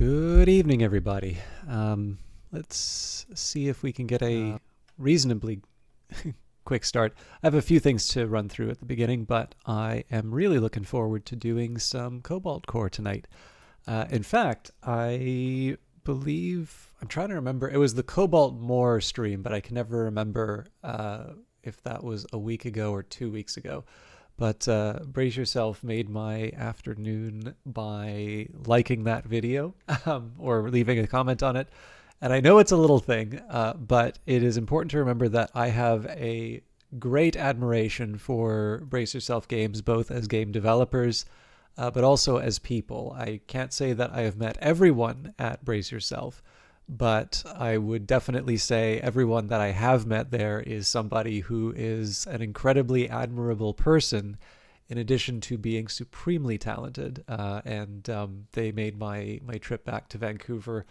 Good evening, everybody. Let's see if we can get a reasonably quick start. I have a few things to run through at the beginning, but I am really looking forward to doing some Cobalt Core tonight. In fact, I believe, I'm trying to remember, it was the Cobalt More stream, but I can never remember if that was a week ago or 2 weeks ago. But Brace Yourself made my afternoon by liking that video or leaving a comment on it. And I know it's a little thing, but it is important to remember that I have a great admiration for Brace Yourself games, both as game developers, but also as people. I can't say that I have met everyone at Brace Yourself, but I would definitely say everyone that I have met there is somebody who is an incredibly admirable person, in addition to being supremely talented. And they made my trip back to Vancouver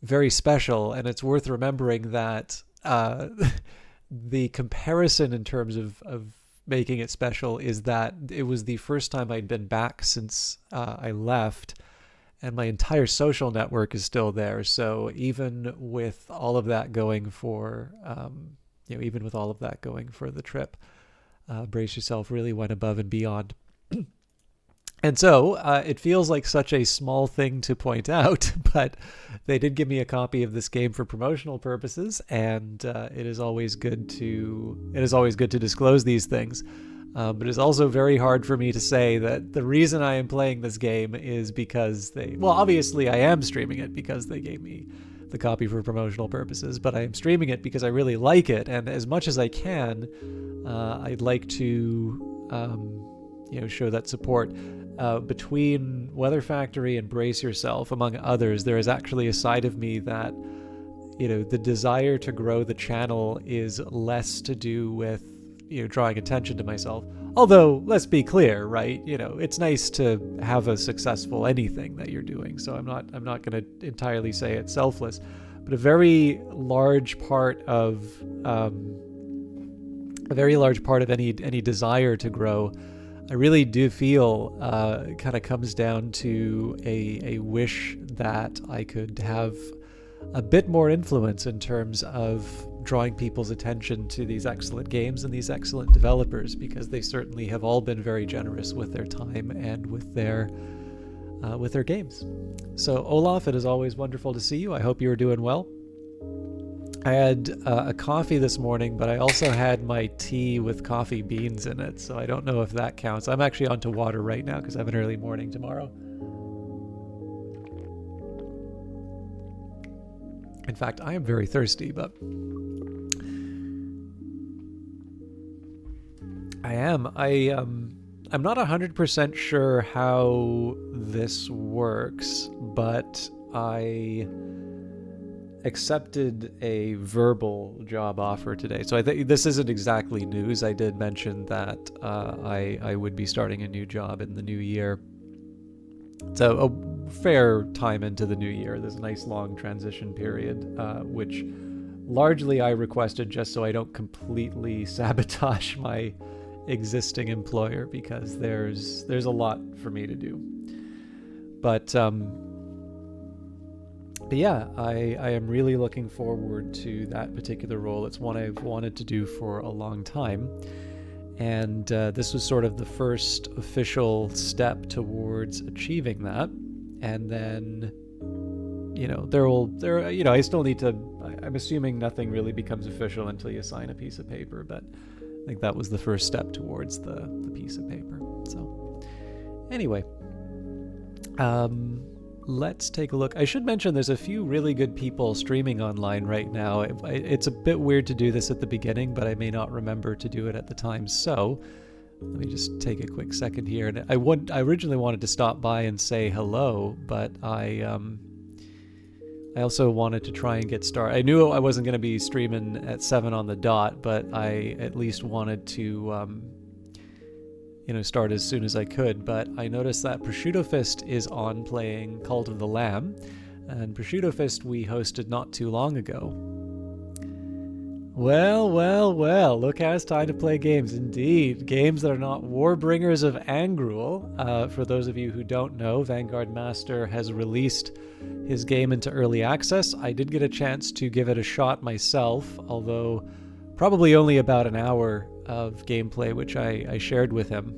very special. And it's worth remembering that the comparison in terms of making it special is that it was the first time I'd been back since I left. And my entire social network is still there. So even with all of that going for, even with all of that going for the trip, Brace Yourself really went above and beyond. And so it feels like such a small thing to point out, but they did give me a copy of this game for promotional purposes, and it is always good to disclose these things. But it's also very hard for me to say that the reason I am playing this game is because obviously I am streaming it because they gave me the copy for promotional purposes, but I am streaming it because I really like it, and as much as I can, I'd like to, show that support. Between Weather Factory and Brace Yourself, among others, there is actually a side of me that, the desire to grow the channel is less to do with drawing attention to myself. Although, let's be clear, right? It's nice to have a successful anything that you're doing. So I'm not going to entirely say it's selfless, but a very large part of any desire to grow, I really do feel kind of comes down to a wish that I could have a bit more influence in terms of drawing people's attention to these excellent games and these excellent developers, because they certainly have all been very generous with their time and with their games. So Olaf, it is always wonderful to see you. I hope you are doing well. I had a coffee this morning, but I also had my tea with coffee beans in it, so I don't know if that counts. I'm actually onto water right now because I have an early morning tomorrow. In fact, I am very thirsty, but I am. I'm not 100% sure how this works, but I accepted a verbal job offer today. So I think this isn't exactly news. I did mention that I would be starting a new job in the new year. So a fair time into the new year. There's a nice long transition period, which largely I requested just so I don't completely sabotage my existing employer, because there's a lot for me to do. But yeah, I am really looking forward to that particular role. It's one I've wanted to do for a long time. And this was sort of the first official step towards achieving that. And then, I still need to, I'm assuming nothing really becomes official until you sign a piece of paper, but I think that was the first step towards the piece of paper. So anyway, let's take a look. I should mention there's a few really good people streaming online right now. It's a bit weird to do this at the beginning, but I may not remember to do it at the time. So let me just take a quick second here. And I originally wanted to stop by and say hello, but I also wanted to try and get started. I knew I wasn't going to be streaming at 7 on the dot, but I at least wanted to start as soon as I could. But I noticed that Prosciutto Fist is on playing Cult of the Lamb, and Prosciutto Fist we hosted not too long ago. Well, well, well, look how it's time to play games. Indeed, games that are not Warbringers of Angrul. For those of you who don't know, Vanguard Master has released his game into early access. I did get a chance to give it a shot myself, although probably only about an hour of gameplay, which I shared with him.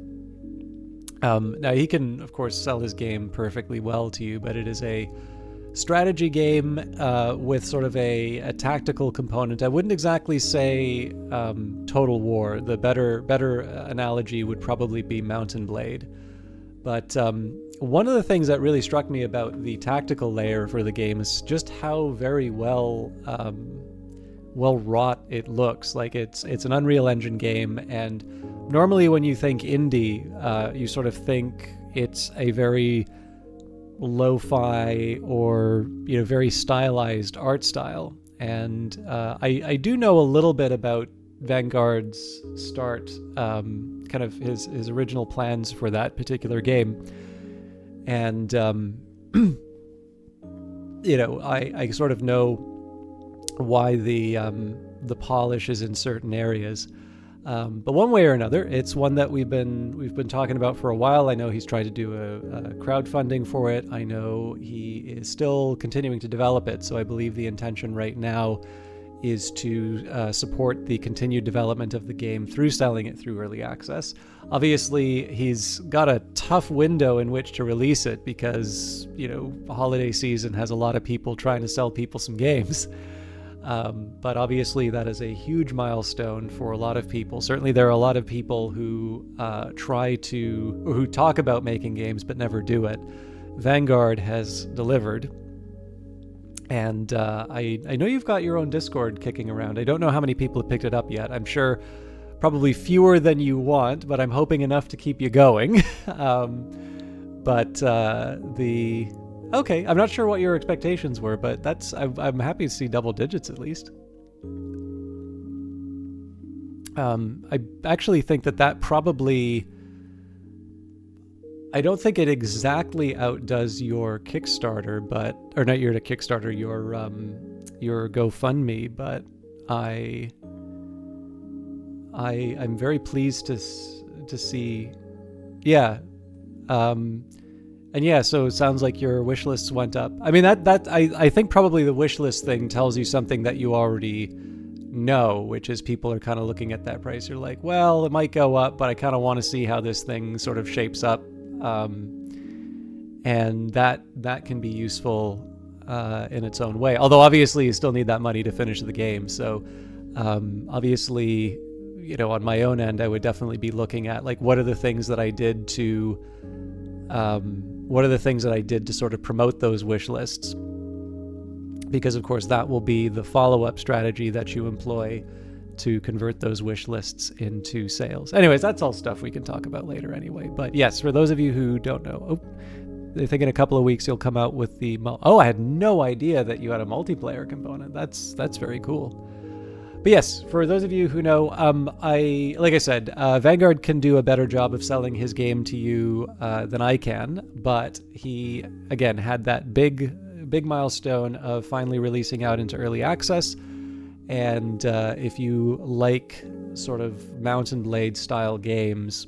Now, he can, of course, sell his game perfectly well to you, but it is a strategy game with sort of a tactical component. I wouldn't exactly say Total War. The better analogy would probably be Mount and Blade. But one of the things that really struck me about the tactical layer for the game is just how very well wrought it looks. Like it's an Unreal Engine game, and normally when you think indie, you sort of think it's a very lo-fi or very stylized art style. And I do know a little bit about Vanguard's start, kind of his original plans for that particular game, and I sort of know why the polish is in certain areas. But one way or another, it's one that we've been talking about for a while. I know he's tried to do a crowdfunding for it. I know he is still continuing to develop it. So I believe the intention right now is to support the continued development of the game through selling it through early access. Obviously, he's got a tough window in which to release it because, the holiday season has a lot of people trying to sell people some games. But obviously that is a huge milestone for a lot of people. Certainly there are a lot of people who who talk about making games but never do it. Vanguard has delivered. And I know you've got your own Discord kicking around. I don't know how many people have picked it up yet. I'm sure probably fewer than you want, but I'm hoping enough to keep you going. Okay, I'm not sure what your expectations were, but I'm happy to see double digits at least. I actually think that probably, I don't think it exactly outdoes your Kickstarter, or not your Kickstarter, your GoFundMe, but I'm very pleased to see, yeah. And yeah, so it sounds like your wish lists went up. I mean, I think probably the wish list thing tells you something that you already know, which is people are kind of looking at that price. You're like, well, it might go up, but I kind of want to see how this thing sort of shapes up. And that can be useful in its own way. Although obviously you still need that money to finish the game. So obviously, on my own end, I would definitely be looking at like what are the things that I did to sort of promote those wish lists? Because of course that will be the follow-up strategy that you employ to convert those wish lists into sales. Anyways, that's all stuff we can talk about later anyway. But yes, for those of you who don't know, I think in a couple of weeks you'll come out with the... I had no idea that you had a multiplayer component. That's very cool. But yes, for those of you who know, like I said, Vanguard can do a better job of selling his game to you than I can, but he, again, had that big milestone of finally releasing out into early access. And if you like sort of Mount and Blade style games,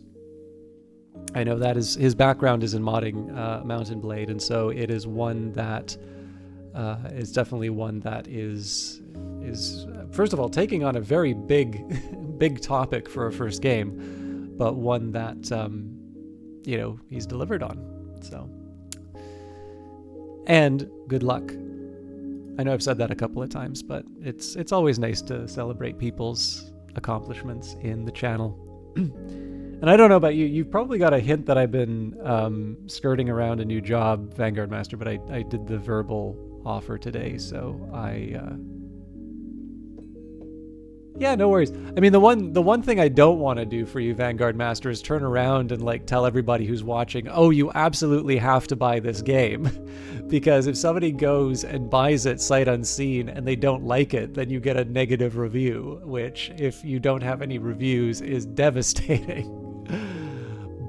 I know that his background is in modding Mount and Blade, and so it is one that is definitely one that is first of all taking on a very big topic for a first game, but one that he's delivered on. So, and good luck. I know I've said that a couple of times, but it's always nice to celebrate people's accomplishments in the channel. And I don't know about you, you've probably got a hint that I've been skirting around a new job, Vanguard Master, but I did the verbal offer today, so yeah, no worries. I mean, the one thing I don't want to do for you, Vanguard Master, is turn around and like tell everybody who's watching, oh, you absolutely have to buy this game. Because if somebody goes and buys it sight unseen and they don't like it, then you get a negative review, which if you don't have any reviews is devastating.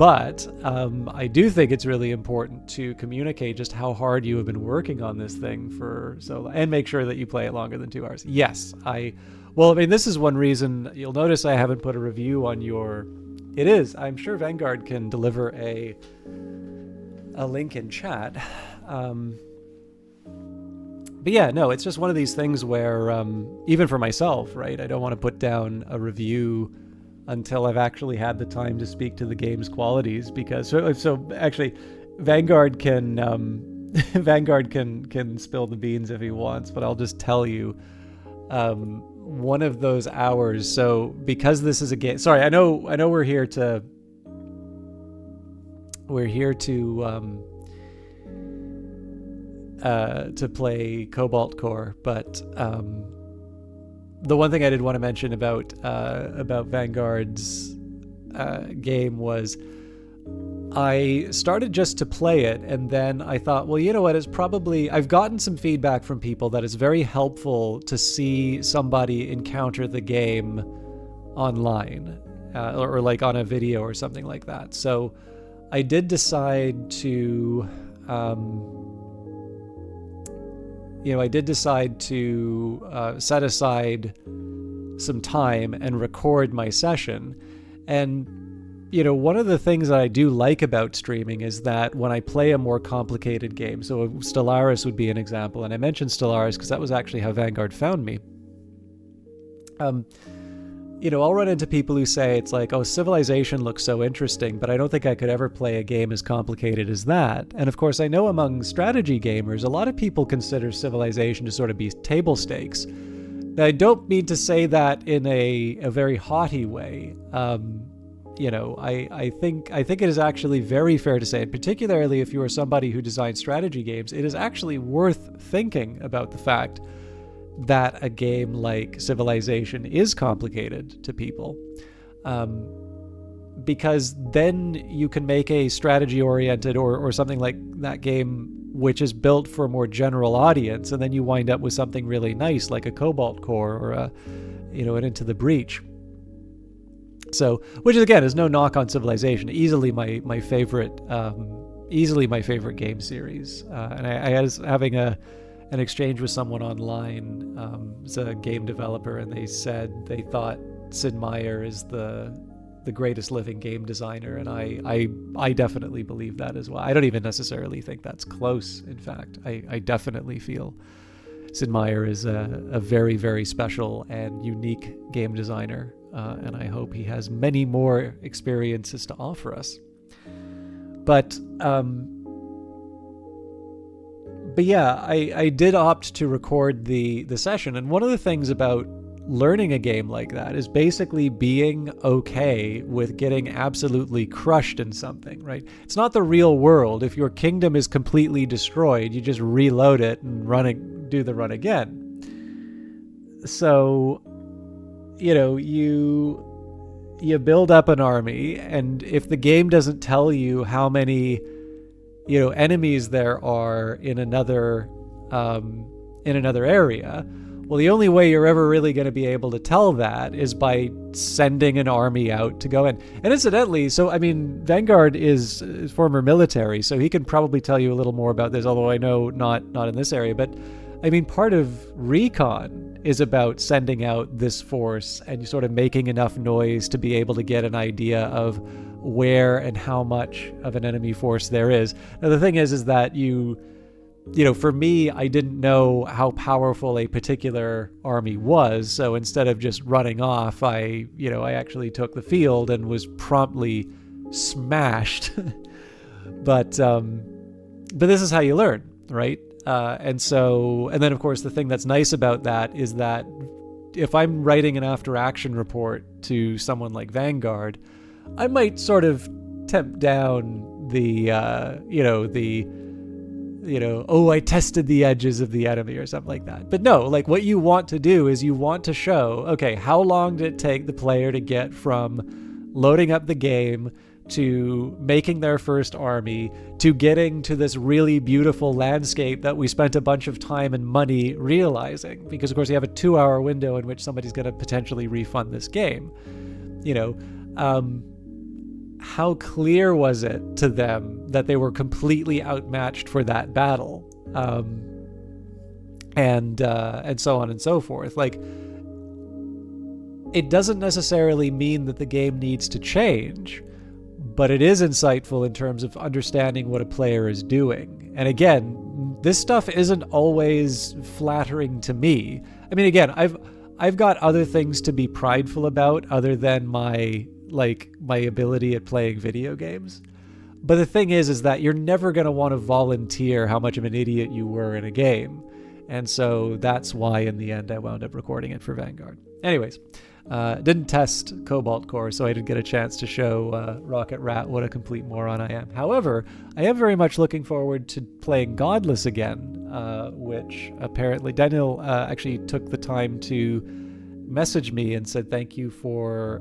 But I do think it's really important to communicate just how hard you have been working on this thing for so long, and make sure that you play it longer than 2 hours. Yes, well, I mean, this is one reason you'll notice I haven't put a review on your. It is. I'm sure Vanguard can deliver a link in chat. But yeah, no, it's just one of these things where even for myself, right, I don't want to put down a review until I've actually had the time to speak to the game's qualities, because so actually Vanguard can Vanguard can spill the beans if he wants, but I'll just tell you one of those hours. So because this is a game, sorry, I know we're here to play Cobalt Core, but the one thing I did want to mention about Vanguard's game was I started just to play it, and then I thought, well, you know what, I've gotten some feedback from people that it's very helpful to see somebody encounter the game online, or like on a video or something like that. So I did decide to set aside some time and record my session. And one of the things that I do like about streaming is that when I play a more complicated game, so Stellaris would be an example, and I mentioned Stellaris because that was actually how Vanguard found me. I'll run into people who say it's like, oh, Civilization looks so interesting, but I don't think I could ever play a game as complicated as that. And of course, I know among strategy gamers, a lot of people consider Civilization to sort of be table stakes. Now, I don't mean to say that in a very haughty way. I think it is actually very fair to say, and particularly if you are somebody who designs strategy games, it is actually worth thinking about the fact that a game like Civilization is complicated to people, because then you can make a strategy-oriented or something like that game which is built for a more general audience, and then you wind up with something really nice like a Cobalt Core or an Into the Breach. So, which again is no knock on Civilization, easily my favorite game series, and I was having an exchange with someone online. It's a game developer, and they said they thought Sid Meier is the greatest living game designer, and I definitely believe that as well. I don't even necessarily think that's close. In fact, I definitely feel Sid Meier is a very, very special and unique game designer, and I hope he has many more experiences to offer us. But yeah, I did opt to record the session, and one of the things about learning a game like that is basically being okay with getting absolutely crushed in something, right? It's not the real world. If your kingdom is completely destroyed, you just reload it and do the run again. So, you build up an army, and if the game doesn't tell you how many enemies there are in another area, well, the only way you're ever really going to be able to tell that is by sending an army out to go in. And incidentally, so I mean, Vanguard is former military, so he can probably tell you a little more about this, although I know not in this area. But I mean, part of recon is about sending out this force and sort of making enough noise to be able to get an idea of where and how much of an enemy force there is. Now, the thing is that for me, I didn't know how powerful a particular army was, so instead of just running off, I actually took the field and was promptly smashed. But this is how you learn, right? And then of course the thing that's nice about that is that if I'm writing an after-action report to someone like Vanguard, I might sort of temp down I tested the edges of the enemy or something like that. But no, like what you want to do is you want to show, okay, how long did it take the player to get from loading up the game to making their first army to getting to this really beautiful landscape that we spent a bunch of time and money realizing, because of course you have a 2-hour window in which somebody's going to potentially refund this game. how clear was it to them that they were completely outmatched for that battle, and so on and so forth. Like, it doesn't necessarily mean that the game needs to change, but it is insightful in terms of understanding what a player is doing. And again, this stuff isn't always flattering to me. I mean, again, I've got other things to be prideful about other than my ability at playing video games. But the thing is that you're never going to want to volunteer how much of an idiot you were in a game. And so that's why in the end I wound up recording it for Vanguard. Anyways, didn't test Cobalt Core, so I didn't get a chance to show Rocket Rat what a complete moron I am. However, I am very much looking forward to playing Godless again, which apparently Daniel actually took the time to message me and said thank you for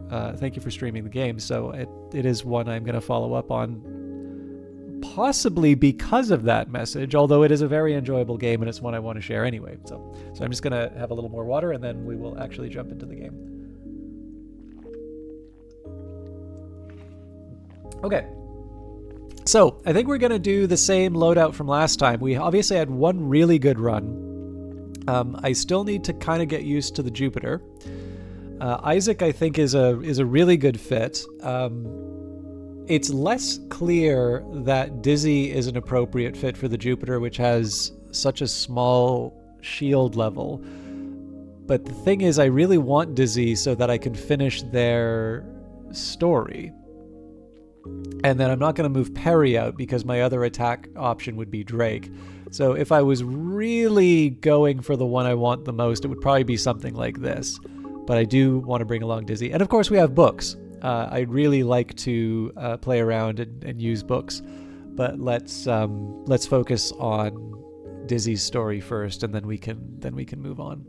streaming the game. So it is one I'm going to follow up on, possibly because of that message, although it is a very enjoyable game and it's one I want to share anyway. So I'm just going to have a little more water and then we will actually jump into the game. Okay, so I think we're going to do the same loadout from last time. We obviously had one really good run. I still need to kind of get used to the Jupiter. Isaac, I think, is a really good fit. It's less clear that Dizzy is an appropriate fit for the Jupiter, which has such a small shield level. But the thing is, I really want Dizzy so that I can finish their story. And then I'm not going to move Perry out because my other attack option would be Drake. So if I was really going for the one I want the most, it would probably be something like this. But I do want to bring along Dizzy. And of course we have books. I'd really like to play around and use books. But let's focus on Dizzy's story first, and then we can move on.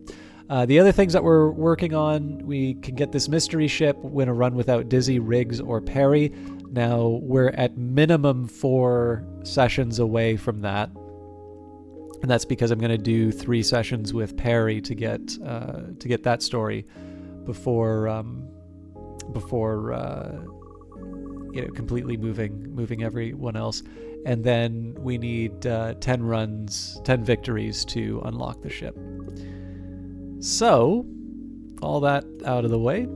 The other things that we're working on, we can get this mystery ship, win a run without Dizzy, Riggs, or Perry. Now, we're at minimum 4 sessions away from that. And that's because I'm going to do 3 sessions with Perry to get that story before completely moving everyone else. And then we need 10 victories to unlock the ship. So, all that out of the way.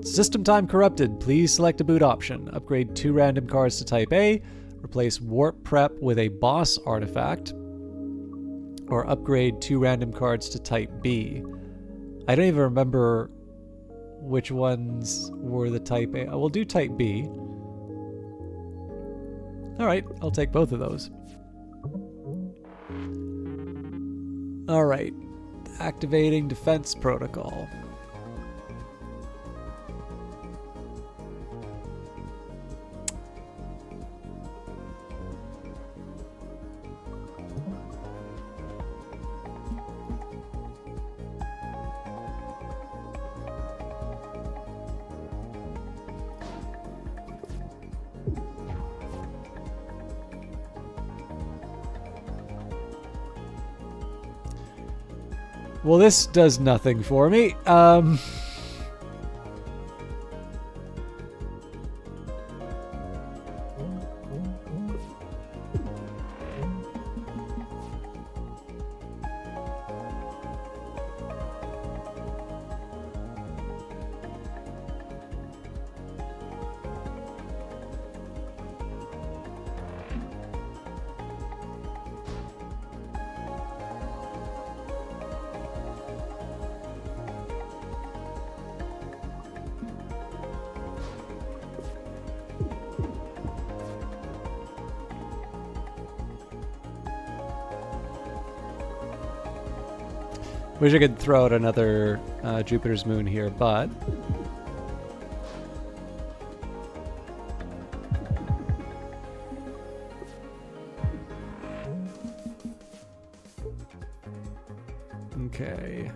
System time corrupted. Please select a boot option. Upgrade 2 random cards to Type A. Replace Warp Prep with a boss artifact. Or upgrade 2 random cards to Type B. I don't even remember which ones were the Type A. We'll do Type B. Alright, I'll take both of those. Alright. Activating defense protocol. Well, this does nothing for me. Wish I could throw out another Jupiter's moon here, but okay.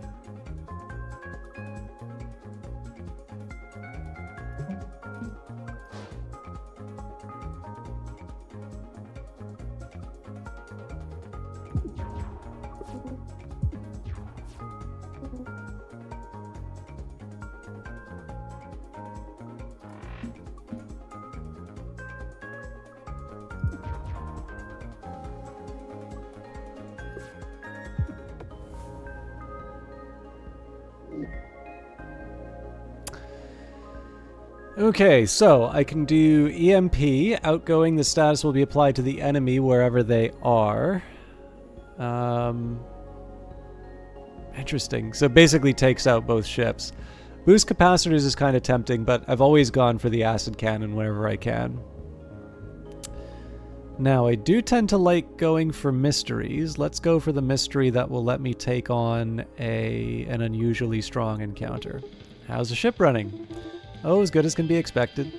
Okay, so I can do EMP. Outgoing, the status will be applied to the enemy wherever they are. Interesting. So basically takes out both ships. Boost capacitors is kind of tempting, but I've always gone for the acid cannon whenever I can. Now, I do tend to like going for mysteries. Let's go for the mystery that will let me take on an unusually strong encounter. How's the ship running? Oh, as good as can be expected.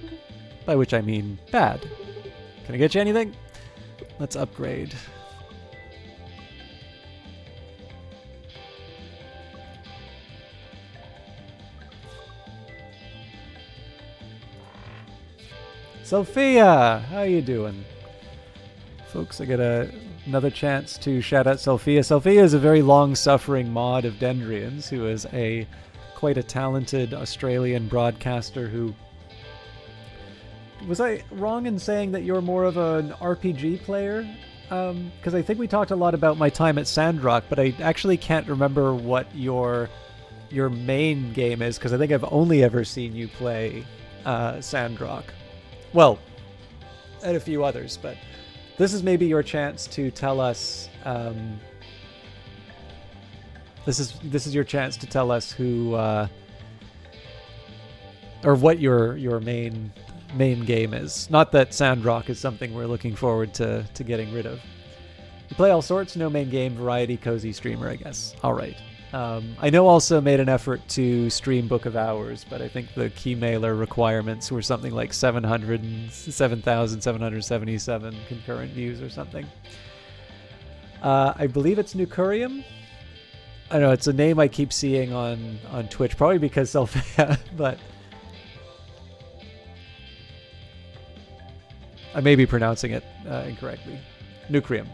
By which I mean bad. Can I get you anything? Let's upgrade. Sophia! How you doing? Folks, I get another chance to shout out Sophia. Sophia is a very long-suffering mod of Dendrians who is quite a talented Australian broadcaster who... Was I wrong in saying that you're more of an RPG player? Because I think we talked a lot about my time at Sandrock, but I actually can't remember what your main game is, because I think I've only ever seen you play Sandrock. Well, and a few others, but this is maybe your chance to tell us... This is your chance to tell us who, or what your main game is. Not that Sandrock is something we're looking forward to getting rid of. You play all sorts, no main game, variety, cozy streamer, I guess. All right. I know also made an effort to stream Book of Hours, but I think the key mailer requirements were something like 707,777 concurrent views or something. I believe it's Nucurium. I know, it's a name I keep seeing on Twitch, probably because but I may be pronouncing it incorrectly. Nucleum.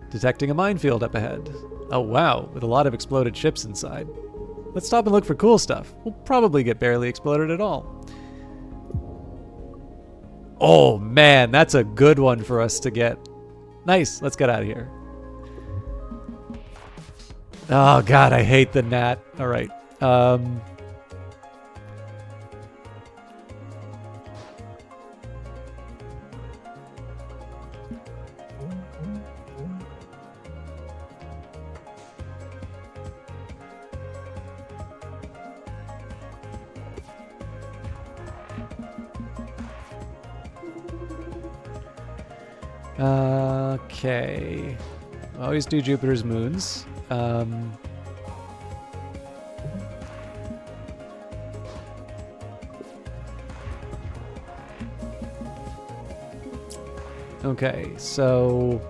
Detecting a minefield up ahead. Oh wow, with a lot of exploded ships inside. Let's stop and look for cool stuff. We'll probably get barely exploded at all. Oh man, that's a good one for us to get. Nice, let's get out of here. Oh god, I hate the gnat. Alright. Okay. Always do Jupiter's moons. Okay, so...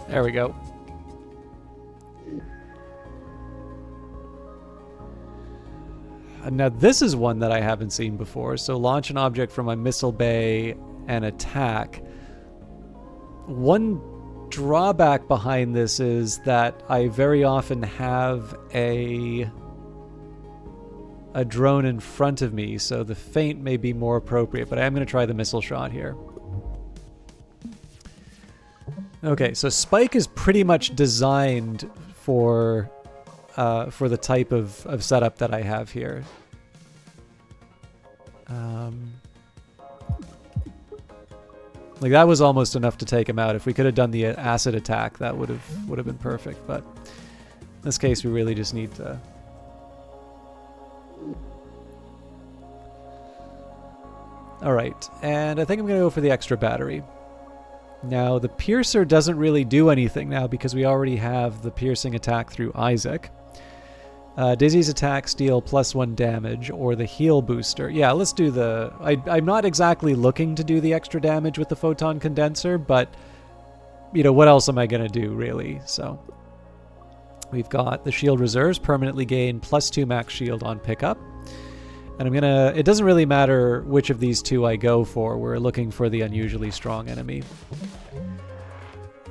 There we go. Now this is one that I haven't seen before. So launch an object from a missile bay and attack. One drawback behind this is that I very often have a drone in front of me, so the feint may be more appropriate, but I am going to try the missile shot here. Okay, so Spike is pretty much designed for the type of setup that I have here. Like that was almost enough to take him out. If we could have done the acid attack, that would have been perfect. But in this case, we really just need to. All right, and I think I'm gonna go for the extra battery. Now, the Piercer doesn't really do anything now because we already have the piercing attack through Isaac. Dizzy's attacks deal +1 damage, or the heal booster. Yeah, let's do the... I'm not exactly looking to do the extra damage with the photon condenser, but, you know, what else am I going to do, really? So, we've got the shield reserves, permanently gain +2 max shield on pickup. And I'm gonna... It doesn't really matter which of these two I go for. We're looking for the unusually strong enemy.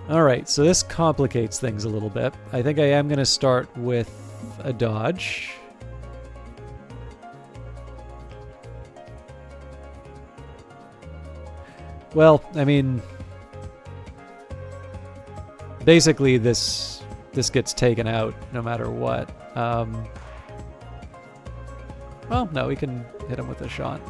Alright, so this complicates things a little bit. I think I am gonna start with a dodge. Well, I mean, basically this gets taken out no matter what. Well, no, we can hit him with a shot.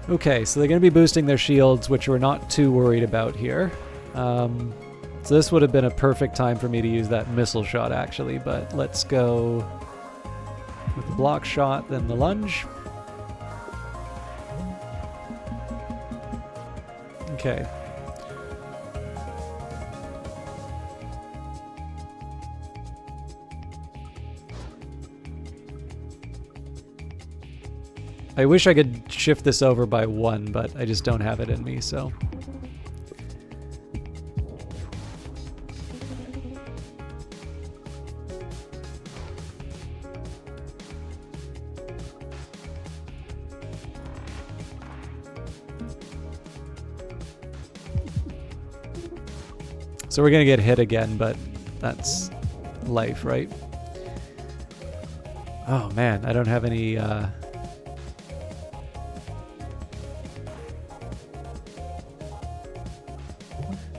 Okay, so they're going to be boosting their shields, which we're not too worried about here. So this would have been a perfect time for me to use that missile shot, actually, but let's go with the block shot, then the lunge. Okay. I wish I could shift this over by 1, but I just don't have it in me, so. So we're gonna get hit again, but that's life, right? Oh man, I don't have any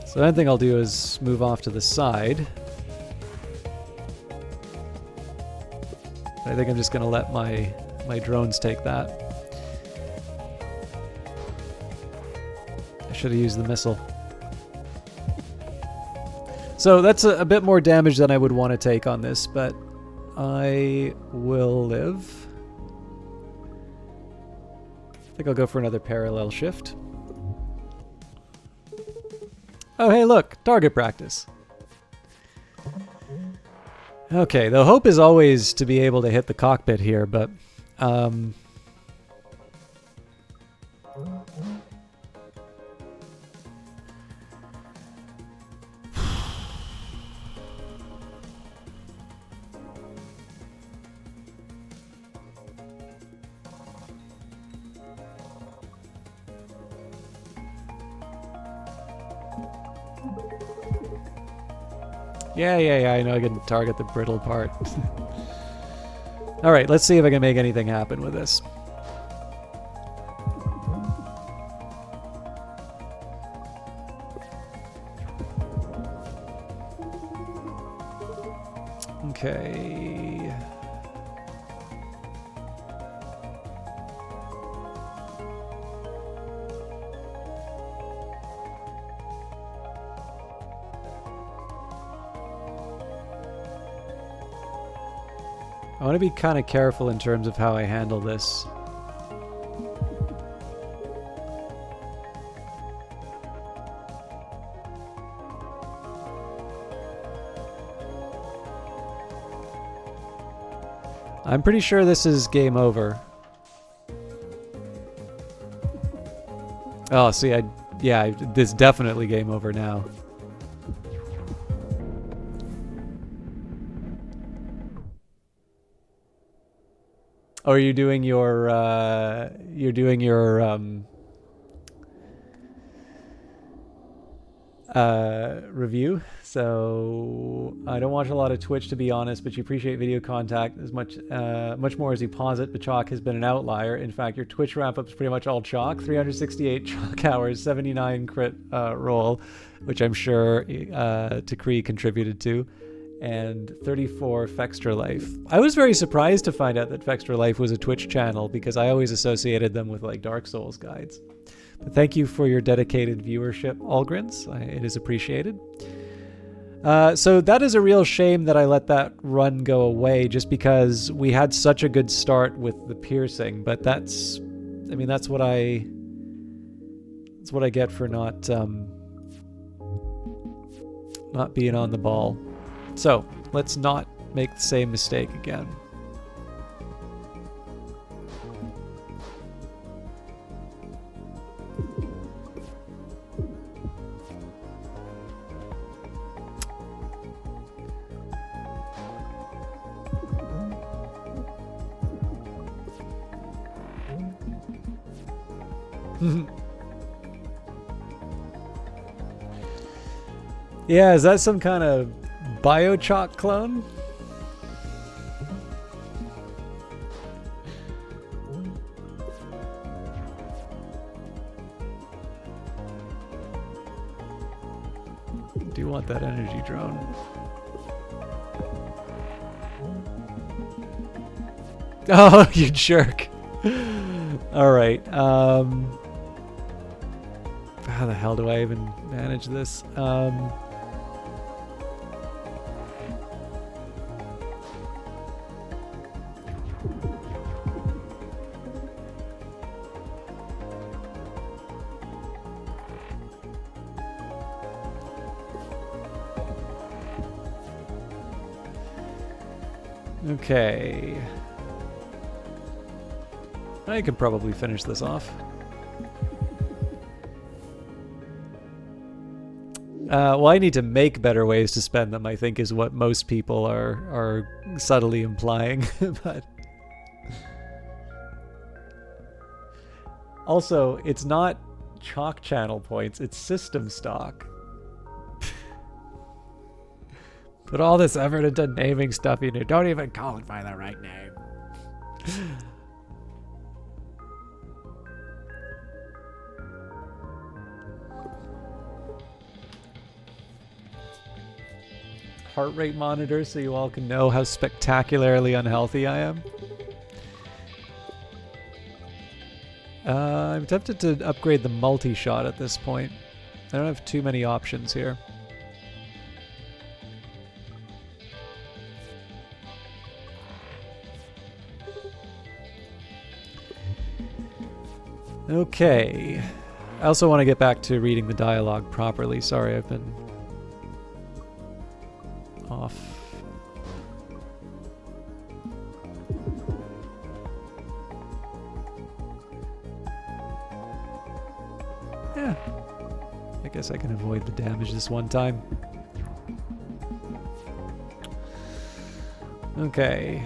So one thing I'll do is move off to the side. I think I'm just going to let my drones take that. I should have used the missile. So that's a bit more damage than I would want to take on this, but I will live. I think I'll go for another parallel shift. Oh, hey, look, target practice. Okay, the hope is always to be able to hit the cockpit here, but Yeah, I know I can target the brittle part. Alright, let's see if I can make anything happen with this. Okay. I want to be kind of careful in terms of how I handle this. I'm pretty sure this is game over. Oh, see, yeah, this is definitely game over now. Oh, are you doing your review? So I don't watch a lot of Twitch, to be honest, but you appreciate video contact as much more as you posit. But Chalk has been an outlier. In fact, your Twitch wrap-up is pretty much all Chalk. 368 Chalk hours, 79 crit roll, which I'm sure Takri contributed to, and 34 Fextra Life. I was very surprised to find out that Fextra Life was a Twitch channel because I always associated them with like Dark Souls guides. But thank you for your dedicated viewership, Algrins. It is appreciated. So that is a real shame that I let that run go away just because we had such a good start with the piercing, but that's what I get for not being on the ball. So let's not make the same mistake again. Yeah, is that some kind of Biochoc clone? do want that energy drone. Oh, you jerk. Alright, how the hell do I even manage this? Okay. I could probably finish this off. Well, I need to make better ways to spend them, I think, is what most people are subtly implying. But also, it's not chalk channel points, it's system stock. Put all this effort into naming stuff you do. Don't even call it by the right name. Heart rate monitor so you all can know how spectacularly unhealthy I am. I'm tempted to upgrade the multi-shot at this point. I don't have too many options here. Okay. I also want to get back to reading the dialogue properly. Sorry, I've been off. Yeah. I guess I can avoid the damage this one time. Okay.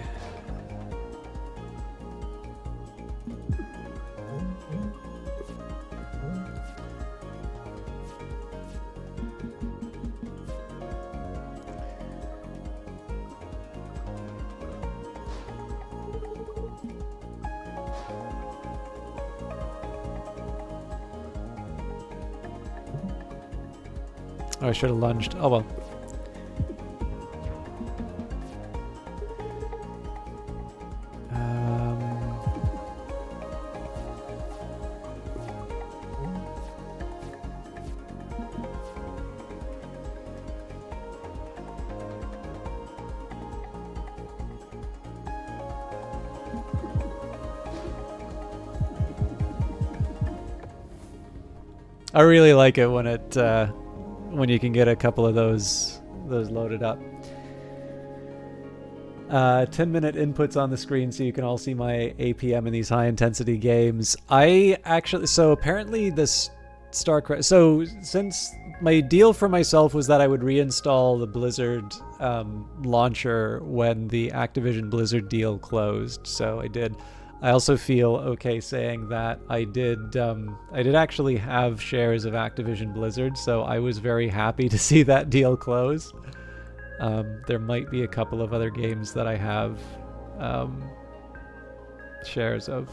Oh, I should have lunged. Oh well. I really like it when it when you can get a couple of those loaded up. 10-minute inputs on the screen so you can all see my APM in these high intensity games. So apparently this StarCraft, so since my deal for myself was that I would reinstall the Blizzard launcher when the Activision Blizzard deal closed, so I did. I also feel okay saying that I did actually have shares of Activision Blizzard, so I was very happy to see that deal close. There might be a couple of other games that I have shares of.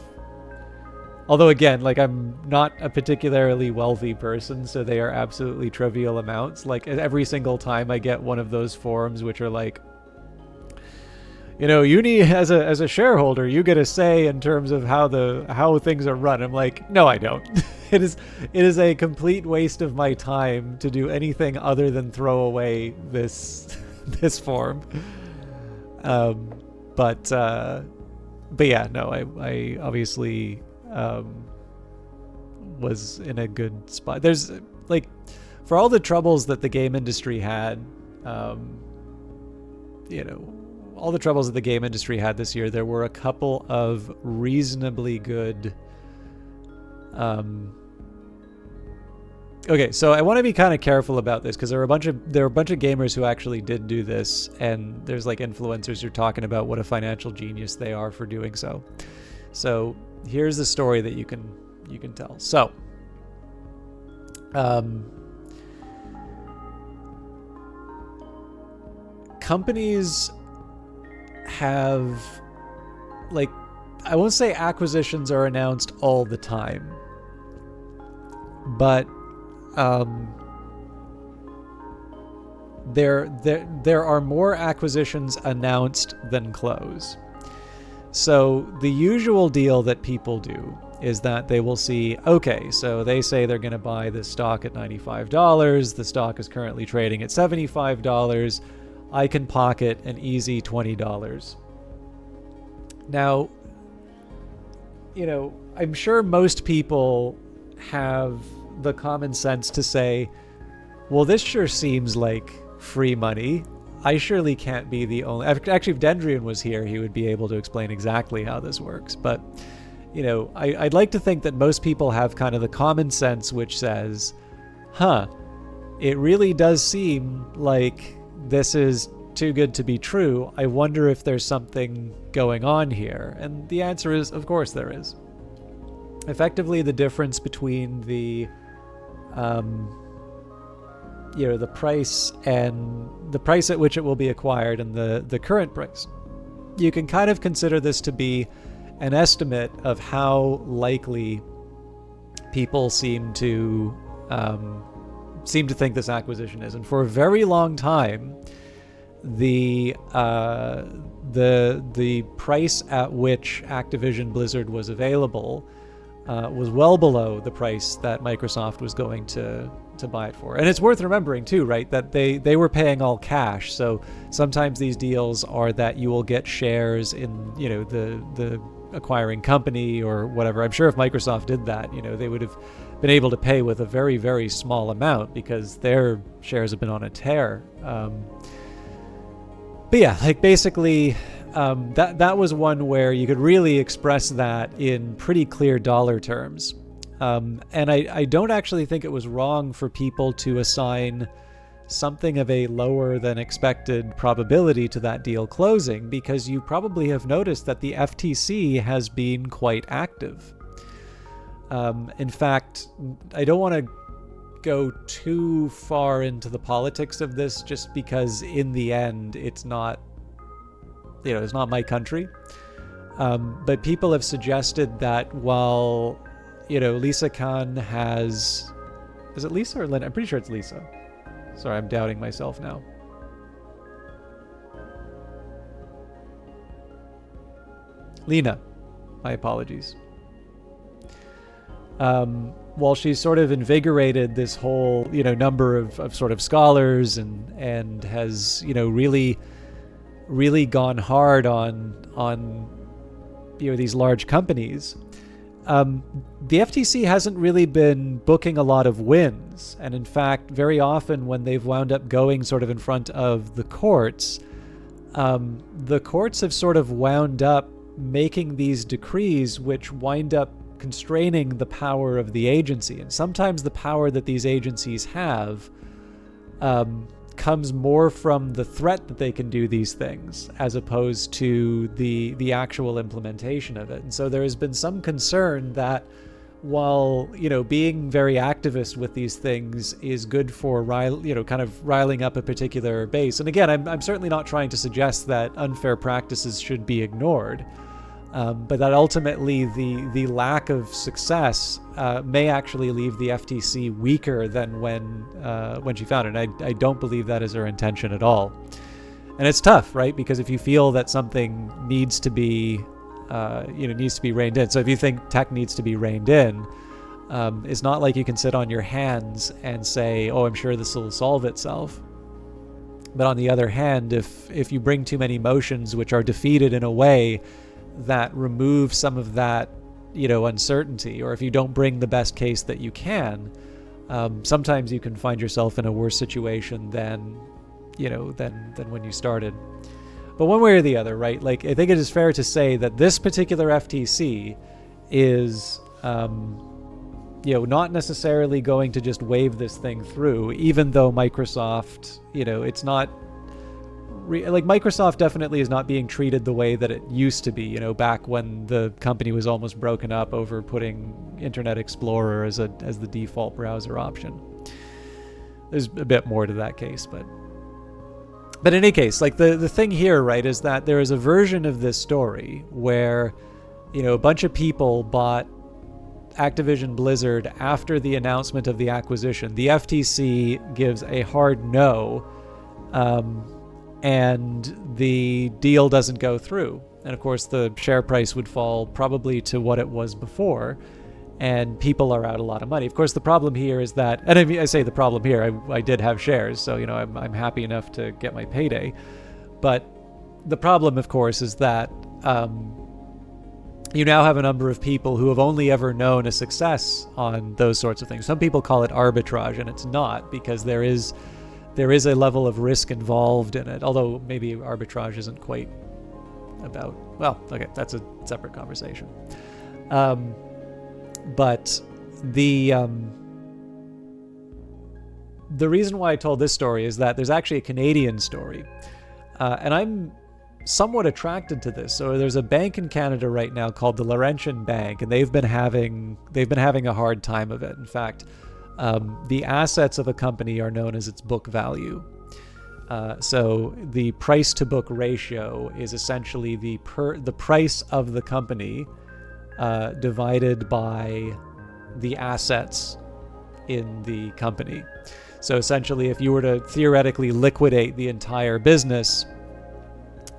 Although again, like, I'm not a particularly wealthy person, so they are absolutely trivial amounts. Like, every single time I get one of those forums which are like, you know, you need, as a shareholder, you get a say in terms of how things are run. I'm like, no, I don't. It is a complete waste of my time to do anything other than throw away this form. But yeah, no, I obviously was in a good spot. There's, like, for all the troubles that the game industry had, you know, all the troubles that the game industry had this year, there were a couple of reasonably good. Okay, so I want to be kind of careful about this because there are a bunch of gamers who actually did do this, and there's like influencers who are talking about what a financial genius they are for doing so. So here's the story that you can tell. So, companies have, like, I won't say acquisitions are announced all the time, but there are more acquisitions announced than close. So the usual deal that people do is that they will see, okay, so they say they're going to buy this stock at $95. The stock is currently trading at $75. I can pocket an easy $20. Now, I'm sure most people have the common sense to say, well, this sure seems like free money. I surely can't be the only... Actually, if Dendrian was here, he would be able to explain exactly how this works. But, I'd like to think that most people have kind of the common sense which says, it really does seem like this is too good to be true. I wonder if there's something going on here. And the answer is, of course there is. Effectively, the difference between the price and the price at which it will be acquired and the current price, you can kind of consider this to be an estimate of how likely people seem to think this acquisition is. And for a very long time, the price at which Activision Blizzard was available was well below the price that Microsoft was going to buy it for. And it's worth remembering too, right, that they were paying all cash. So sometimes these deals are that you will get shares in, the acquiring company or whatever. I'm sure if Microsoft did that, they would have been able to pay with a very, very small amount because their shares have been on a tear. But yeah, basically, that was one where you could really express that in pretty clear dollar terms. And I don't actually think it was wrong for people to assign something of a lower than expected probability to that deal closing, because you probably have noticed that the FTC has been quite active. In fact, I don't want to go too far into the politics of this, just because in the end it's not my country. But people have suggested that while Lisa Khan is it Lisa or Lynn? I'm pretty sure it's Lisa. Sorry, I'm doubting myself now. Lena, my apologies. While she's sort of invigorated this whole, number of sort of scholars and has, really gone hard on these large companies, the FTC hasn't really been booking a lot of wins. And in fact, very often when they've wound up going sort of in front of the courts have sort of wound up making these decrees which wind up constraining the power of the agency. And sometimes the power that these agencies have comes more from the threat that they can do these things as opposed to the actual implementation of it. And so there has been some concern that while, being very activist with these things is good for, kind of riling up a particular base. And again, I'm certainly not trying to suggest that unfair practices should be ignored. But that ultimately the lack of success may actually leave the FTC weaker than when she found it. And I don't believe that is her intention at all. And it's tough, right? Because if you feel that something needs to be reined in. So if you think tech needs to be reined in, it's not like you can sit on your hands and say, "Oh, I'm sure this will solve itself." But on the other hand, if you bring too many motions which are defeated in a way that remove some of that, uncertainty, or if you don't bring the best case that you can, sometimes you can find yourself in a worse situation than when you started. But one way or the other, right? I think it is fair to say that this particular FTC is, not necessarily going to just wave this thing through, even though Microsoft, it's not. Microsoft definitely is not being treated the way that it used to be, back when the company was almost broken up over putting Internet Explorer as the default browser option. There's a bit more to that case, but in any case, the thing here, right, is that there is a version of this story where, a bunch of people bought Activision Blizzard after the announcement of the acquisition. The FTC gives a hard no. and the deal doesn't go through. And of course, the share price would fall probably to what it was before, and people are out a lot of money. Of course, the problem here is that, and I say the problem here, I did have shares, so I'm happy enough to get my payday. But the problem, of course, is that you now have a number of people who have only ever known a success on those sorts of things. Some people call it arbitrage, and it's not, because there is a level of risk involved in it, although maybe arbitrage isn't quite about, well, okay, that's a separate conversation. But the reason why I told this story is that there's actually a Canadian story, and I'm somewhat attracted to this. So there's a bank in Canada right now called the Laurentian Bank, and they've been having a hard time of it. In fact, the assets of a company are known as its book value. So the price to book ratio is essentially the price of the company divided by the assets in the company. So essentially, if you were to theoretically liquidate the entire business,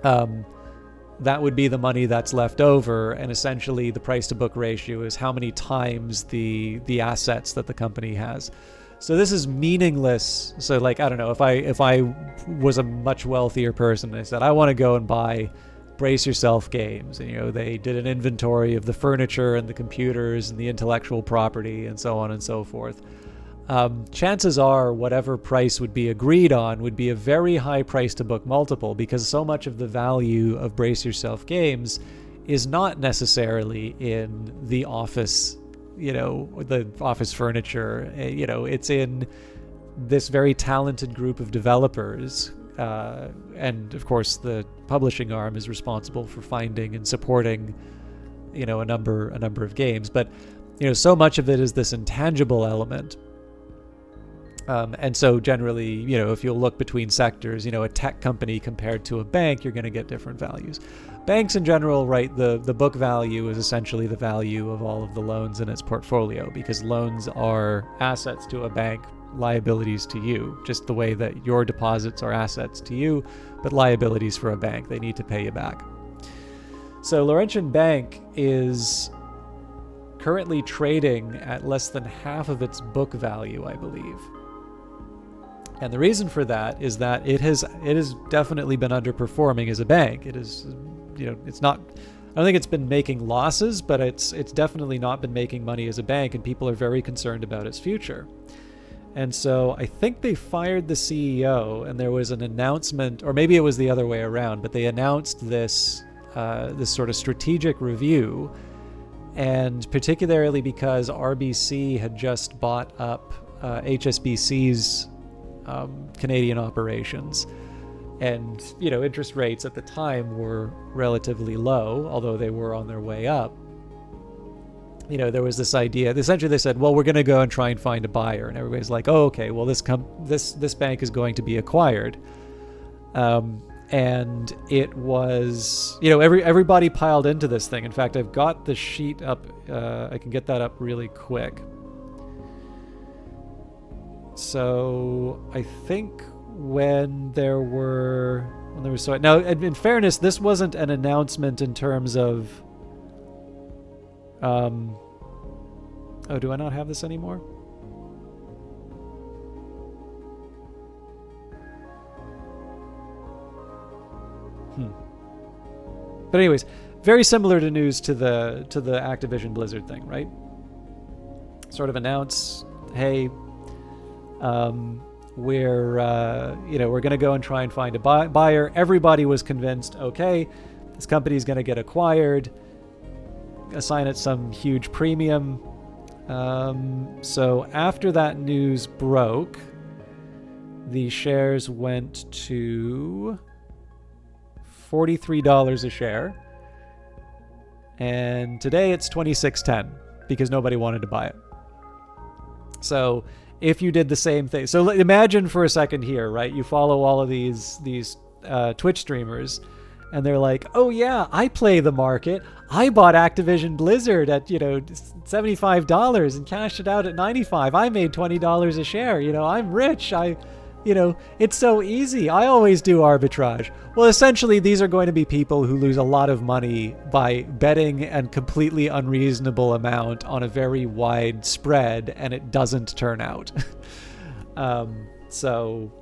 that would be the money that's left over, and essentially the price to book ratio is how many times the assets that the company has. So this is meaningless. So like, I don't know, if I was a much wealthier person and I said I want to go and buy Brace Yourself Games, and they did an inventory of the furniture and the computers and the intellectual property and so on and so forth. Chances are whatever price would be agreed on would be a very high price to book multiple, because so much of the value of Brace Yourself Games is not necessarily in the office, the office furniture. It's in this very talented group of developers, and of course the publishing arm is responsible for finding and supporting a number of games. But so much of it is this intangible element. And so generally, if you look between sectors, a tech company compared to a bank, you're going to get different values. Banks in general, right, the book value is essentially the value of all of the loans in its portfolio, because loans are assets to a bank, liabilities to you, just the way that your deposits are assets to you, but liabilities for a bank. They need to pay you back. So Laurentian Bank is currently trading at less than half of its book value, I believe. And the reason for that is that it has definitely been underperforming as a bank. It is, it's not, I don't think it's been making losses, but it's definitely not been making money as a bank, and people are very concerned about its future. And so I think they fired the CEO, and there was an announcement, or maybe it was the other way around, but they announced this sort of strategic review, and particularly because RBC had just bought up HSBC's Canadian operations, and interest rates at the time were relatively low, although they were on their way up. There was this idea. Essentially, they said, "Well, we're going to go and try and find a buyer," and everybody's like, "Oh, okay. Well, this bank is going to be acquired," and it was, everybody piled into this thing. In fact, I've got the sheet up. I can get that up really quick. So I think when there was now, in fairness, this wasn't an announcement in terms of oh, do I not have this anymore? But anyways, very similar to news to the Activision Blizzard thing, right? Sort of announce, hey, we're going to go and try and find a buyer. Everybody was convinced, okay, this company is going to get acquired, assign it some huge premium. So after that news broke, the shares went to $43 a share, and today it's $26.10 because nobody wanted to buy it. So if you did the same thing, so imagine for a second here, right? You follow all of these Twitch streamers, and they're like, "Oh yeah, I play the market. I bought Activision Blizzard at $75 and cashed it out at $95. I made $20 a share. I'm rich. It's so easy. I always do arbitrage. Well, essentially, these are going to be people who lose a lot of money by betting a completely unreasonable amount on a very wide spread, and it doesn't turn out. So,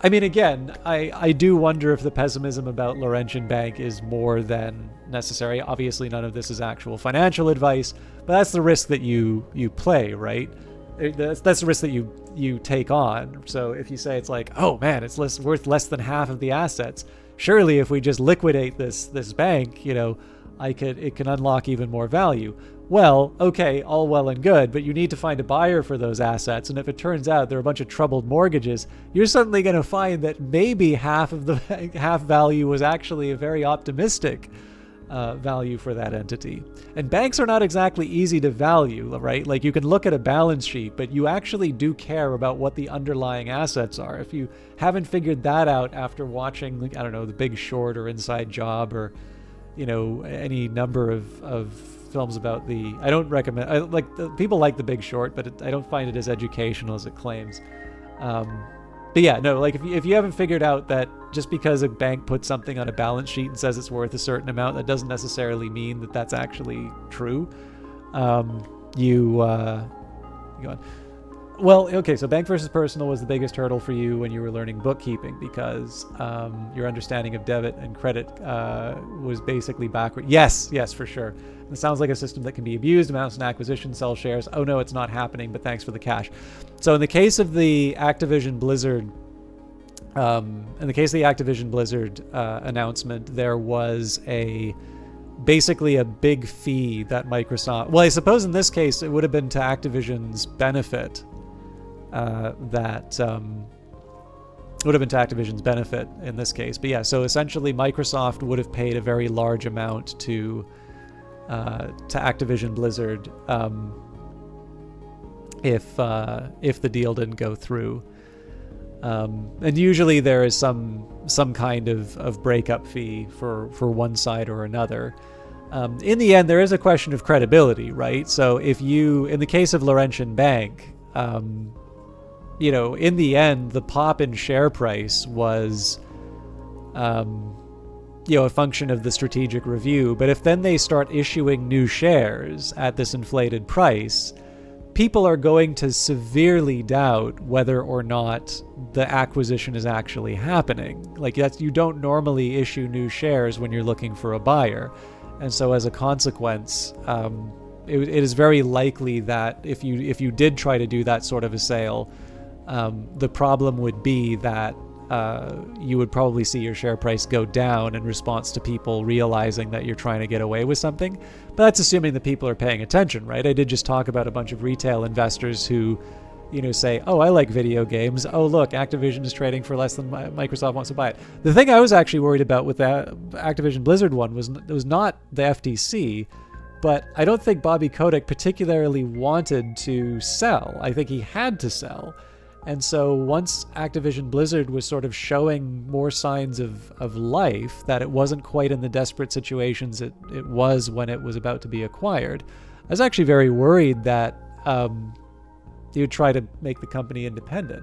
I mean, again, I do wonder if the pessimism about Laurentian Bank is more than necessary. Obviously, none of this is actual financial advice, but that's the risk that you play, right? That's the risk that you take on. So if you say it's like, oh man, it's worth less than half of the assets, surely if we just liquidate this bank, it can unlock even more value. Well, okay, all well and good, but you need to find a buyer for those assets, and if it turns out they're a bunch of troubled mortgages, you're suddenly going to find that maybe half value was actually a very optimistic value for that entity. And banks are not exactly easy to value, right? Like, you can look at a balance sheet, but you actually do care about what the underlying assets are. If you haven't figured that out after watching, I don't know, The Big Short or Inside Job or, any number of films about I don't recommend, people like The Big Short, but I don't find it as educational as it claims. But yeah, no, like if you haven't figured out that just because a bank puts something on a balance sheet and says it's worth a certain amount, that doesn't necessarily mean that that's actually true. Go on. Well, okay, so bank versus personal was the biggest hurdle for you when you were learning bookkeeping because your understanding of debit and credit was basically backward. Yes, for sure. It sounds like a system that can be abused, amounts in acquisition, sell shares. Oh no, it's not happening, but thanks for the cash. So in the case of the Activision Blizzard, announcement, there was basically a big fee that Microsoft. Well, I suppose in this case it would have been to Activision's benefit. Would have been to Activision's benefit in this case. But yeah, so essentially Microsoft would have paid a very large amount to Activision Blizzard if the deal didn't go through. And usually there is some kind of breakup fee for one side or another. In the end, there is a question of credibility, right? So in the case of Laurentian Bank, in the end, the pop in share price was, a function of the strategic review. But if then they start issuing new shares at this inflated price, people are going to severely doubt whether or not the acquisition is actually happening. Like, you don't normally issue new shares when you're looking for a buyer. And so as a consequence, it is very likely that if you did try to do that sort of a sale, the problem would be that you would probably see your share price go down in response to people realizing that you're trying to get away with something. But that's assuming that people are paying attention, right? I did just talk about a bunch of retail investors who, say, oh, I like video games. Oh, look, Activision is trading for less than Microsoft wants to buy it. The thing I was actually worried about with the Activision Blizzard one was not the FTC, but I don't think Bobby Kotick particularly wanted to sell. I think he had to sell. And so once Activision Blizzard was sort of showing more signs of life, that it wasn't quite in the desperate situations it was when it was about to be acquired, I was actually very worried that he would try to make the company independent,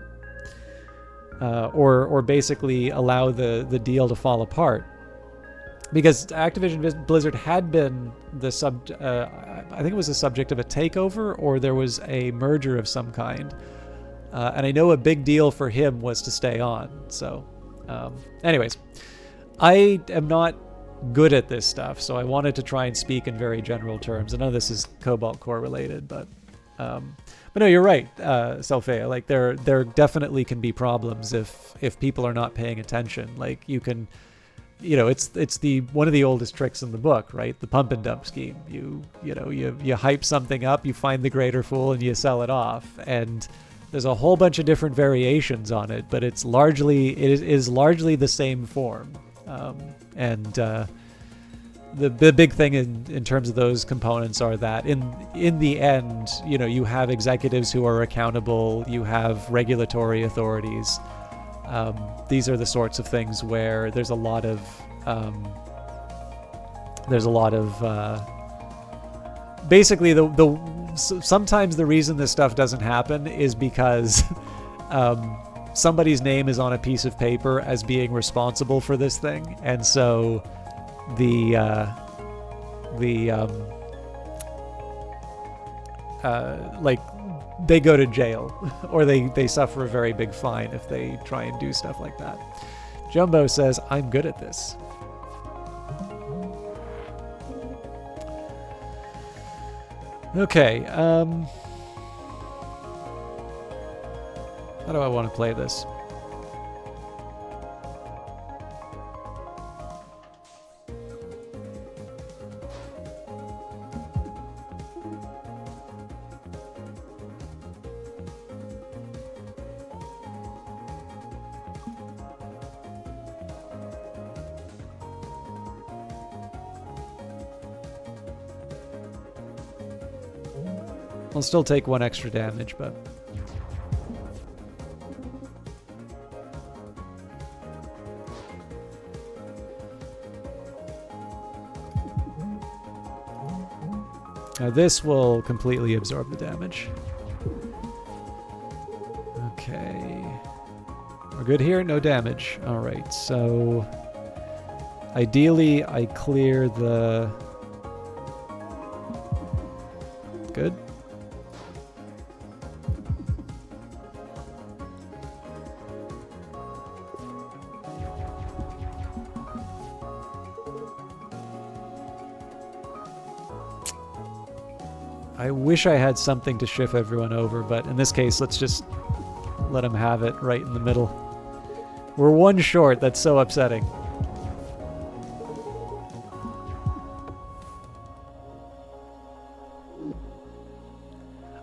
or basically allow the deal to fall apart. Because Activision Blizzard had been I think it was the subject of a takeover, or there was a merger of some kind. And I know a big deal for him was to stay on. So, anyways, I am not good at this stuff, so I wanted to try and speak in very general terms. I know this is Cobalt Core related, but no, you're right, Selfea. Like, there definitely can be problems if people are not paying attention. Like, you can, it's one of the oldest tricks in the book, right? The pump and dump scheme. You hype something up, you find the greater fool, and you sell it off. And there's a whole bunch of different variations on it, but it is largely the same form. The big thing in terms of those components are that in the end, you have executives who are accountable, you have regulatory authorities. These are the sorts of things where there's a lot of basically sometimes the reason this stuff doesn't happen is because somebody's name is on a piece of paper as being responsible for this thing, and so like they go to jail or they suffer a very big fine if they try and do stuff like that. Jumbo says, I'm good at this. Okay, how do I want to play this? I'll still take 1 extra damage, but... Now this will completely absorb the damage. Okay. We're good here? No damage. Alright, so... Ideally, I clear the... Good. I wish I had something to shift everyone over, but in this case, let's just let them have it right in the middle. We're 1 short. That's so upsetting.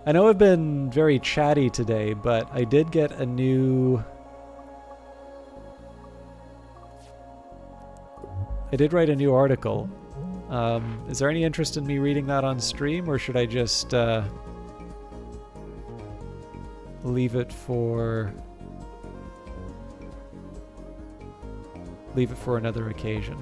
I know I've been very chatty today, but I did get a new... I did write a new article. Is there any interest in me reading that on stream, or should I just leave it for another occasion?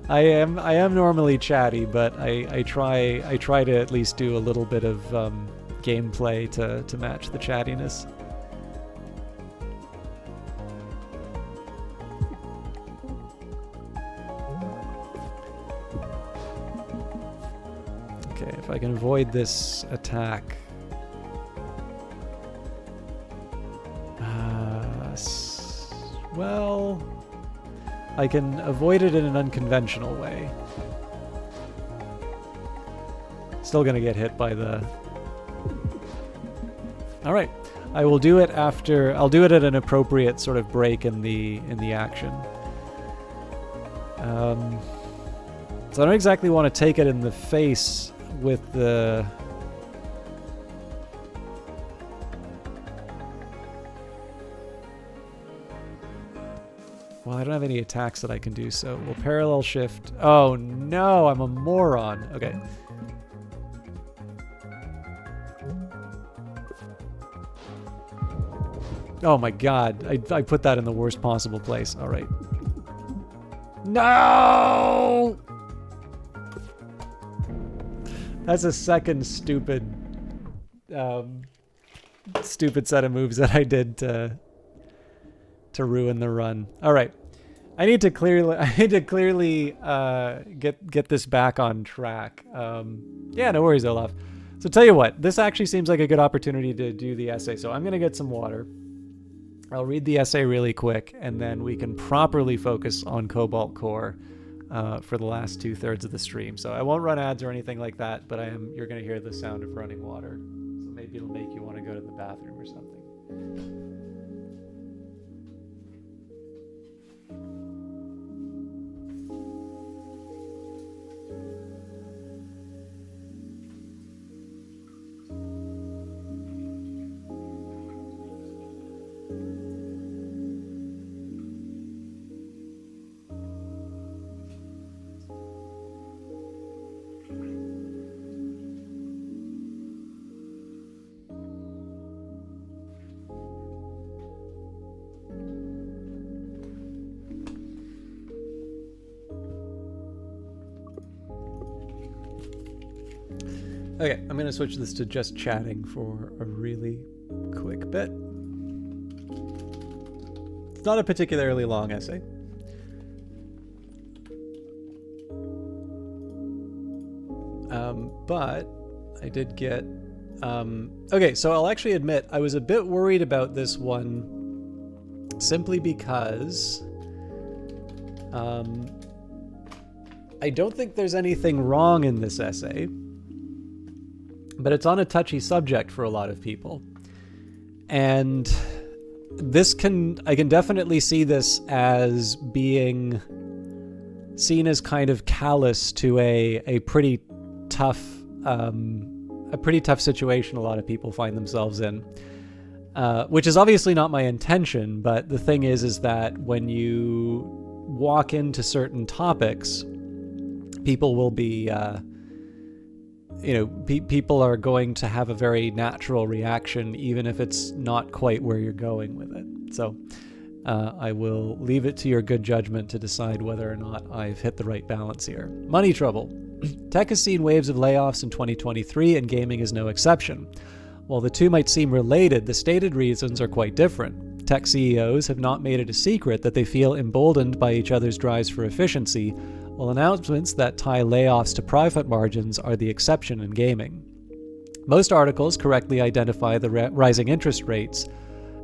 I am normally chatty, but I try to at least do a little bit of gameplay to match the chattiness. Okay, if I can avoid this attack. Well, I can avoid it in an unconventional way. Still gonna get hit by the... Alright. I will do it after... I'll do it at an appropriate sort of break in the action. So I don't exactly want to take it in the face with the... Well, I don't have any attacks that I can do, so we'll parallel shift. Oh no, I'm a moron. Okay. Oh my god, I put that in the worst possible place. All right. No! That's a second stupid set of moves that I did to ruin the run. All right. I need to clearly get this back on track. Yeah, no worries, Olaf. So tell you what, this actually seems like a good opportunity to do the essay. So I'm going to get some water. I'll read the essay really quick, and then we can properly focus on Cobalt Core for the last 2/3 of the stream. So I won't run ads or anything like that, but you're going to hear the sound of running water. So maybe it'll make you want to go to the bathroom or something. Okay, I'm going to switch this to just chatting for a really quick bit. It's not a particularly long essay. But I did get... okay, so I'll actually admit I was a bit worried about this one simply because I don't think there's anything wrong in this essay, but it's on a touchy subject for a lot of people. And I can definitely see this as being seen as kind of callous to a pretty tough situation a lot of people find themselves in, which is obviously not my intention. But the thing is that when you walk into certain topics, people will be, people are going to have a very natural reaction, even if it's not quite where you're going with it. So I will leave it to your good judgment to decide whether or not I've hit the right balance here. Money trouble. Tech has seen waves of layoffs in 2023, and gaming is no exception. While the two might seem related, the stated reasons are quite different. Tech CEOs have not made it a secret that they feel emboldened by each other's drives for efficiency, while announcements that tie layoffs to profit margins are the exception in gaming. Most articles correctly identify the rising interest rates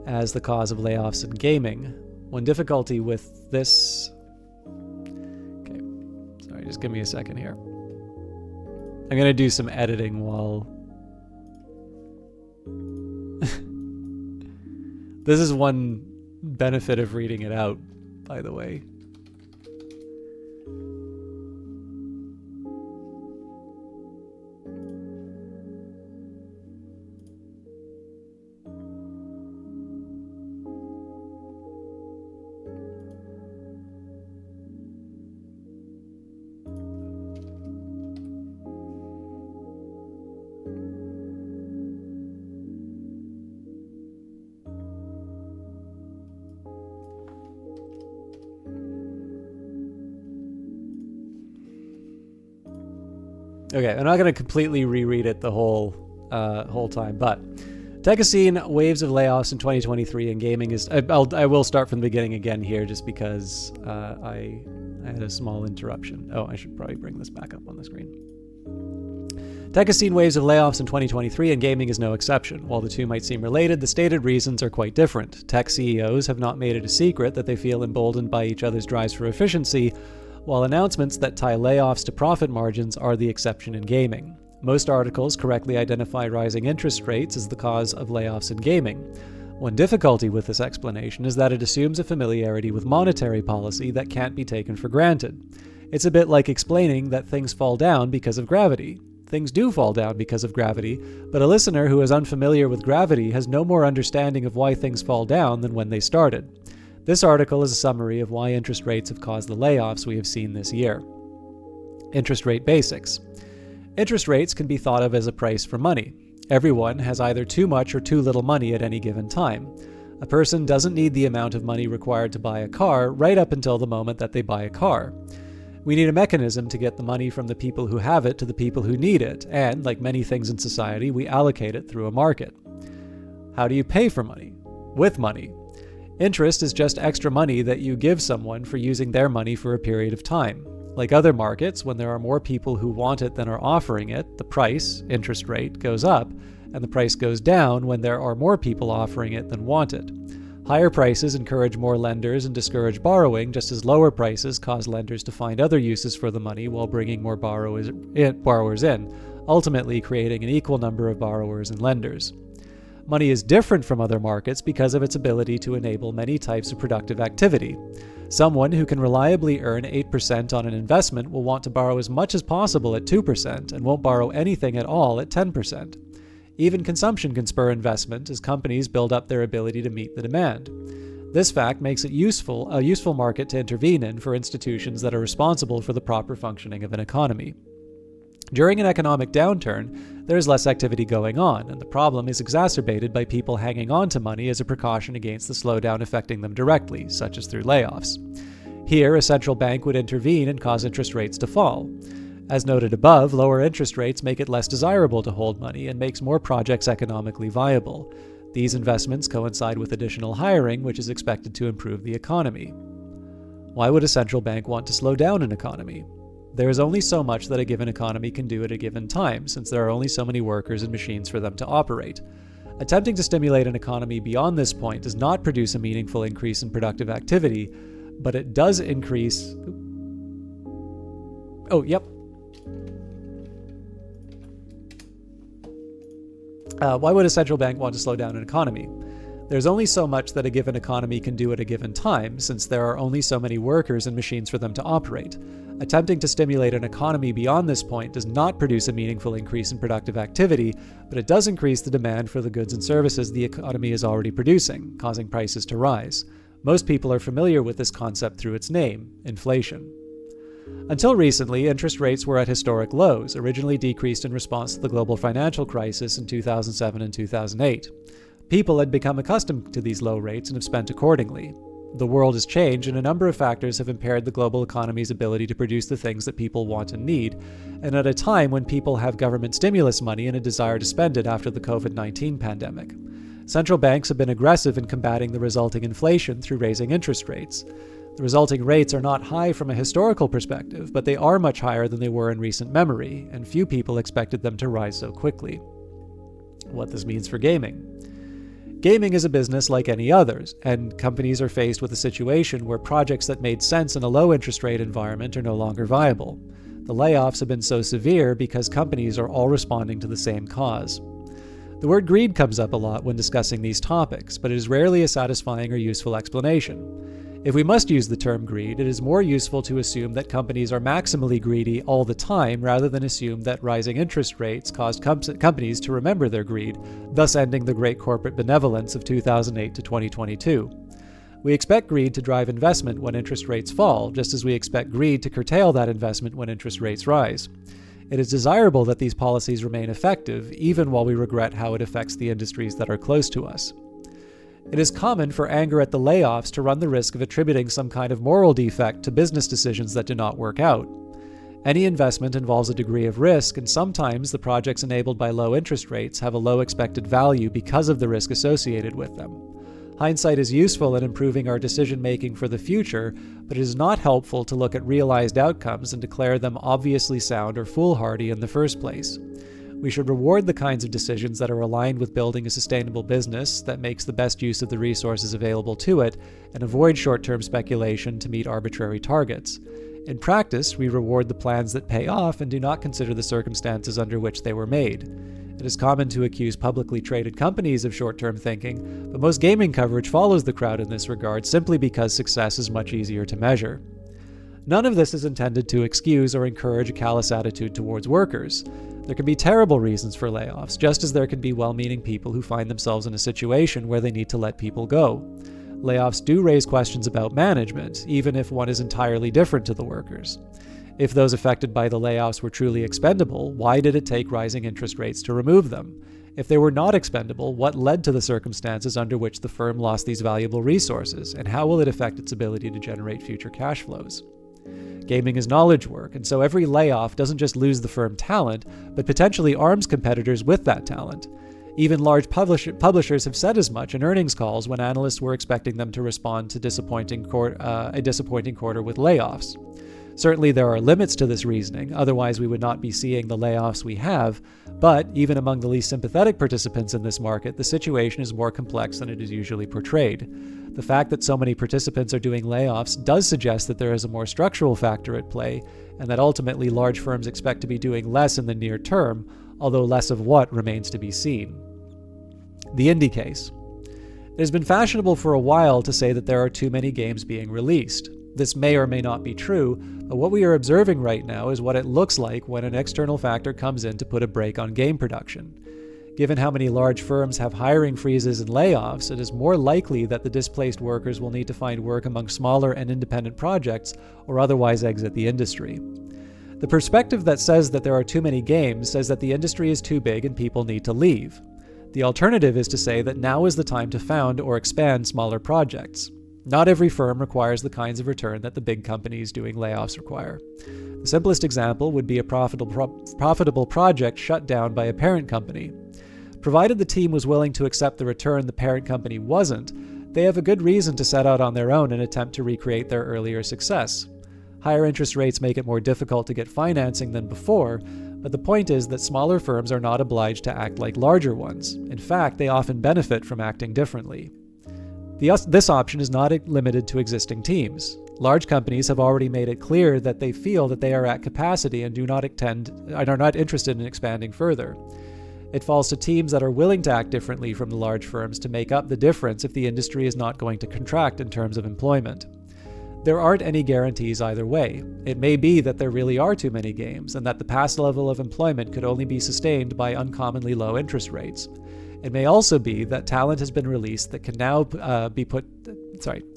as the cause of layoffs in gaming. One difficulty with this... Okay, sorry, just give me a second here. I'm going to do some editing while... This is one benefit of reading it out, by the way. Okay, I'm not going to completely reread it the whole time, but tech has seen waves of layoffs in 2023, and gaming is... I will start from the beginning again here, just because I had a small interruption. Oh, I should probably bring this back up on the screen. Tech has seen waves of layoffs in 2023, and gaming is no exception. While the two might seem related, the stated reasons are quite different. Tech CEOs have not made it a secret that they feel emboldened by each other's drives for efficiency, while announcements that tie layoffs to profit margins are the exception in gaming. Most articles correctly identify rising interest rates as the cause of layoffs in gaming. One difficulty with this explanation is that it assumes a familiarity with monetary policy that can't be taken for granted. It's a bit like explaining that things fall down because of gravity. Things do fall down because of gravity, but a listener who is unfamiliar with gravity has no more understanding of why things fall down than when they started. This article is a summary of why interest rates have caused the layoffs we have seen this year. Interest rate basics. Interest rates can be thought of as a price for money. Everyone has either too much or too little money at any given time. A person doesn't need the amount of money required to buy a car right up until the moment that they buy a car. We need a mechanism to get the money from the people who have it to the people who need it, and, like many things in society, we allocate it through a market. How do you pay for money? With money. Interest is just extra money that you give someone for using their money for a period of time. Like other markets, when there are more people who want it than are offering it, the price, interest rate, goes up, and the price goes down when there are more people offering it than want it. Higher prices encourage more lenders and discourage borrowing, just as lower prices cause lenders to find other uses for the money while bringing more borrowers in, ultimately creating an equal number of borrowers and lenders. Money is different from other markets because of its ability to enable many types of productive activity. Someone who can reliably earn 8% on an investment will want to borrow as much as possible at 2% and won't borrow anything at all at 10%. Even consumption can spur investment as companies build up their ability to meet the demand. This fact makes it a useful market to intervene in for institutions that are responsible for the proper functioning of an economy. During an economic downturn, there is less activity going on, and the problem is exacerbated by people hanging on to money as a precaution against the slowdown affecting them directly, such as through layoffs. Here, a central bank would intervene and cause interest rates to fall. As noted above, lower interest rates make it less desirable to hold money and makes more projects economically viable. These investments coincide with additional hiring, which is expected to improve the economy. Why would a central bank want to slow down an economy? There is only so much that a given economy can do at a given time, since there are only so many workers and machines for them to operate. Attempting to stimulate an economy beyond this point does not produce a meaningful increase in productive activity, but it does increase... Why would a central bank want to slow down an economy? There's only so much that a given economy can do at a given time, since there are only so many workers and machines for them to operate. Attempting to stimulate an economy beyond this point does not produce a meaningful increase in productive activity, but it does increase the demand for the goods and services the economy is already producing, causing prices to rise. Most people are familiar with this concept through its name, inflation. Until recently, interest rates were at historic lows, originally decreased in response to the global financial crisis in 2007 and 2008. People had become accustomed to these low rates and have spent accordingly. The world has changed, and a number of factors have impaired the global economy's ability to produce the things that people want and need, and at a time when people have government stimulus money and a desire to spend it after the COVID-19 pandemic. Central banks have been aggressive in combating the resulting inflation through raising interest rates. The resulting rates are not high from a historical perspective, but they are much higher than they were in recent memory, and few people expected them to rise so quickly. What this means for gaming. Gaming is a business like any others, and companies are faced with a situation where projects that made sense in a low interest rate environment are no longer viable. The layoffs have been so severe because companies are all responding to the same cause. The word greed comes up a lot when discussing these topics, but it is rarely a satisfying or useful explanation. If we must use the term greed, it is more useful to assume that companies are maximally greedy all the time rather than assume that rising interest rates caused companies to remember their greed, thus ending the great corporate benevolence of 2008 to 2022. We expect greed to drive investment when interest rates fall, just as we expect greed to curtail that investment when interest rates rise. It is desirable that these policies remain effective, even while we regret how it affects the industries that are close to us. It is common for anger at the layoffs to run the risk of attributing some kind of moral defect to business decisions that do not work out. Any investment involves a degree of risk, and sometimes the projects enabled by low interest rates have a low expected value because of the risk associated with them. Hindsight is useful in improving our decision-making for the future, but it is not helpful to look at realized outcomes and declare them obviously sound or foolhardy in the first place. We should reward the kinds of decisions that are aligned with building a sustainable business that makes the best use of the resources available to it, and avoid short-term speculation to meet arbitrary targets. In practice, we reward the plans that pay off and do not consider the circumstances under which they were made. It is common to accuse publicly traded companies of short-term thinking, but most gaming coverage follows the crowd in this regard simply because success is much easier to measure. None of this is intended to excuse or encourage a callous attitude towards workers. There can be terrible reasons for layoffs, just as there can be well-meaning people who find themselves in a situation where they need to let people go. Layoffs do raise questions about management, even if one is entirely different to the workers. If those affected by the layoffs were truly expendable, why did it take rising interest rates to remove them? If they were not expendable, what led to the circumstances under which the firm lost these valuable resources, and how will it affect its ability to generate future cash flows? Gaming is knowledge work, and so every layoff doesn't just lose the firm talent, but potentially arms competitors with that talent. Even large publishers have said as much in earnings calls when analysts were expecting them to respond to a disappointing quarter with layoffs. Certainly there are limits to this reasoning, otherwise we would not be seeing the layoffs we have, but even among the least sympathetic participants in this market, the situation is more complex than it is usually portrayed. The fact that so many participants are doing layoffs does suggest that there is a more structural factor at play, and that ultimately large firms expect to be doing less in the near term, although less of what remains to be seen. The indie case. It has been fashionable for a while to say that there are too many games being released. This may or may not be true, but what we are observing right now is what it looks like when an external factor comes in to put a brake on game production. Given how many large firms have hiring freezes and layoffs, it is more likely that the displaced workers will need to find work among smaller and independent projects or otherwise exit the industry. The perspective that says that there are too many games says that the industry is too big and people need to leave. The alternative is to say that now is the time to found or expand smaller projects. Not every firm requires the kinds of return that the big companies doing layoffs require. The simplest example would be a profitable project shut down by a parent company. Provided the team was willing to accept the return the parent company wasn't, they have a good reason to set out on their own and attempt to recreate their earlier success. Higher interest rates make it more difficult to get financing than before, but the point is that smaller firms are not obliged to act like larger ones. In fact, they often benefit from acting differently. This option is not limited to existing teams. Large companies have already made it clear that they feel that they are at capacity and are not interested in expanding further. It falls to teams that are willing to act differently from the large firms to make up the difference if the industry is not going to contract in terms of employment. There aren't any guarantees either way. It may be that there really are too many games, and that the past level of employment could only be sustained by uncommonly low interest rates. It may also be that talent has been released that can now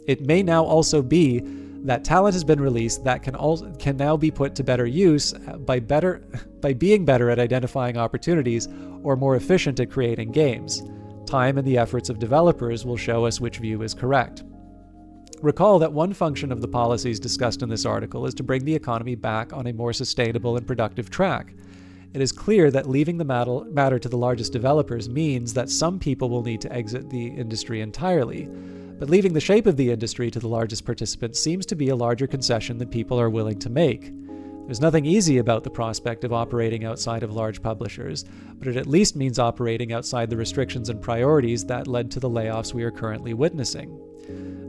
It may now also be that talent has been released that can now be put to better use by being better at identifying opportunities or more efficient at creating games. Time and the efforts of developers will show us which view is correct. Recall that one function of the policies discussed in this article is to bring the economy back on a more sustainable and productive track. It is clear that leaving the matter to the largest developers means that some people will need to exit the industry entirely, but leaving the shape of the industry to the largest participants seems to be a larger concession than people are willing to make. There's nothing easy about the prospect of operating outside of large publishers, but it at least means operating outside the restrictions and priorities that led to the layoffs we are currently witnessing.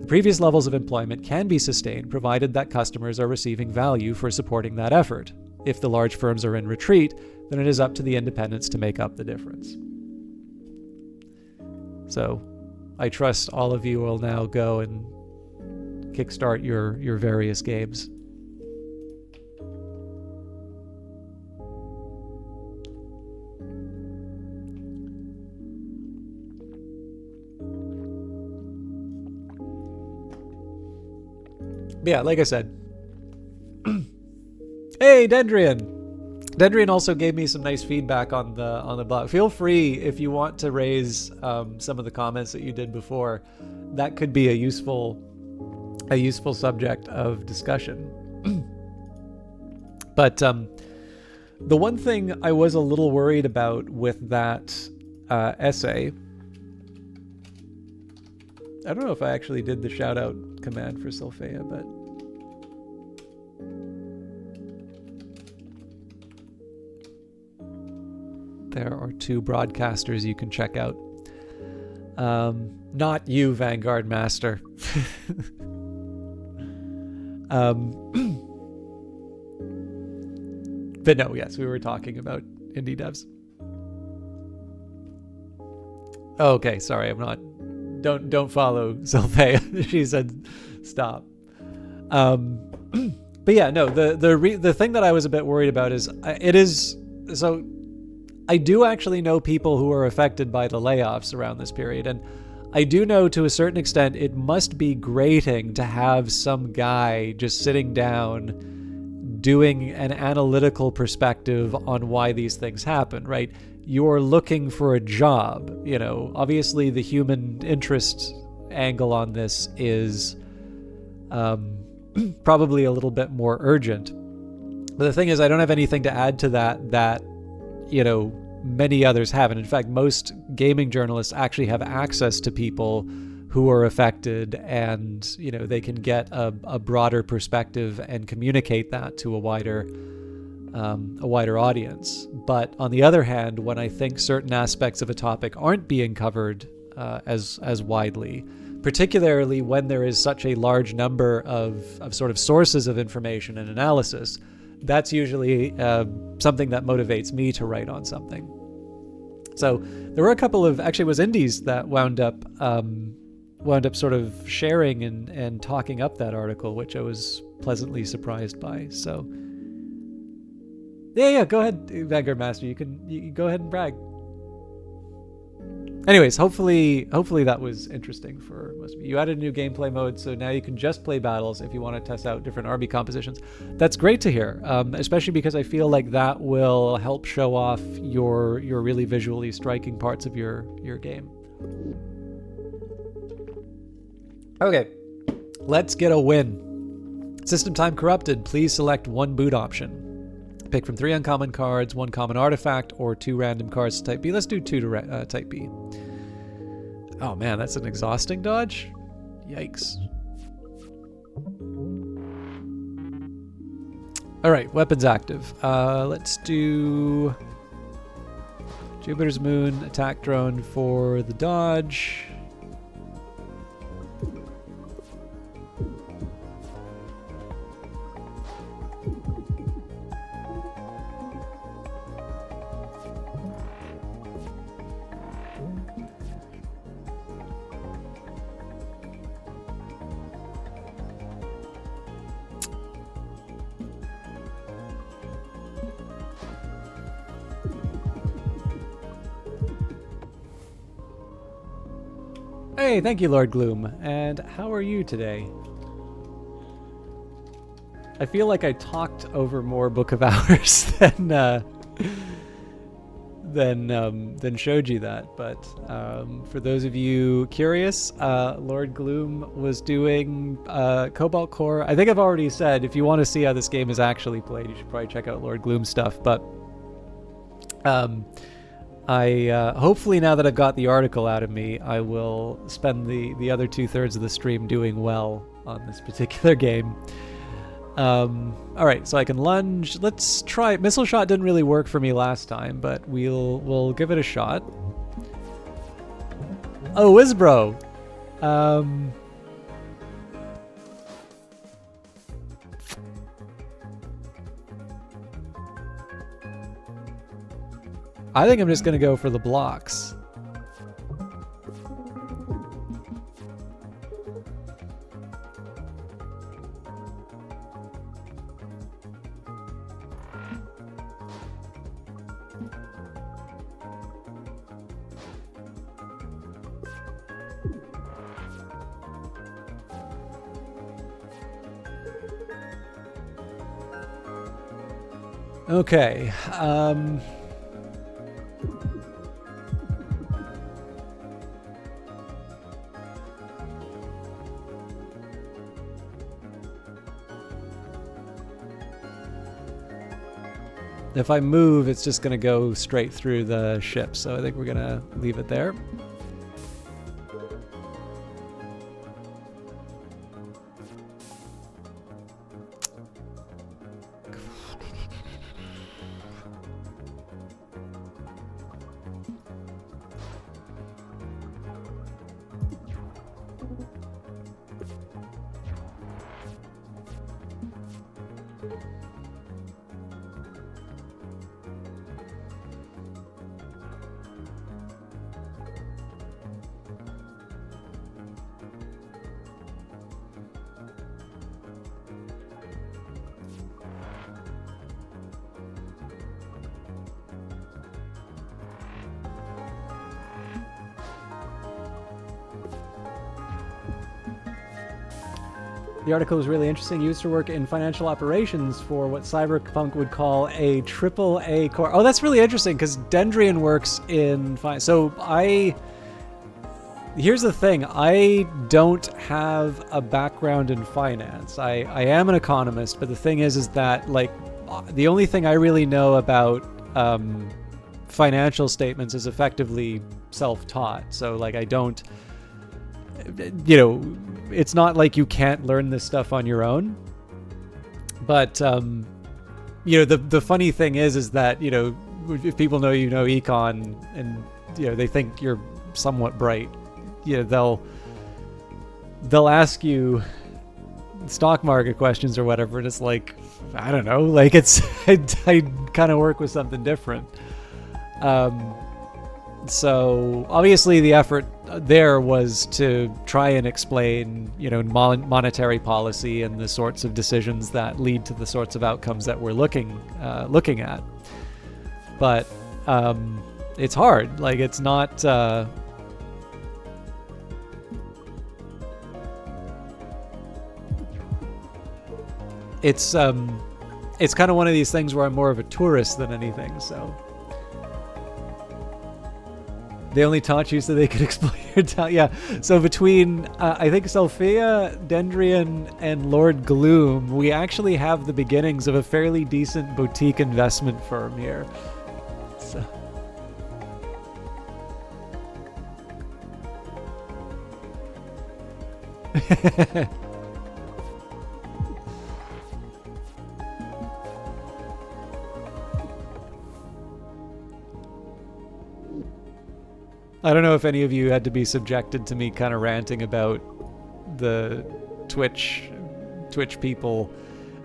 The previous levels of employment can be sustained provided that customers are receiving value for supporting that effort. If the large firms are in retreat, then it is up to the independents to make up the difference. So, I trust all of you will now go and kickstart your various games. But yeah, like I said. Hey, Dendrian! Dendrian also gave me some nice feedback on the blog. Feel free, if you want to raise some of the comments that you did before. That could be a useful subject of discussion. But the one thing I was a little worried about with that essay, I don't know if I actually did the shout out command for Sylphea, but there are two broadcasters you can check out. Not you, Vanguard Master. But no, yes, we were talking about indie devs. Okay, sorry, I'm not. Don't follow Sylphea. She said stop. But yeah, no. The thing that I was a bit worried about is so. I do actually know people who are affected by the layoffs around this period, and I do know to a certain extent it must be grating to have some guy just sitting down doing an analytical perspective on why these things happen, right? You're looking for a job, obviously the human interest angle on this is probably a little bit more urgent. But the thing is, I don't have anything to add to that many others haven't. In fact, most gaming journalists actually have access to people who are affected, and they can get a broader perspective and communicate that to a wider audience. But on the other hand, when I think certain aspects of a topic aren't being covered as widely, particularly when there is such a large number of sort of sources of information and analysis, that's usually something that motivates me to write on something. So there were a couple of, actually it was indies that wound up sort of sharing and talking up that article, which I was pleasantly surprised by. So yeah, go ahead, Vanguard Master. You can go ahead and brag. Anyways, hopefully that was interesting for most of you. You added a new gameplay mode, so now you can just play battles if you want to test out different army compositions. That's great to hear, especially because I feel like that will help show off your really visually striking parts of your game. Okay. Let's get a win. System time corrupted. Please select one boot option. Pick from 3 uncommon cards, 1 common artifact, or 2 random cards to type B. Let's do 2 to type B. Oh man, that's an exhausting dodge. Yikes. All right, weapons active. Let's do Jupiter's Moon attack drone for the dodge. Hey, thank you, Lord Gloom. And how are you today? I feel like I talked over more Book of Hours than showed you that. But for those of you curious, Lord Gloom was doing Cobalt Core. I think I've already said if you want to see how this game is actually played, you should probably check out Lord Gloom's stuff. But I hopefully now that I've got the article out of me, I will spend the other 2/3 of the stream doing well on this particular game. All right, so I can lunge. Let's try. Missile shot didn't really work for me last time, but we'll give it a shot. Oh, Wizbro. I think I'm just going to go for the blocks. Okay. If I move, it's just going to go straight through the ship, so I think we're going to leave it there. The article was really interesting. Used to work in financial operations for what Cyberpunk would call a AAA core. Oh, that's really interesting because Dendrian works in finance. So here's the thing. I don't have a background in finance. I am an economist, but the thing is that like the only thing I really know about financial statements is effectively self-taught. So like I don't, you know, it's not like you can't learn this stuff on your own. But you know, the funny thing is that, you know, if people know you know econ and, you know, they think you're somewhat bright, you know, they'll ask you stock market questions or whatever, and it's like, I don't know, like it's I kind of work with something different. So obviously the effort there was to try and explain, you know, monetary policy and the sorts of decisions that lead to the sorts of outcomes that we're looking at. But it's hard. Like it's not. It's kind of one of these things where I'm more of a tourist than anything. So. They only taught you so they could exploit your talent. Yeah. So between, I think, Sophia, Dendrian, and Lord Gloom, we actually have the beginnings of a fairly decent boutique investment firm here. So. I don't know if any of you had to be subjected to me kind of ranting about the Twitch people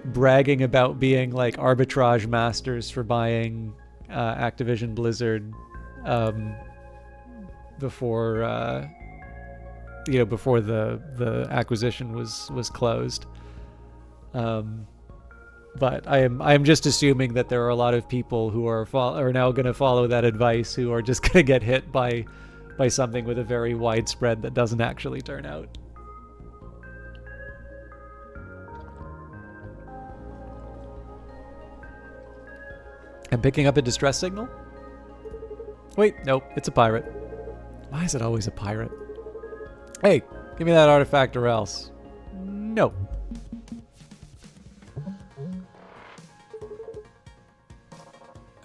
bragging about being like arbitrage masters for buying Activision Blizzard before before the acquisition was closed. But I am just assuming that there are a lot of people who are now going to follow that advice, who are just going to get hit by something with a very widespread that doesn't actually turn out. I'm picking up a distress signal. Wait, nope, it's a pirate. Why is it always a pirate? Hey, give me that artifact or else. No.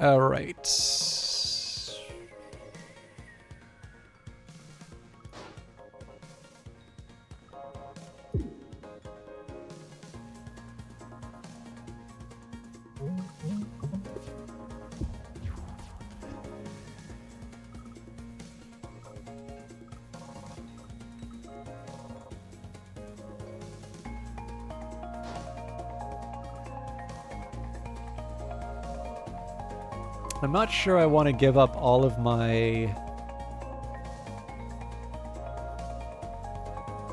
All right. I'm not sure I want to give up all of my...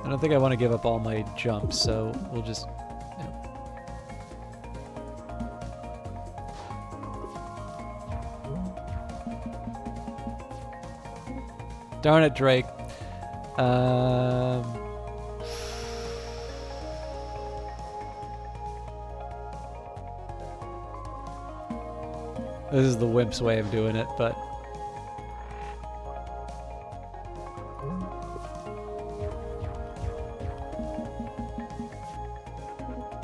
I don't think I want to give up all my jumps, so we'll just... Darn it, Drake. This is the wimp's way of doing it, but...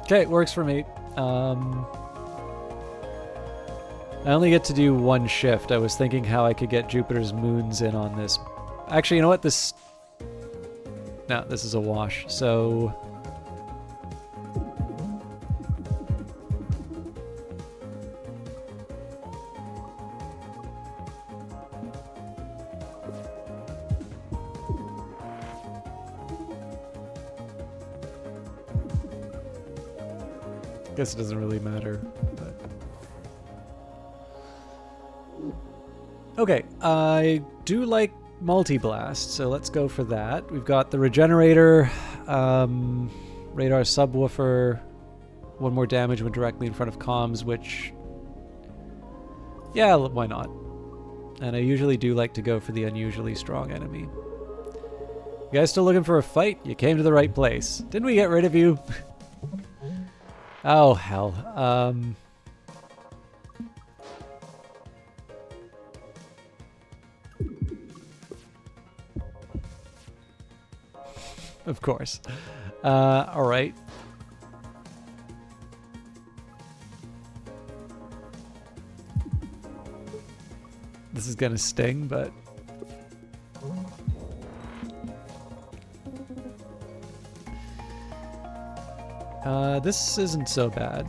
Okay, it works for me. I only get to do one shift. I was thinking how I could get Jupiter's moons in on this. Actually, you know what? This... No, this is a wash, so... Guess it doesn't really matter. But... Okay, I do like multi-blast, so let's go for that. We've got the regenerator, radar subwoofer, one more damage when directly in front of comms, which, yeah, why not? And I usually do like to go for the unusually strong enemy. You guys still looking for a fight? You came to the right place. Didn't we get rid of you? Oh, hell. Of course. All right. This is gonna sting, but... this isn't so bad.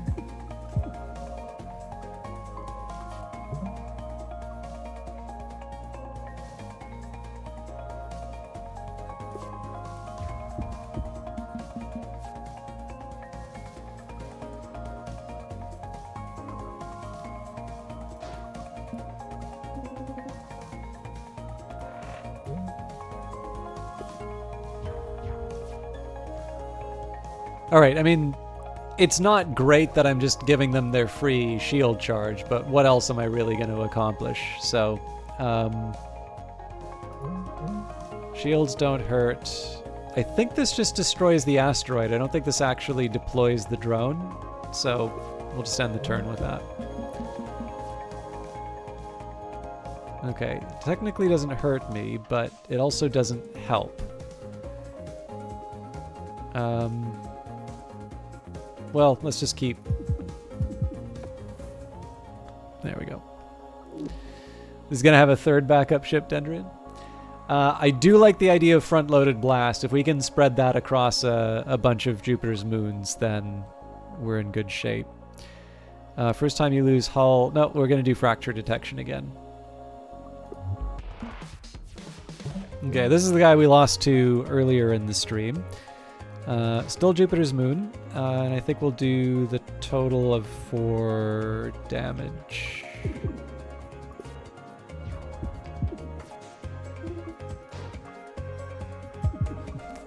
All right, I mean, it's not great that I'm just giving them their free shield charge, but what else am I really going to accomplish? So, shields don't hurt. I think this just destroys the asteroid. I don't think this actually deploys the drone, so we'll just end the turn with that. Okay, technically doesn't hurt me, but it also doesn't help. Well, let's just keep... There we go. This is going to have a third backup ship, Dendrian. I do like the idea of front-loaded blast. If we can spread that across a bunch of Jupiter's moons, then we're in good shape. First time you lose hull... No, we're going to do fracture detection again. Okay, this is the guy we lost to earlier in the stream. Still Jupiter's moon, and I think we'll do the total of 4 damage.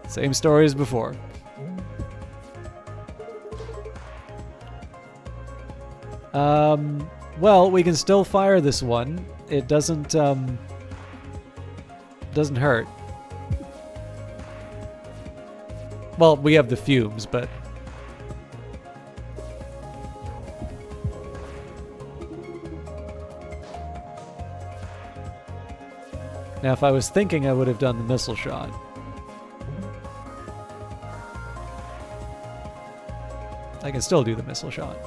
Same story as before. Well, we can still fire this one. It doesn't hurt. Well, we have the fumes, but... Now, if I was thinking, I would have done the missile shot. I can still do the missile shot.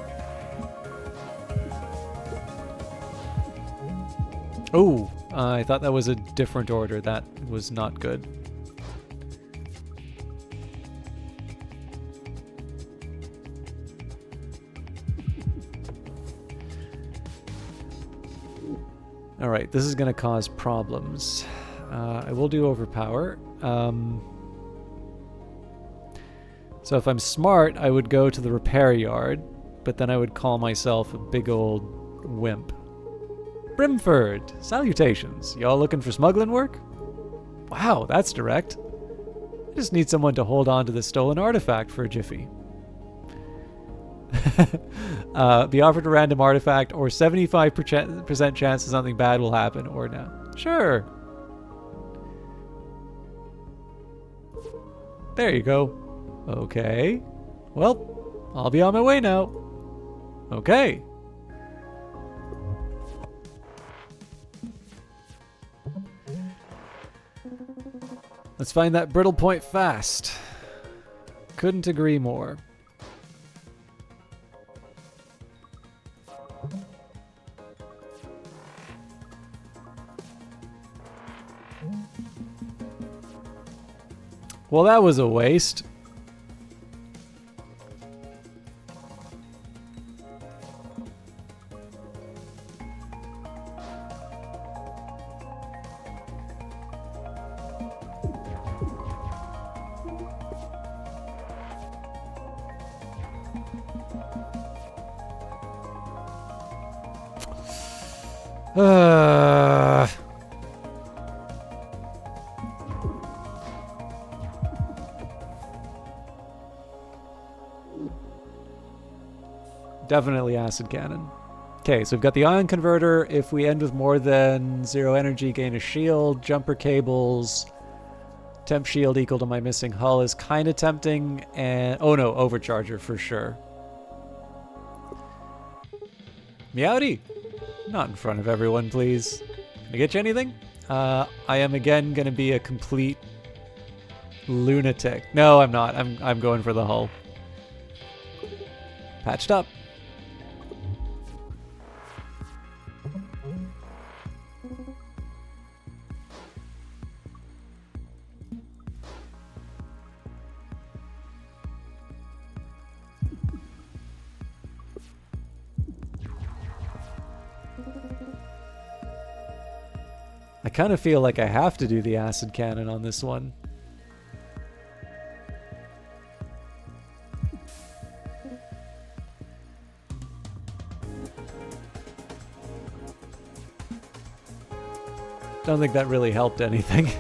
Oh, I thought that was a different order. That was not good. Alright, this is going to cause problems. I will do overpower. So if I'm smart, I would go to the repair yard, but then I would call myself a big old wimp. Brimford, salutations. Y'all looking for smuggling work? Wow, that's direct. I just need someone to hold on to the stolen artifact for a jiffy. Be offered a random artifact or 75% chance that something bad will happen or no. Sure. There you go. Okay. Well, I'll be on my way now. Okay. Let's find that brittle point fast. Couldn't agree more. Well, that was a waste. Definitely acid cannon. Okay, so we've got the ion converter. If we end with more than 0 energy, gain a shield. Jumper cables. Temp shield equal to my missing hull is kind of tempting. And oh no, overcharger for sure. Meowdy! Not in front of everyone, please. Can I get you anything? I am again going to be a complete lunatic. No, I'm not. I'm going for the hull. Patched up. I kind of feel like I have to do the acid cannon on this one. Don't think that really helped anything.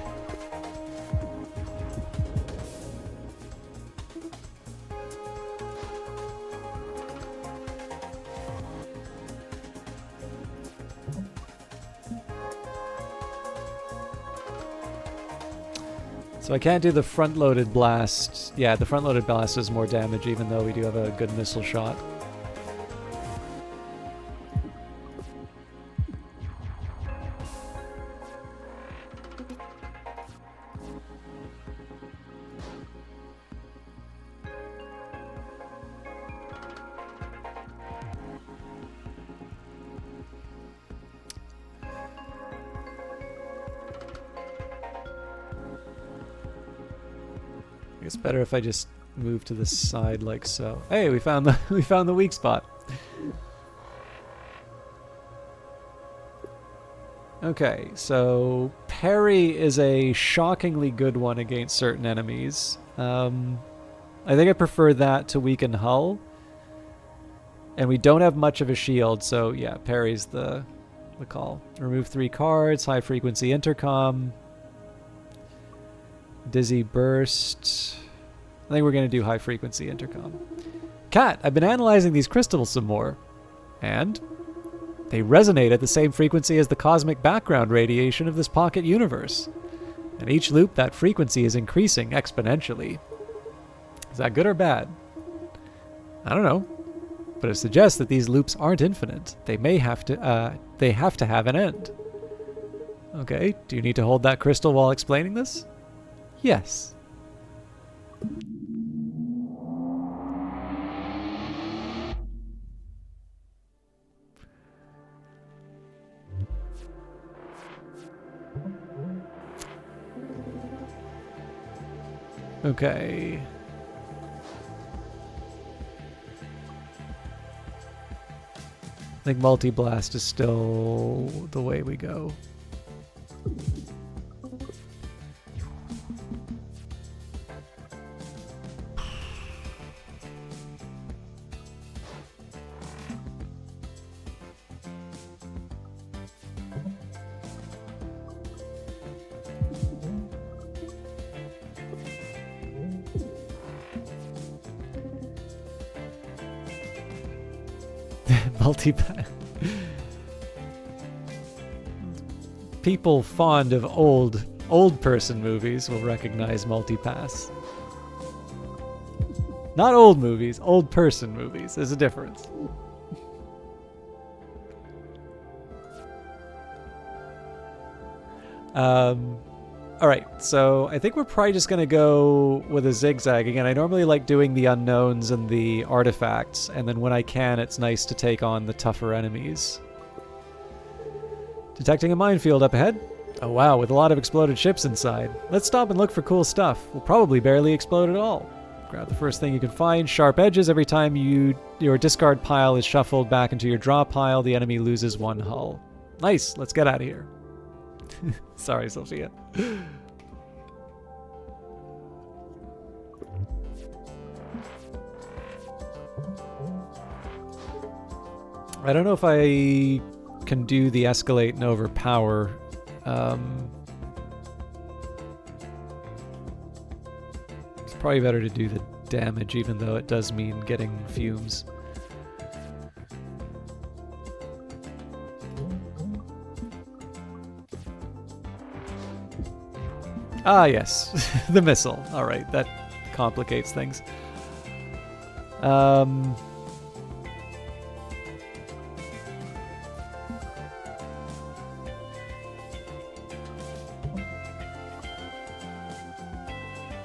So I can't do the front-loaded blast. Yeah, the front-loaded blast does more damage, even though we do have a good missile shot. it's better if I just move to the side like so. Hey, we found the weak spot. Okay, so parry is a shockingly good one against certain enemies. I think I prefer that to weaken hull. And we don't have much of a shield, so yeah, parry's the call. Remove 3 cards, high frequency intercom, dizzy burst. I think we're going to do high frequency intercom. Cat, I've been analyzing these crystals some more, and they resonate at the same frequency as the cosmic background radiation of this pocket universe. And each loop, that frequency is increasing exponentially. Is that good or bad? I don't know. But it suggests that these loops aren't infinite. They have to have an end. Okay, do you need to hold that crystal while explaining this? Yes. Okay. I think multi-blast is still the way we go. People fond of old person movies will recognize multipass. Not old movies, old person movies. There's a difference. Alright, so I think we're probably just going to go with a zigzag. Again, I normally like doing the unknowns and the artifacts, and then when I can, it's nice to take on the tougher enemies. Detecting a minefield up ahead. Oh wow, with a lot of exploded ships inside. Let's stop and look for cool stuff. We'll probably barely explode at all. Grab the first thing you can find. Sharp edges. Every time your discard pile is shuffled back into your draw pile, the enemy loses 1 hull. Nice, let's get out of here. Sorry, Sophia. I don't know if I can do the escalate and overpower. It's probably better to do the damage, even though it does mean getting fumes. Ah, yes. The missile. All right, that complicates things.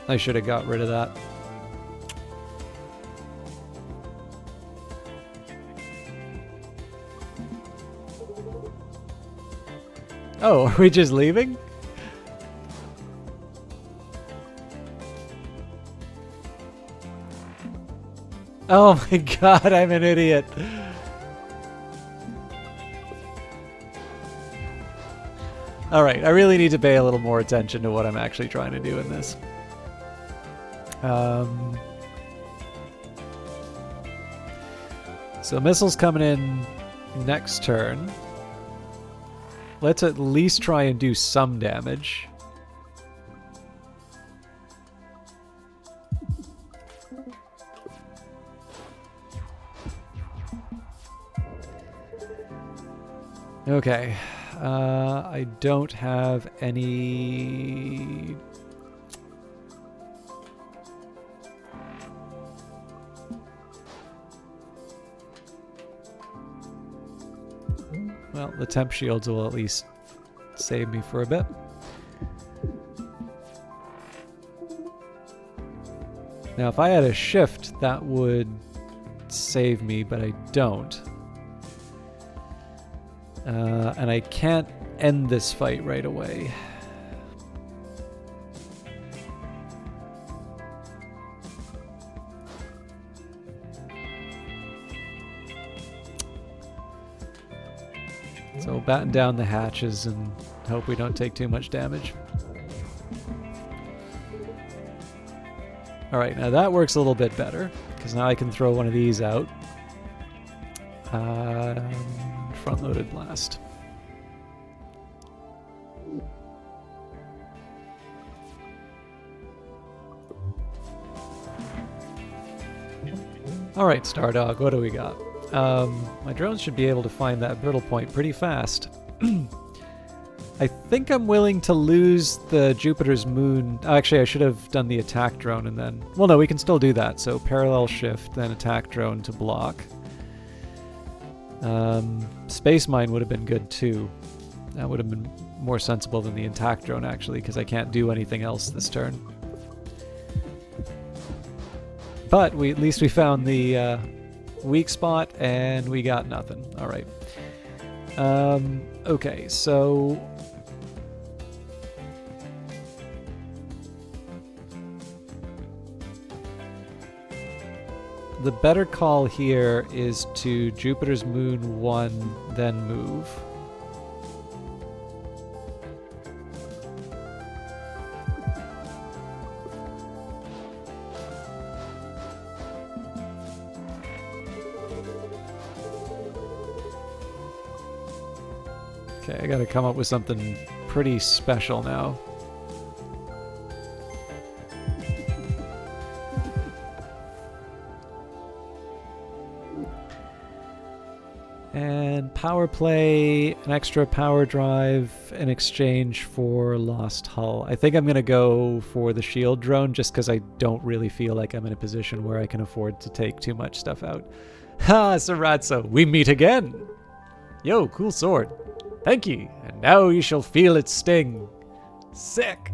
I should have got rid of that. Oh, are we just leaving? Oh my god, I'm an idiot. Alright, I really need to pay a little more attention to what I'm actually trying to do in this. So missiles coming in next turn. Let's at least try and do some damage. Okay, I don't have any... Well, the temp shields will at least save me for a bit. Now, if I had a shift, that would save me, but I don't. And I can't end this fight right away. batten down the hatches and hope we don't take too much damage. Alright, now that works a little bit better, because now I can throw one of these out. Front-loaded blast. Alright, Stardog, what do we got? My drones should be able to find that brittle point pretty fast. I think I'm willing to lose the Jupiter's moon. Actually, I should have done the attack drone and then... Well, no, we can still do that. So parallel shift, then attack drone to block. Space mine would have been good too. That would have been more sensible than the attack drone, actually, because I can't do anything else this turn. But at least we found the weak spot, and we got nothing. All right. Okay, so... The better call here is to Jupiter's moon 1, then move. Okay, I gotta come up with something pretty special now. And power play, an extra power drive in exchange for lost hull. I think I'm going to go for the shield drone just because I don't really feel like I'm in a position where I can afford to take too much stuff out. Ha, Sarazzo, we meet again! Yo, cool sword. Thank ye, and now you shall feel its sting. Sick!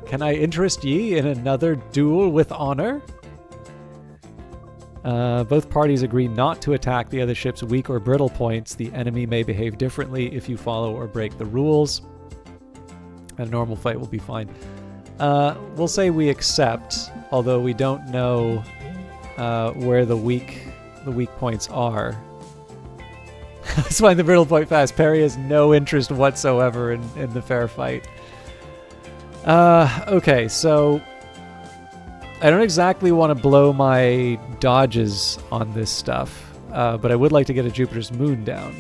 Can I interest ye in another duel with honor? Both parties agree not to attack the other ship's weak or brittle points. The enemy may behave differently if you follow or break the rules. A normal fight will be fine. We'll say we accept, although we don't know where the weak points are. Let's find the brittle point fast. Perry has no interest whatsoever in the fair fight. Okay, so... I don't exactly want to blow my dodges on this stuff, but I would like to get a Jupiter's moon down.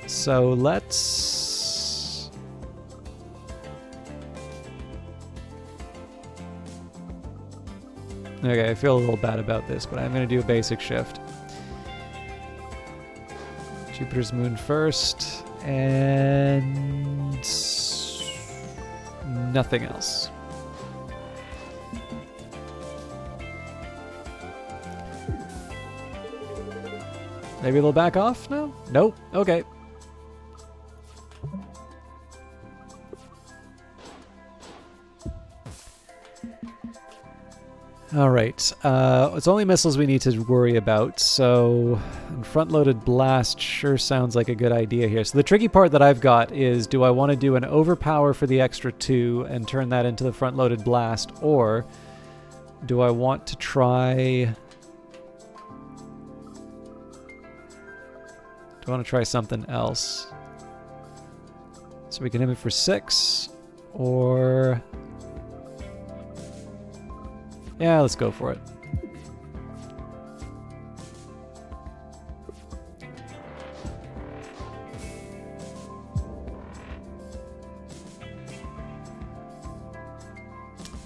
So let's... Okay, I feel a little bad about this, but I'm going to do a basic shift. Jupiter's moon first, and... nothing else. Maybe they'll back off now? Nope. Okay. Alright, it's only missiles we need to worry about, so front-loaded blast sure sounds like a good idea here. So the tricky part that I've got is, do I want to do an overpower for the extra 2 and turn that into the front-loaded blast, or do I want to try... Do I want to try something else? So we can hit it for 6, or... Yeah, let's go for it.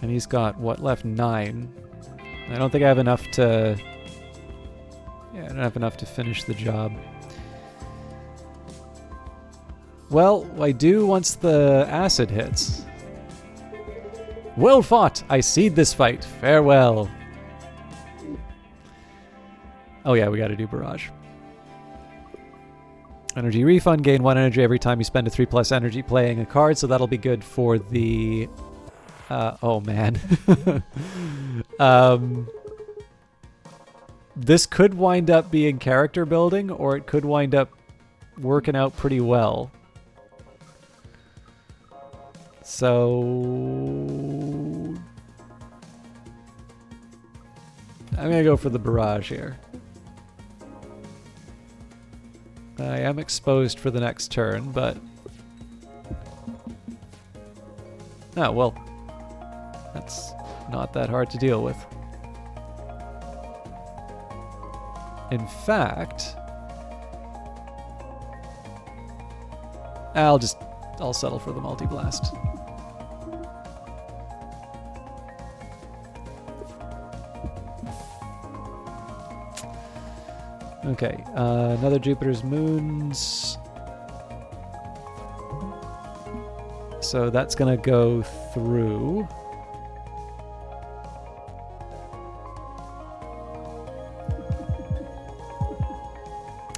And he's got, what, left? 9. I don't think I have enough to... Yeah, I don't have enough to finish the job. Well, I do once the acid hits. Well fought! I cede this fight. Farewell. Oh yeah, we gotta do barrage. Energy refund. Gain 1 energy every time you spend a 3+ energy playing a card, so that'll be good for the... oh man. This could wind up being character building, or it could wind up working out pretty well. So... I'm gonna go for the barrage here. I am exposed for the next turn, but... Oh, well. That's not that hard to deal with. In fact... I'll settle for the multi-blast. Okay, another Jupiter's moons. So that's gonna go through.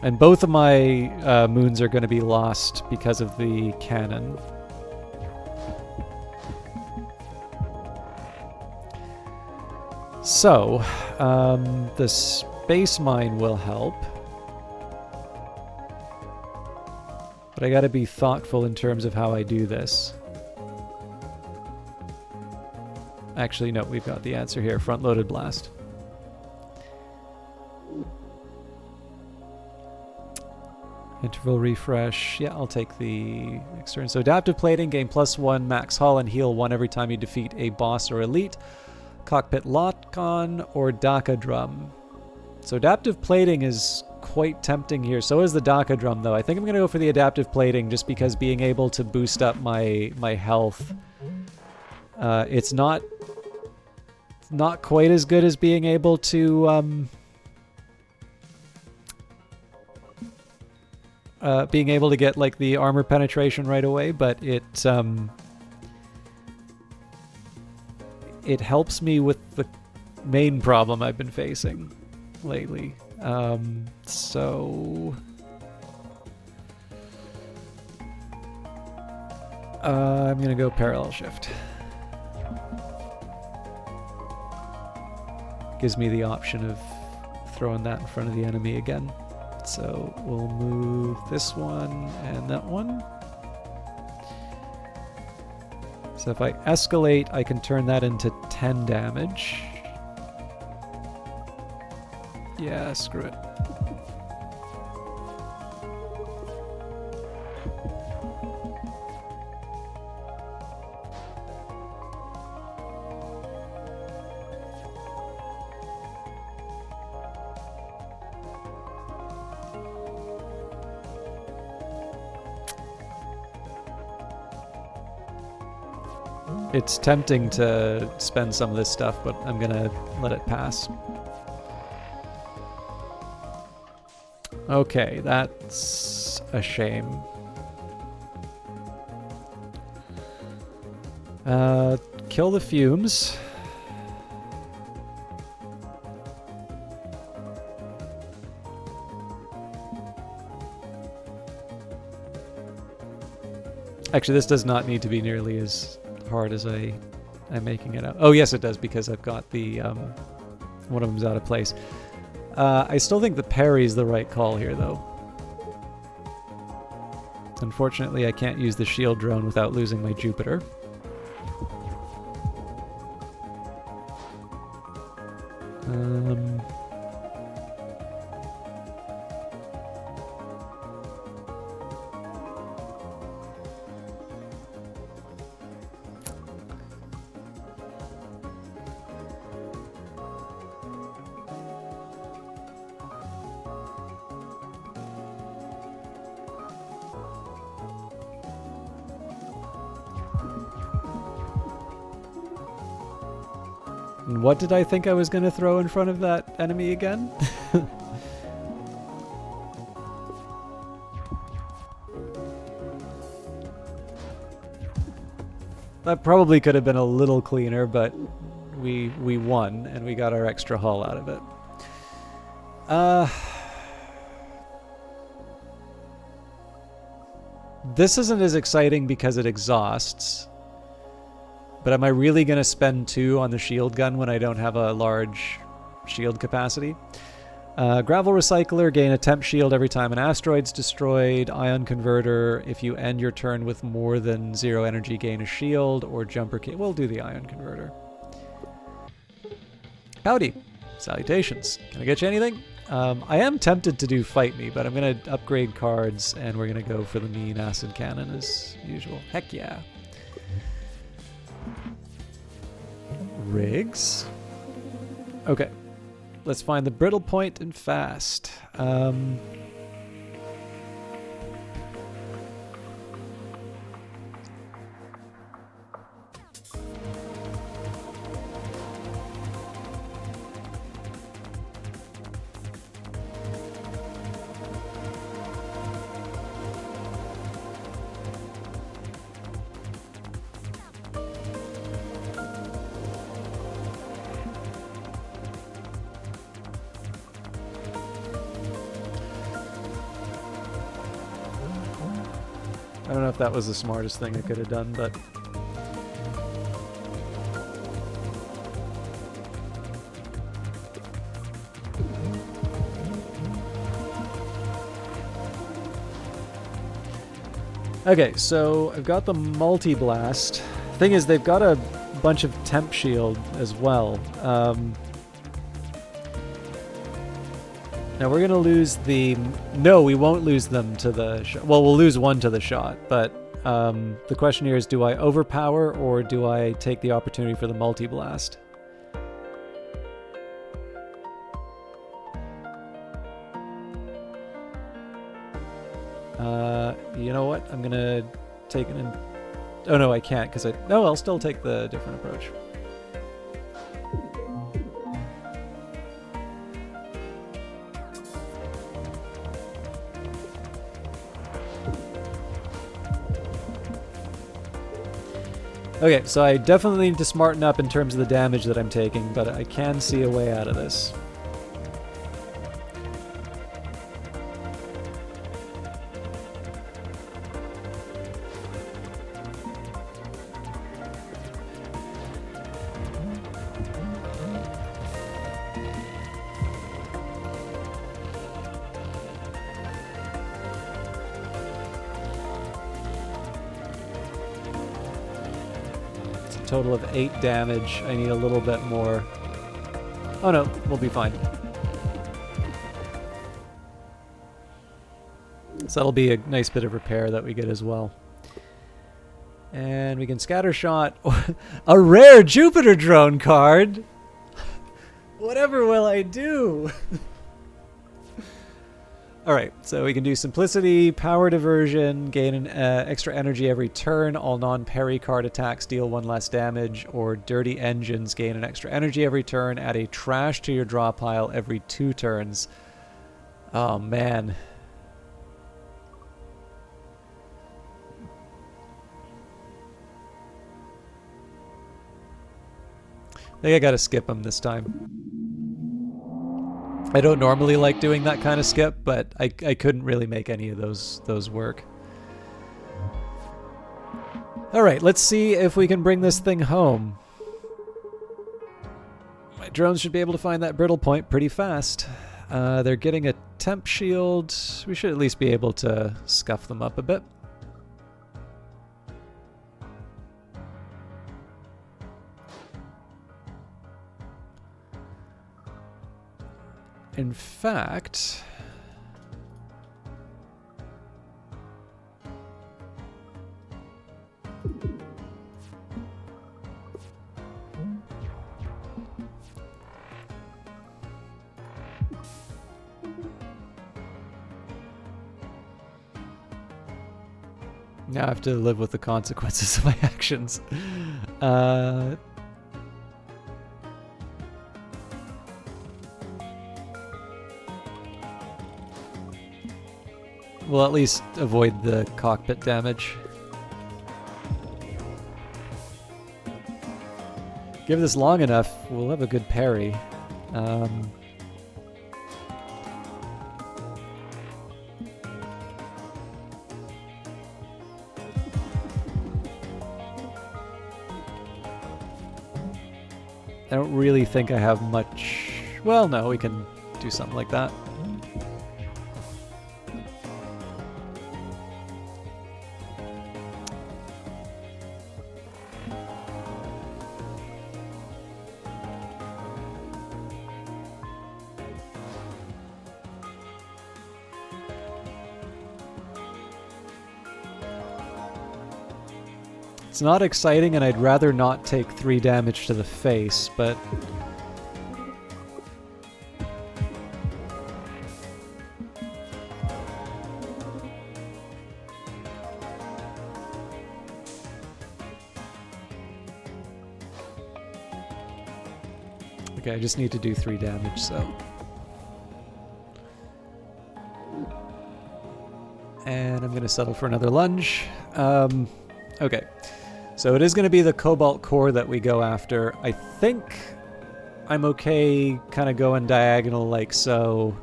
And both of my moons are going to be lost because of the cannon. So, the space mine will help. But I gotta be thoughtful in terms of how I do this. Actually, no, we've got the answer here. Front-loaded blast. Interval refresh. Yeah, I'll take the next turn. So adaptive plating, gain +1 max hull and heal 1 every time you defeat a boss or elite. Cockpit lock-on or DACA drum. So adaptive plating is quite tempting here. So is the DACA drum, though. I think I'm going to go for the adaptive plating just because being able to boost up my health. It's not quite as good as being able to... being able to get like the armor penetration right away, but it helps me with the main problem I've been facing lately. So I'm gonna go parallel shift. Gives me the option of throwing that in front of the enemy again. So we'll move this one and that one. So if I escalate, I can turn that into 10 damage. Yeah, screw it. It's tempting to spend some of this stuff, but I'm gonna let it pass. Okay, that's a shame. Kill the fumes. Actually, this does not need to be nearly as hard as I'm making it out. Oh yes, it does, because I've got the one of them's out of place. I still think the parry is the right call here, though. Unfortunately, I can't use the shield drone without losing my Jupiter. And what did I think I was going to throw in front of that enemy again? That probably could have been a little cleaner, but we won, and we got our extra hull out of it. This isn't as exciting because it exhausts. But am I really going to spend 2 on the shield gun when I don't have a large shield capacity? Gravel Recycler, gain a temp shield every time an asteroid's destroyed. Ion Converter, if you end your turn with more than 0 energy, gain a shield. Or Jumper Kit. We'll do the Ion Converter. Howdy. Salutations. Can I get you anything? I am tempted to do Fight Me, but I'm going to upgrade cards, and we're going to go for the mean acid cannon as usual. Heck yeah. Rigs. Okay. Let's find the brittle point and fast. I don't know if that was the smartest thing I could have done, but... Okay, so I've got the multi-blast. Thing is, they've got a bunch of temp shield as well. Now we're going to lose the... No, we won't lose them to the shot. Well, we'll lose one to the shot, but the question here is, do I overpower or do I take the opportunity for the multi-blast? You know what? I'm going to take an... Oh, no, I can't, because I... No, I'll still take the different approach. Okay, so I definitely need to smarten up in terms of the damage that I'm taking, but I can see a way out of this. Total of 8 damage. I need a little bit more. Oh no, we'll be fine. So that'll be a nice bit of repair that we get as well. And we can scattershot a rare Jupiter drone card. Whatever will I do? Alright, so we can do Simplicity, Power Diversion, gain an extra energy every turn, all non-parry card attacks deal 1 less damage, or Dirty Engines, gain an extra energy every turn, add a trash to your draw pile every 2 turns. Oh man. I think I gotta skip them this time. I don't normally like doing that kind of skip, but I couldn't really make any of those work. Alright, let's see if we can bring this thing home. My drones should be able to find that brittle point pretty fast. They're getting a temp shield. We should at least be able to scuff them up a bit. In fact, now I have to live with the consequences of my actions. We'll at least avoid the cockpit damage. Give this long enough, we'll have a good parry. I don't really think I have much... Well, no, we can do something like that. It's not exciting, and I'd rather not take 3 damage to the face, but... Okay, I just need to do 3 damage, so... And I'm going to settle for another lunge. Okay. So it is going to be the Cobalt core that we go after. I think I'm okay kind of going diagonal like so.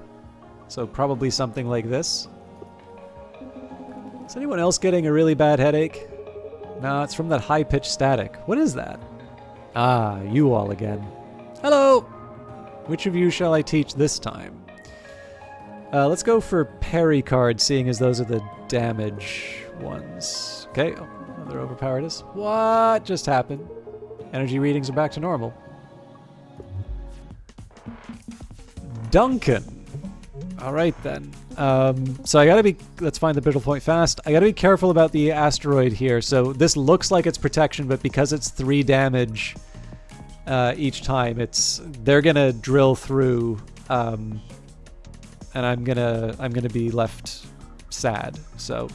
So probably something like this. Is anyone else getting a really bad headache? No, it's from that high-pitched static. What is that? Ah, you all again. Hello! Which of you shall I teach this time? Let's go for parry card, seeing as those are the damage ones. Okay, oh, another overpowered is. What just happened? Energy readings are back to normal. Duncan! Alright then. So I gotta be... Let's find the brittle point fast. I gotta be careful about the asteroid here. So this looks like it's protection, but because it's 3 damage each time, they're gonna drill through... and I'm gonna be left sad. So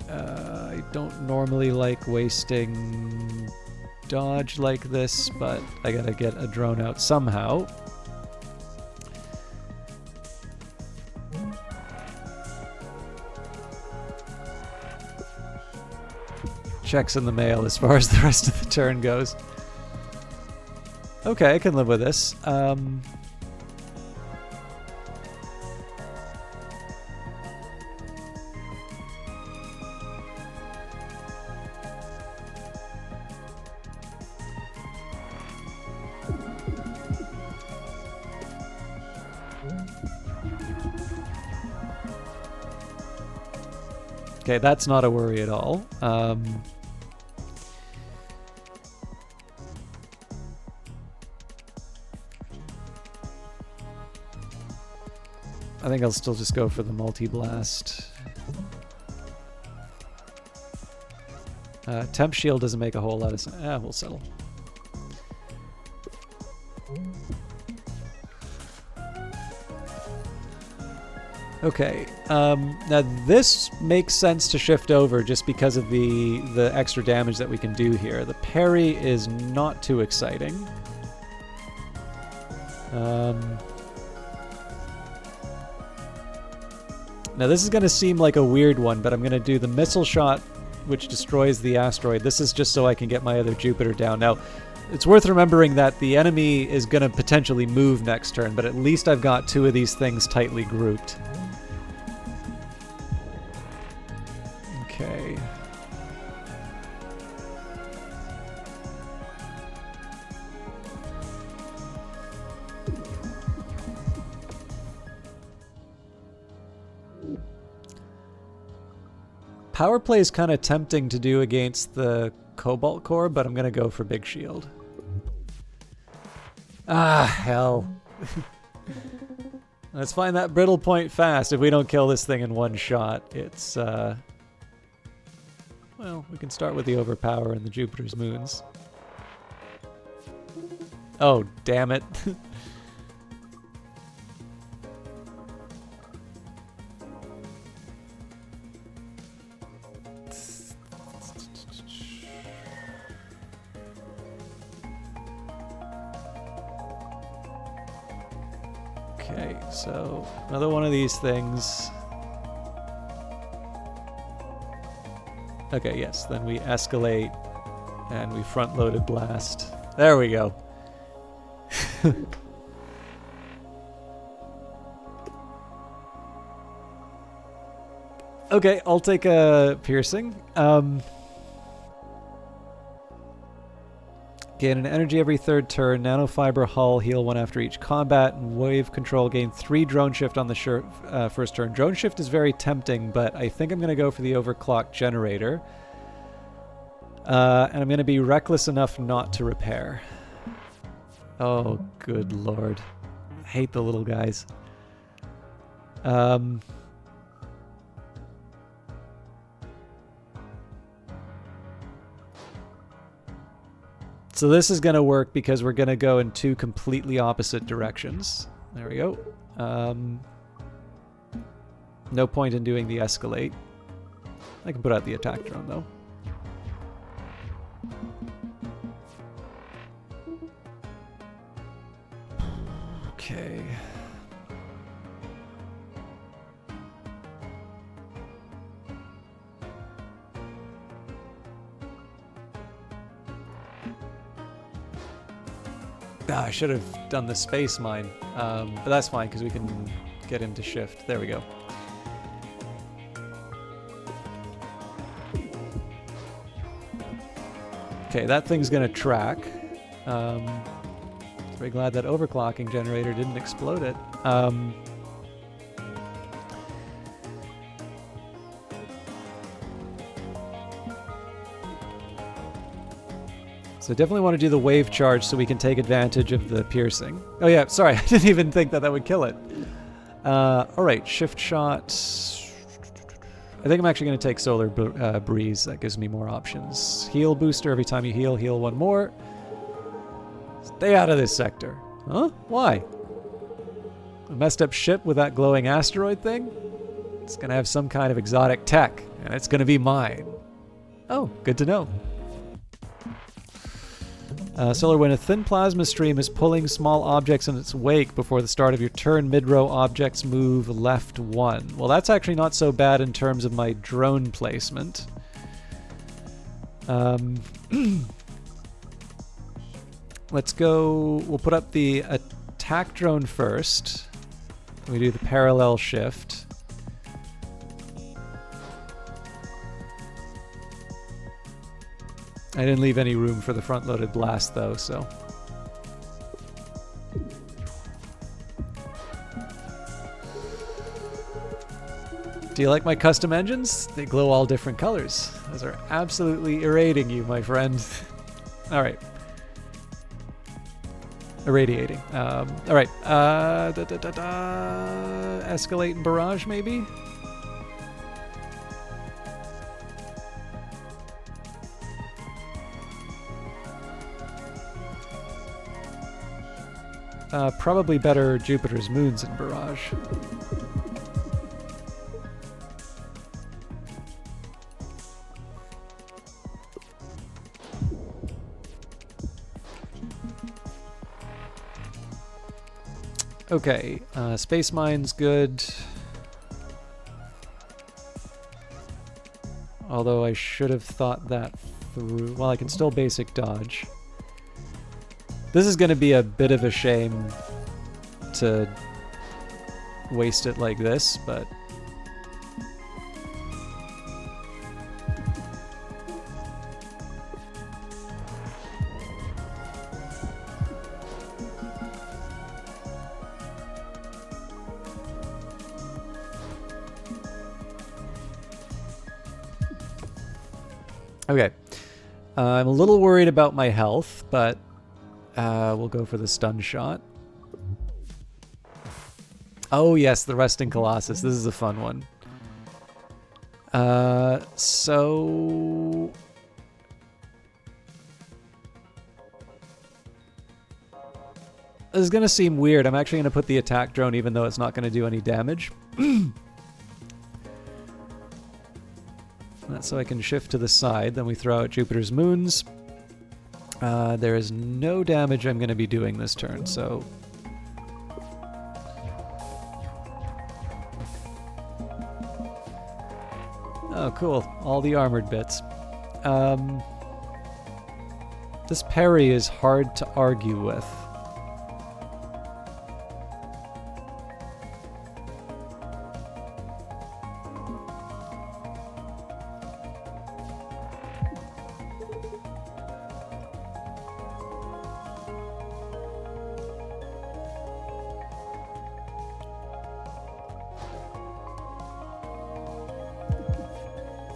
I don't normally like wasting dodge like this, but I gotta get a drone out somehow. Checks in the mail as far as the rest of the turn goes. Okay, I can live with this. Okay, that's not a worry at all. I think I'll still just go for the multi-blast. Temp shield doesn't make a whole lot of sense. We'll settle. Okay, now this makes sense to shift over just because of the extra damage that we can do here. The parry is not too exciting. Now this is going to seem like a weird one, but I'm going to do the missile shot, which destroys the asteroid. This is just so I can get my other Jupiter down. Now, it's worth remembering that the enemy is going to potentially move next turn, but at least I've got 2 of these things tightly grouped. Okay. Power play is kind of tempting to do against the Cobalt core, but I'm going to go for Big Shield. Ah, hell. Let's find that brittle point fast. If we don't kill this thing in one shot, it's, well, we can start with the overpower and the Jupiter's moons. Oh, damn it. Okay, so another one of these things. Okay, yes, then we escalate and we front-loaded blast. There we go. Okay, I'll take a piercing. Gain an energy every 3rd turn, nanofiber hull, heal 1 after each combat, and wave control, gain 3 drone shift on the first turn. Drone shift is very tempting, but I think I'm going to go for the overclock generator. And I'm going to be reckless enough not to repair. Oh, good lord. I hate the little guys. So this is going to work because we're going to go in two completely opposite directions. There we go. No point in doing the escalate. I can put out the attack drone though. Okay. I should have done the space mine, but that's fine because we can get him to shift. There we go. Okay, that thing's gonna track. Very glad that overclocking generator didn't explode it. So definitely want to do the wave charge so we can take advantage of the piercing. Oh yeah, sorry, I didn't even think that that would kill it. Alright, shift shot. I think I'm actually going to take Solar Breeze. That gives me more options. Heal booster every time you heal. Heal one more. Stay out of this sector. Huh? Why? A messed up ship with that glowing asteroid thing? It's going to have some kind of exotic tech, and it's going to be mine. Oh, good to know. Solar, when a thin plasma stream is pulling small objects in its wake before the start of your turn, mid-row objects move left 1. Well, that's actually not so bad in terms of my drone placement. Let's go... We'll put up the attack drone first. We do the parallel shift. I didn't leave any room for the front-loaded blast, though, so... Do you like my custom engines? They glow all different colors. Those are absolutely irradiating you, my friend. Alright. Irradiating. Alright. Escalate and barrage, maybe? Probably better Jupiter's moons and barrage. Okay, space mine's good. Although I should have thought that through. Well, I can still basic dodge. This is going to be a bit of a shame to waste it like this, but... Okay. I'm a little worried about my health, but we'll go for the stun shot. Oh yes, the Resting Colossus. This is a fun one. So... This is going to seem weird. I'm actually going to put the attack drone even though it's not going to do any damage. That's so I can shift to the side. Then we throw out Jupiter's moons. There is no damage I'm going to be doing this turn, so... Oh, cool. All the armored bits. This parry is hard to argue with.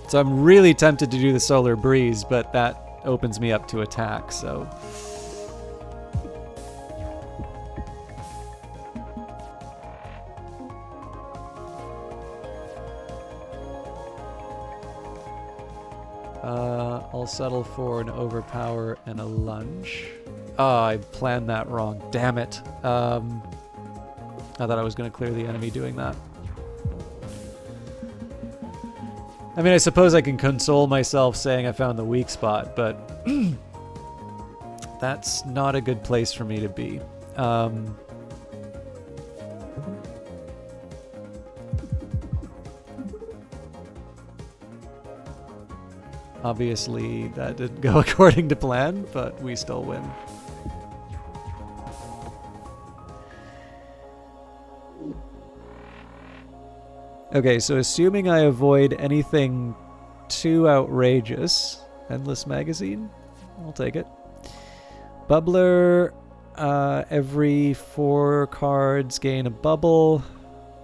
So I'm really tempted to do the Solar Breeze, but that opens me up to attack, so... I'll settle for an overpower and a lunge. Oh, I planned that wrong. Damn it. I thought I was going to clear the enemy doing that. I mean, I suppose I can console myself saying I found the weak spot, but that's not a good place for me to be. Obviously, that didn't go according to plan, but we still win. Okay, so assuming I avoid anything too outrageous, endless magazine, I'll take it. Bubbler, every 4 cards gain a bubble.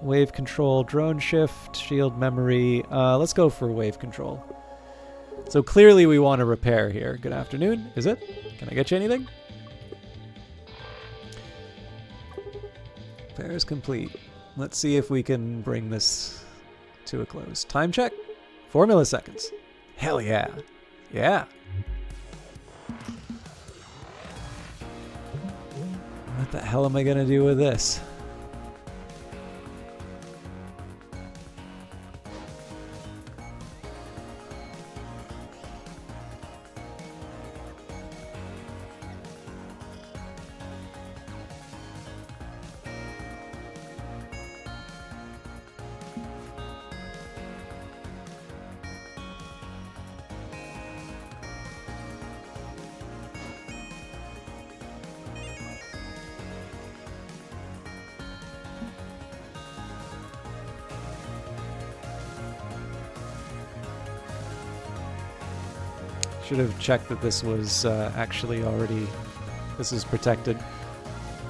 Wave control, drone shift, shield memory. Let's go for wave control. So clearly we want to repair here. Good afternoon. Is it? Can I get you anything? Repair is complete. Let's see if we can bring this to a close. Time check. 4 milliseconds. Hell yeah. Yeah. What the hell am I going to do with this? Should have checked that this was actually already... This is protected.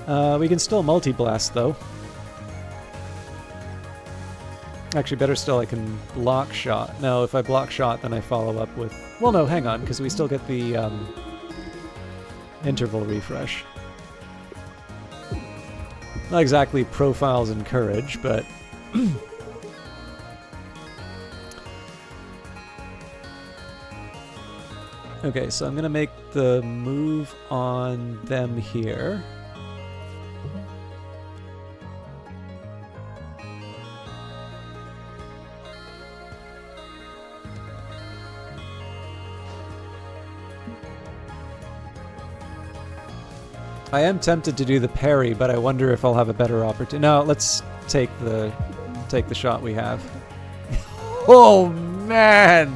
We can still multi-blast, though. Actually, better still, I can block shot. No, if I block shot, then I follow up with... Well, no, hang on, because we still get the interval refresh. Not exactly profiles and courage, but... Okay, so I'm going to make the move on them here. I am tempted to do the parry, but I wonder if I'll have a better opportunity. No, let's take the shot we have. Oh, man!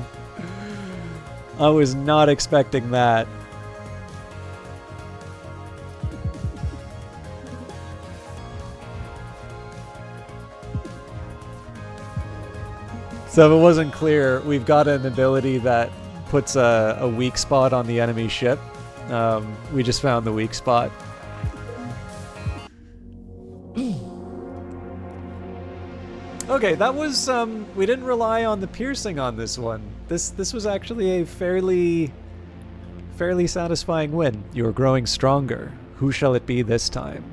I was not expecting that. So if it wasn't clear, we've got an ability that puts a weak spot on the enemy ship. We just found the weak spot. Okay, that was, we didn't rely on the piercing on this one. This was actually a fairly satisfying win. You're growing stronger. Who shall it be this time?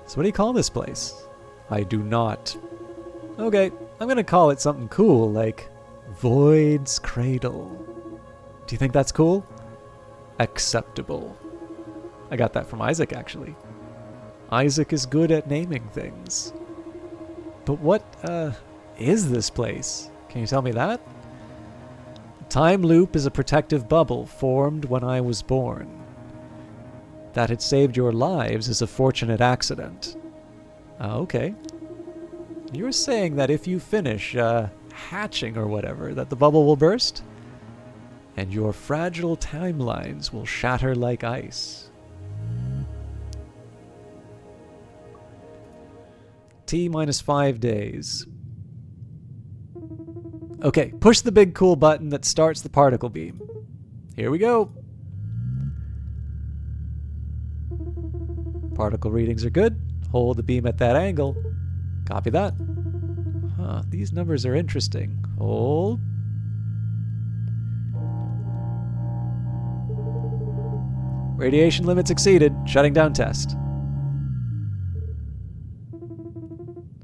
So what do you call this place? I do not. Okay, I'm gonna call it something cool, like Void's Cradle. Do you think that's cool? Acceptable. I got that from Isaac, actually. Isaac is good at naming things. But what, is this place? Can you tell me that? Time loop is a protective bubble formed when I was born. That it saved your lives is a fortunate accident. Okay. You were saying that if you finish, hatching or whatever, that the bubble will burst? And your fragile timelines will shatter like ice. T minus 5 days. Okay, push the big cool button that starts the particle beam. Here we go. Particle readings are good. Hold the beam at that angle. Copy that. Huh, these numbers are interesting. Hold. Radiation limits exceeded. Shutting down test.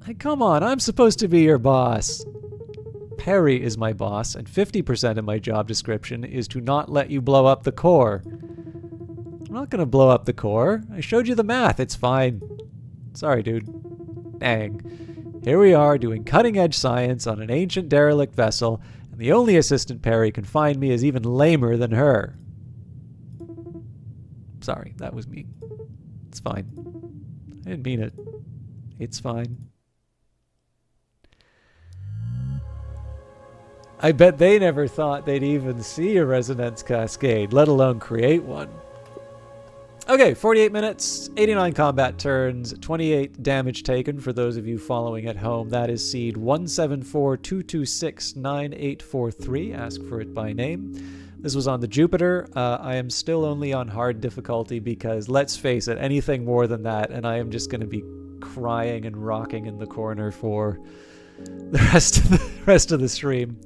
Hey, come on, I'm supposed to be your boss. Perry is my boss, and 50% of my job description is to not let you blow up the core. I'm not going to blow up the core. I showed you the math. It's fine. Sorry, dude. Dang. Here we are doing cutting-edge science on an ancient derelict vessel, and the only assistant Perry can find me is even lamer than her. Sorry, that was mean. It's fine. I didn't mean it. It's fine. I bet they never thought they'd even see a resonance cascade, let alone create one. Okay, 48 minutes, 89 combat turns, 28 damage taken for those of you following at home. That is seed 174-226-9843. Ask for it by name. This was on the Jupiter. I am still only on hard difficulty because, let's face it, anything more than that, and I am just going to be crying and rocking in the corner for the rest of the stream.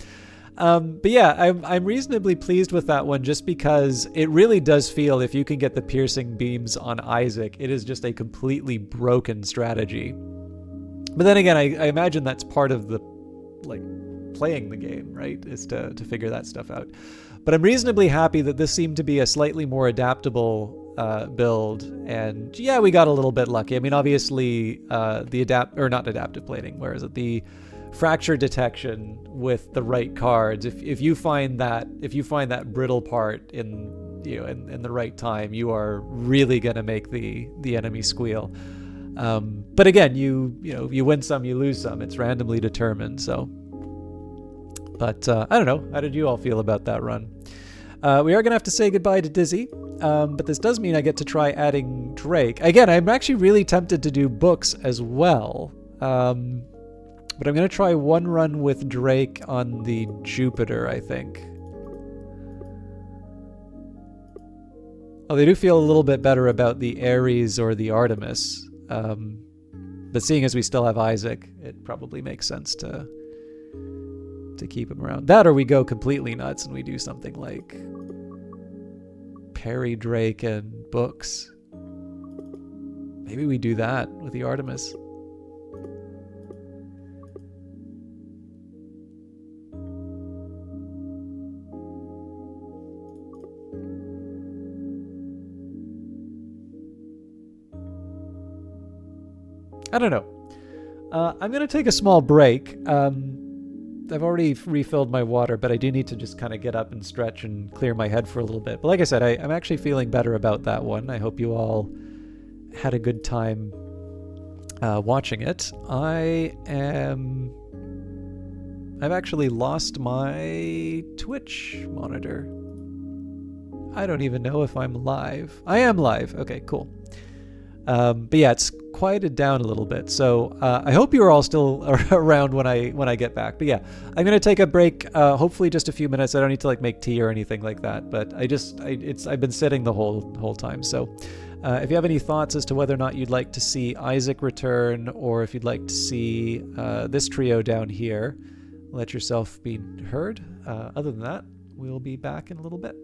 But yeah, I'm reasonably pleased with that one just because it really does feel, if you can get the piercing beams on Isaac, it is just a completely broken strategy. But then again, I imagine that's part of the, like, playing the game, right? Is to figure that stuff out. But I'm reasonably happy that this seemed to be a slightly more adaptable build. And yeah, we got a little bit lucky. I mean, obviously, not adaptive plating, where is it? The fracture detection with the right cards. If you find that brittle part in the right time, you are really gonna make the enemy squeal. But again, you win some, you lose some. It's randomly determined. So, but I don't know. How did you all feel about that run? We are gonna have to say goodbye to Dizzy. But this does mean I get to try adding Drake. Again, I'm actually really tempted to do books as well. But I'm going to try one run with Drake on the Jupiter, I think. Oh, they do feel a little bit better about the Ares or the Artemis. But seeing as we still have Isaac, it probably makes sense to keep him around. That, or we go completely nuts and we do something like Perry, Drake, and books. Maybe we do that with the Artemis. I don't know. I'm going to take a small break. I've already refilled my water, but I do need to just kind of get up and stretch and clear my head for a little bit. But like I said, I'm actually feeling better about that one. I hope you all had a good time watching it. I've actually lost my Twitch monitor. I don't even know if I'm live. I am live. Okay, cool. But yeah, it's quieted down a little bit. So I hope you're all still around when I get back. But yeah, I'm gonna take a break. Hopefully just a few minutes. I don't need to like make tea or anything like that. But I've been sitting the whole time. So if you have any thoughts as to whether or not you'd like to see Isaac return, or if you'd like to see this trio down here, let yourself be heard. Other than that, we'll be back in a little bit.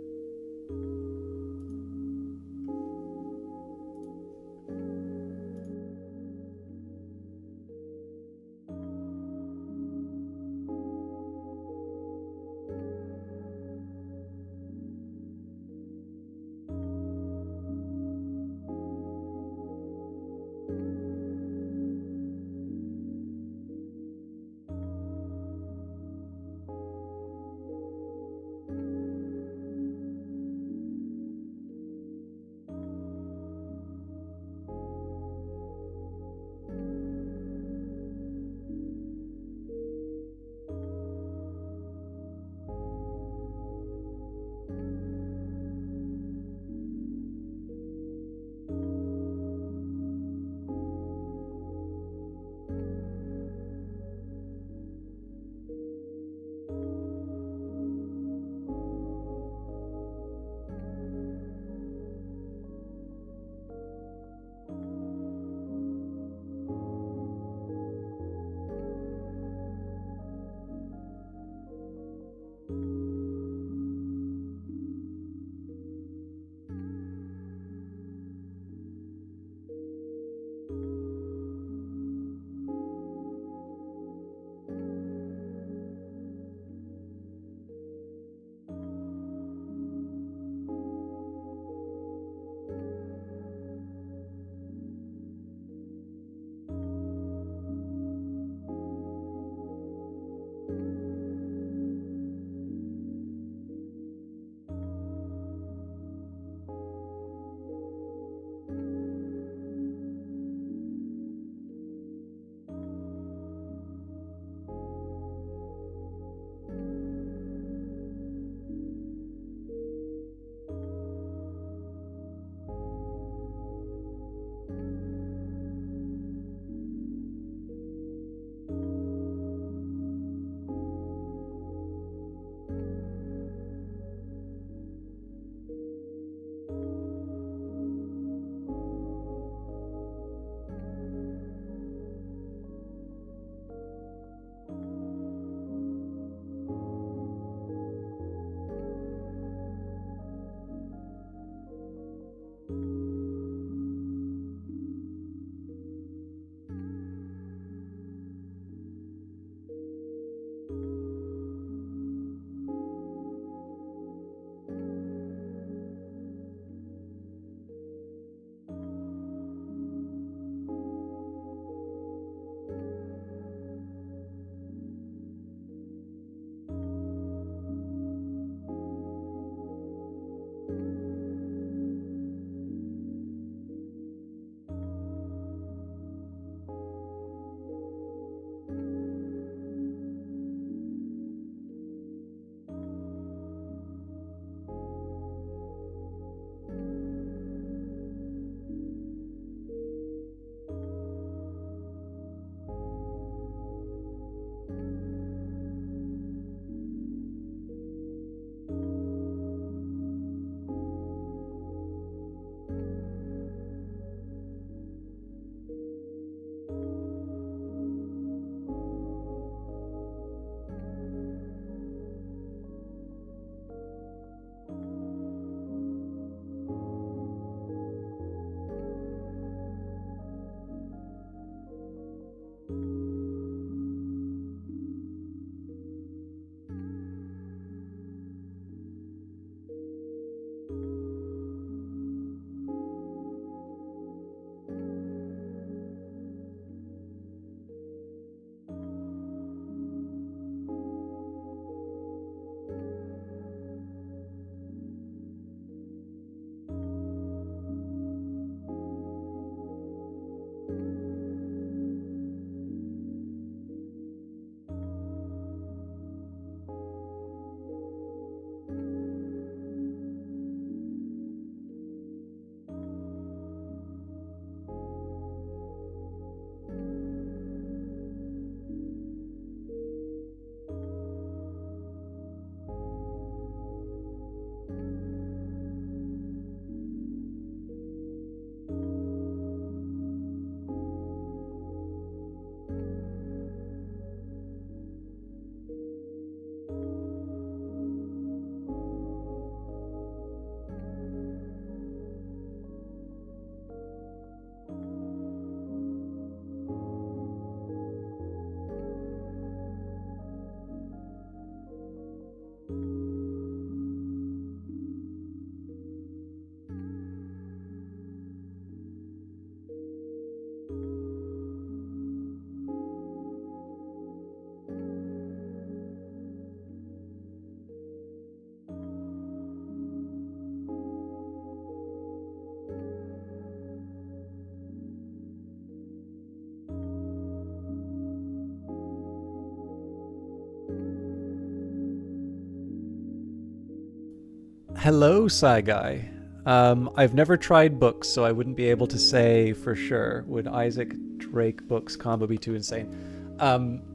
Hello, Sci Guy. I've never tried books, so I wouldn't be able to say for sure. Would Isaac Drake books combo be too insane?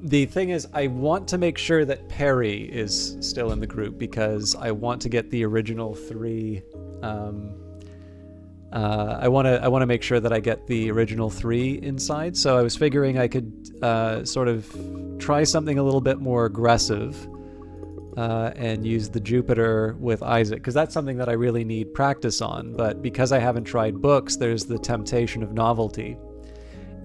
The thing is, I want to make sure that Perry is still in the group because I want to get the original 3. I want to make sure that I get the original 3 inside. So I was figuring I could sort of try something a little bit more aggressive. And use the Jupiter with Isaac, because that's something that I really need practice on. But because I haven't tried books, there's the temptation of novelty.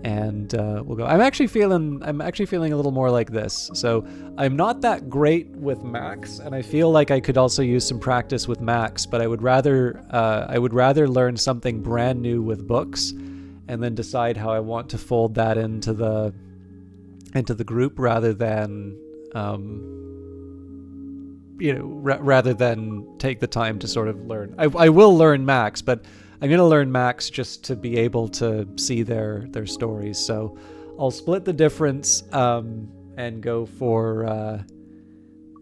And we'll go. I'm actually feeling a little more like this. So I'm not that great with Max, and I feel like I could also use some practice with Max. But I would rather learn something brand new with books, and then decide how I want to fold that into the group rather than. Rather than take the time to sort of learn. I will learn Max, but I'm going to learn Max just to be able to see their stories. So I'll split the difference and go for...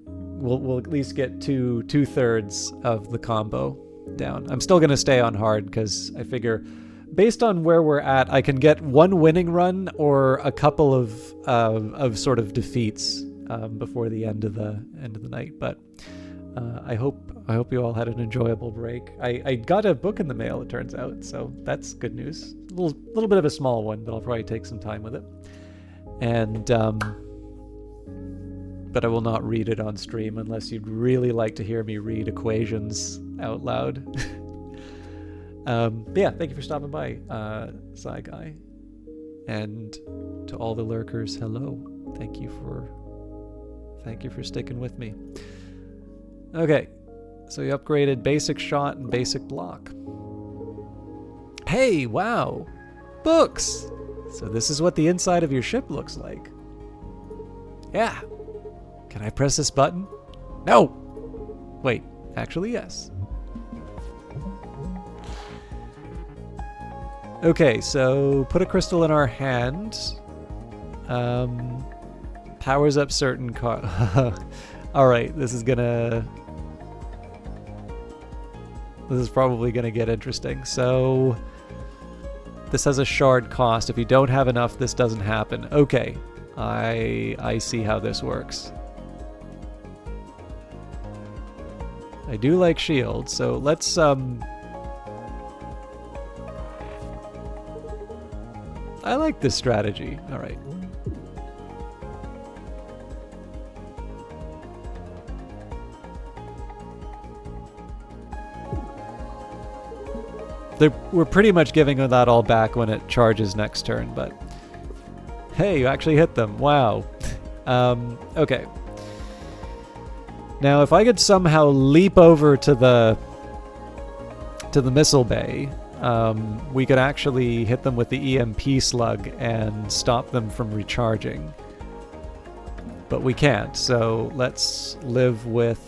we'll at least get 2/3 of the combo down. I'm still going to stay on hard because I figure based on where we're at, I can get one winning run or a couple of sort of defeats before the end of the night. But I hope you all had an enjoyable break. I got a book in the mail, it turns out, so that's good news. A little bit of a small one, but I'll probably take some time with it. And but I will not read it on stream unless you'd really like to hear me read equations out loud. But yeah, thank you for stopping by, Sci Guy. And to all the lurkers, hello. Thank you for sticking with me. Okay, so you upgraded basic shot and basic block. Hey, wow, books! So this is what the inside of your ship looks like. Yeah. Can I press this button? No! Wait, actually yes. Okay, so put a crystal in our hand. Powers up certain Alright, this is probably gonna get interesting. So this has a shard cost. If you don't have enough, this doesn't happen. Okay, I see how this works. I do like shield, so let's I like this strategy. Alright. We're pretty much giving that all back when it charges next turn, but hey, you actually hit them. Wow. Okay. Now, if I could somehow leap over to the missile bay, we could actually hit them with the EMP slug and stop them from recharging. But we can't, so let's live with...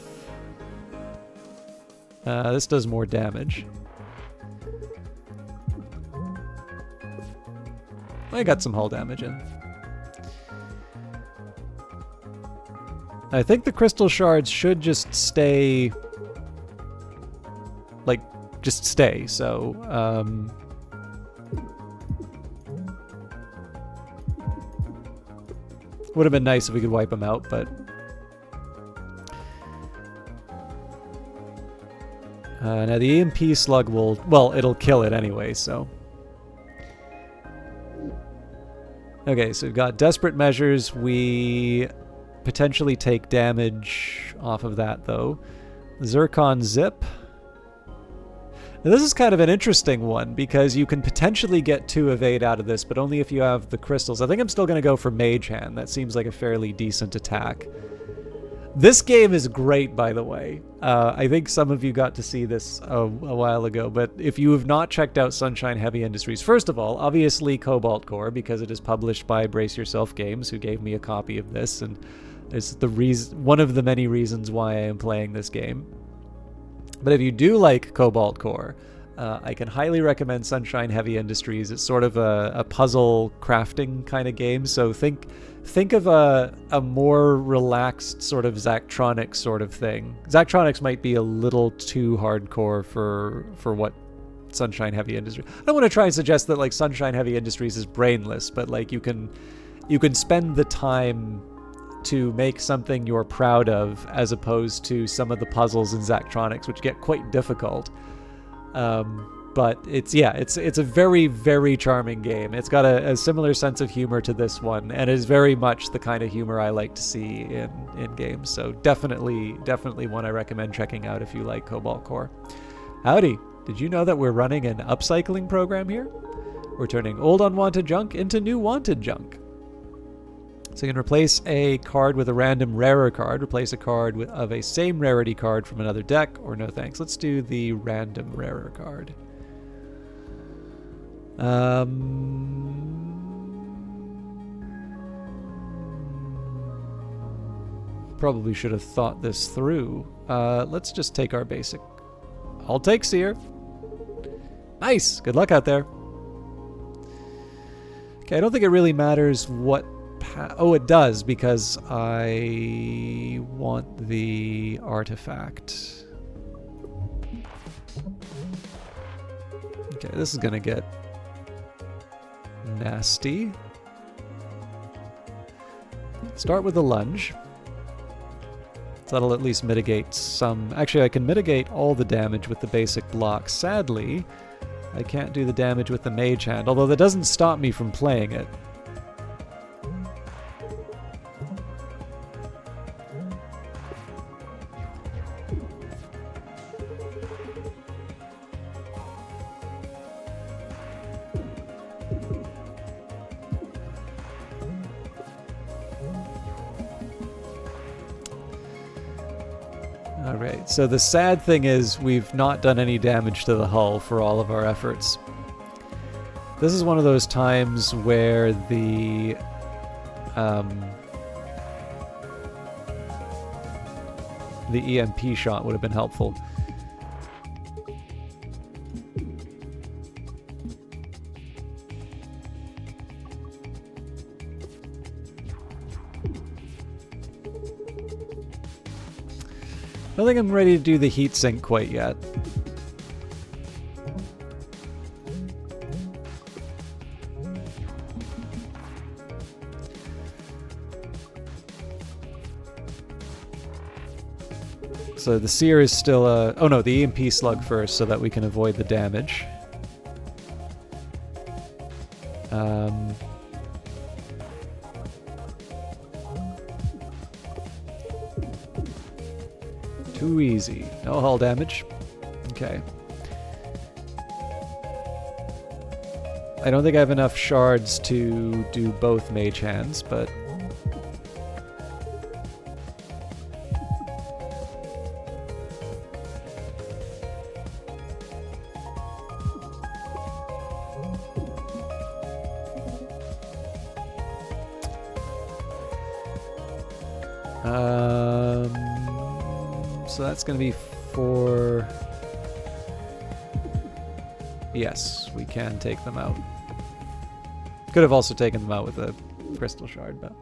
this does more damage. I got some hull damage in. I think the crystal shards should just stay... like, just stay, so... would have been nice if we could wipe them out, but... now the EMP slug will... well, it'll kill it anyway, so... Okay, so we've got desperate measures. We potentially take damage off of that, though. Zircon Zip. Now, this is kind of an interesting one, because you can potentially get 2 evade out of this, but only if you have the crystals. I think I'm still going to go for Mage Hand. That seems like a fairly decent attack. This game is great, by the way. I think some of you got to see this a while ago, but if you have not checked out Sunshine Heavy Industries, first of all, obviously Cobalt Core, because it is published by Brace Yourself Games, who gave me a copy of this, and it's one of the many reasons why I am playing this game. But if you do like Cobalt Core, I can highly recommend Sunshine Heavy Industries. It's sort of a puzzle crafting kind of game. So think of a more relaxed sort of Zachtronics sort of thing. Zachtronics might be a little too hardcore for what Sunshine Heavy Industries. I don't want to try and suggest that like Sunshine Heavy Industries is brainless, but like you can spend the time to make something you're proud of, as opposed to some of the puzzles in Zachtronics, which get quite difficult. But it's a very, very charming game. It's got a similar sense of humor to this one, and is very much the kind of humor I like to see in games. So definitely one I recommend checking out if you like Cobalt Core. Howdy! Did you know that we're running an upcycling program here? We're turning old unwanted junk into new wanted junk. So you can replace a card with a random rarer card, replace a card of a same rarity card from another deck, or no thanks. Let's do the random rarer card. Probably should have thought this through. Let's just take our basic. I'll take Seer. Nice! Good luck out there. Okay, I don't think it really matters what... Oh, it does, because I want the artifact. Okay, this is gonna get nasty. Start with a lunge. So that'll at least mitigate some... Actually, I can mitigate all the damage with the basic block. Sadly, I can't do the damage with the mage hand, although that doesn't stop me from playing it. Alright, so the sad thing is we've not done any damage to the hull for all of our efforts. This is one of those times where the EMP shot would have been helpful. I don't think I'm ready to do the heat sink quite yet. So the Seer is still a... Oh no, the EMP slug first so that we can avoid the damage. Too easy. No hull damage. Okay. I don't think I have enough shards to do both mage hands, but... So that's going to be for... Yes, we can take them out. Could have also taken them out with a crystal shard, but...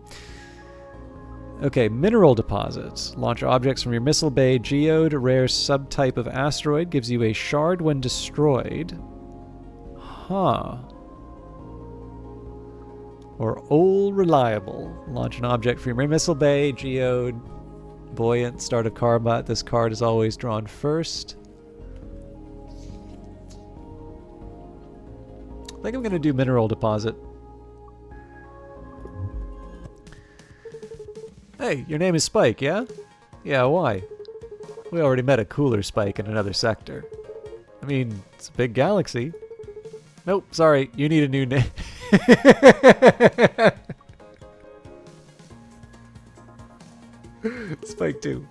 Okay, mineral deposits. Launch objects from your missile bay. Geode, a rare subtype of asteroid, gives you a shard when destroyed. Huh. Or old reliable. Launch an object from your missile bay. Geode, buoyant, start of combat. This card is always drawn first. I think I'm going to do mineral deposit. Hey, your name is Spike, yeah? Yeah, why? We already met a cooler Spike in another sector. I mean, it's a big galaxy. Nope, sorry, you need a new name. Spike 2.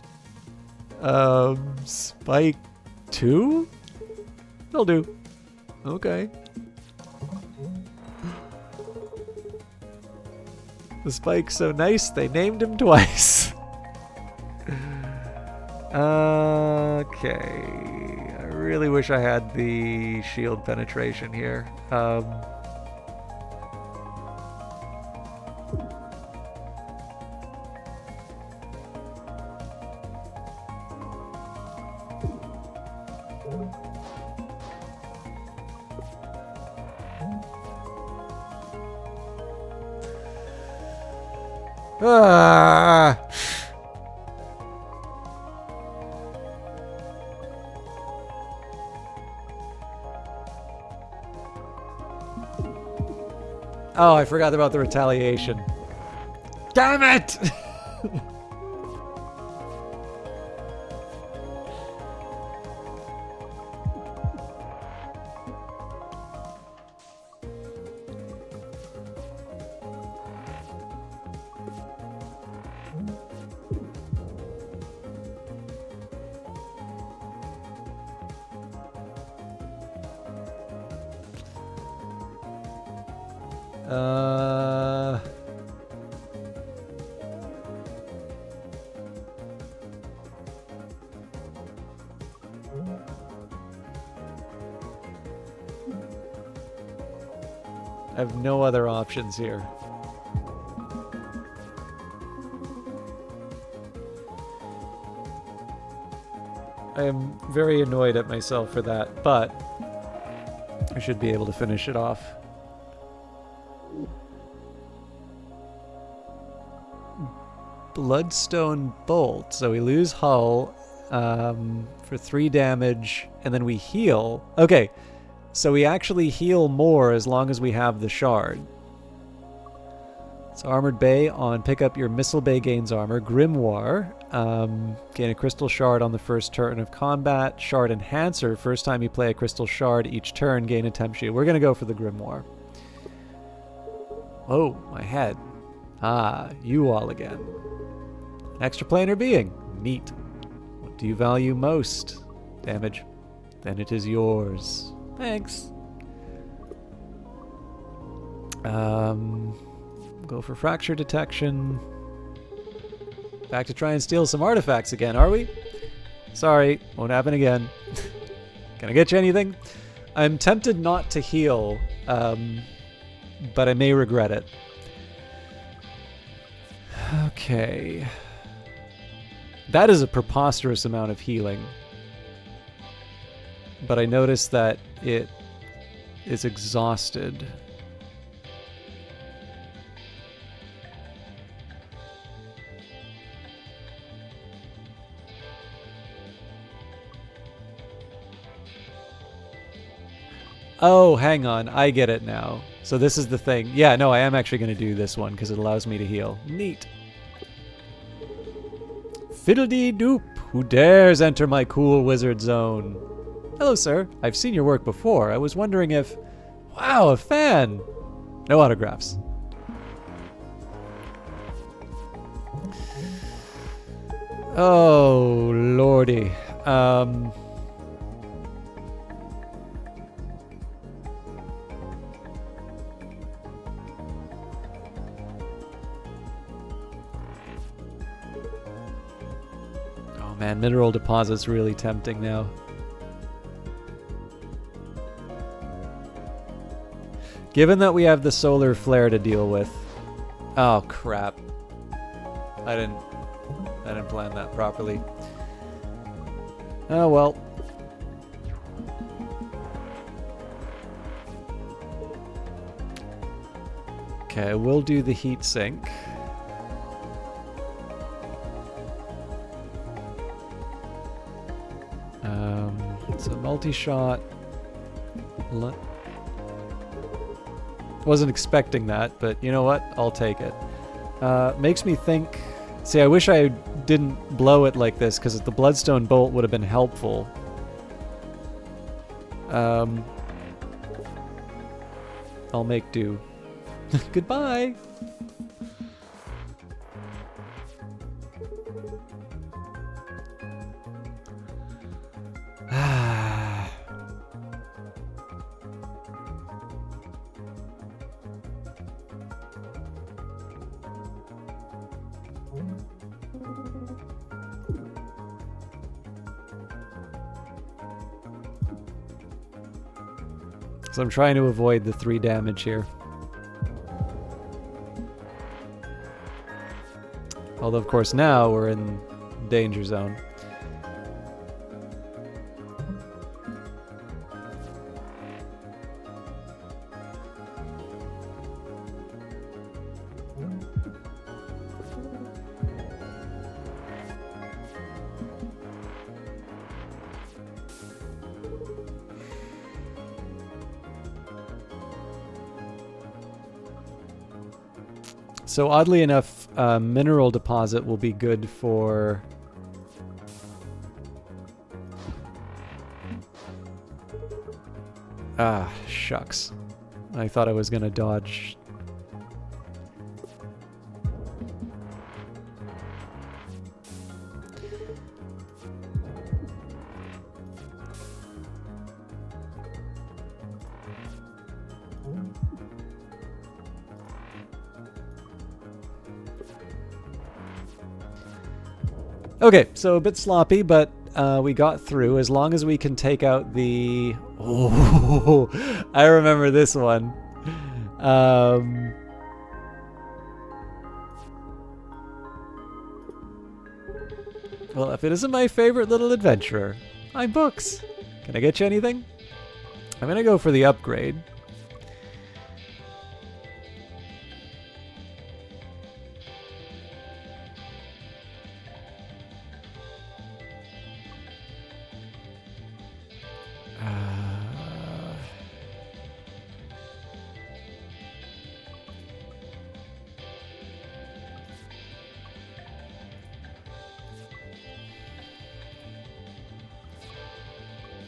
Spike 2? They'll do. Okay. The Spike's so nice, they named him twice. Okay. I really wish I had the shield penetration here. Ah! Oh, I forgot about the retaliation. Damn it! I have no other options here. I am very annoyed at myself for that, but I should be able to finish it off. Bloodstone Bolt. So we lose hull for 3 damage, and then we heal. Okay, so we actually heal more as long as we have the shard. So Armored Bay on pick up your Missile Bay gains armor. Grimoire, gain a crystal shard on the first turn of combat. Shard Enhancer, first time you play a crystal shard each turn, gain a temp shield. We're going to go for the Grimoire. Oh, my head. Ah, you all again. Extraplanar being. Neat. What do you value most? Damage. Then it is yours. Thanks. Go for fracture detection. Back to try and steal some artifacts again, are we? Sorry, won't happen again. Can I get you anything? I'm tempted not to heal, but I may regret it. Okay. That is a preposterous amount of healing. But I noticed that it is exhausted. Oh, hang on. I get it now. So this is the thing. Yeah, no, I am actually going to do this one because it allows me to heal. Neat. Fiddle-dee-doop. Who dares enter my cool wizard zone? Hello, sir. I've seen your work before. I was wondering if... Wow, a fan! No autographs. Oh, lordy. Oh man, mineral deposit's really tempting now. Given that we have the solar flare to deal with... Oh, crap. I didn't plan that properly. Oh, well. Okay, we'll do the heat sink. It's a multi-shot. Wasn't expecting that, but you know what? I'll take it. Makes me think... See, I wish I didn't blow it like this, because the Bloodstone Bolt would have been helpful. I'll make do. Goodbye! So I'm trying to avoid the 3 damage here. Although, of course, now we're in danger zone. So oddly enough, mineral deposit will be good for... Ah, shucks. I thought I was going to dodge. Okay, so a bit sloppy, but we got through. As long as we can take out the... Oh, I remember this one. Well, if it isn't my favorite little adventurer, I'm Books. Can I get you anything? I'm going to go for the upgrade.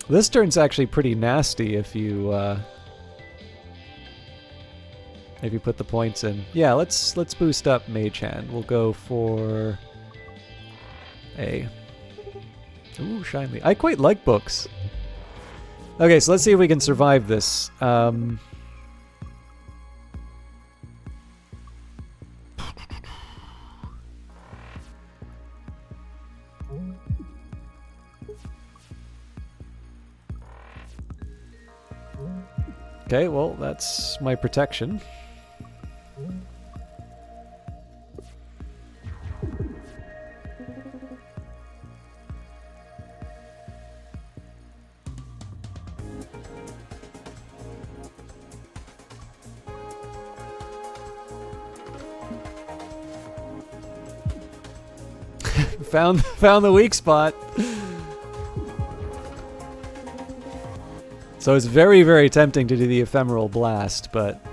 This turn's actually pretty nasty if you put the points in. Yeah, let's boost up Mage Hand. We'll go for A. Ooh, Shinely. I quite like Books. Okay, so let's see if we can survive this. Okay, well, that's my protection. found the weak spot. So it's very, very tempting to do the Ephemeral Blast, but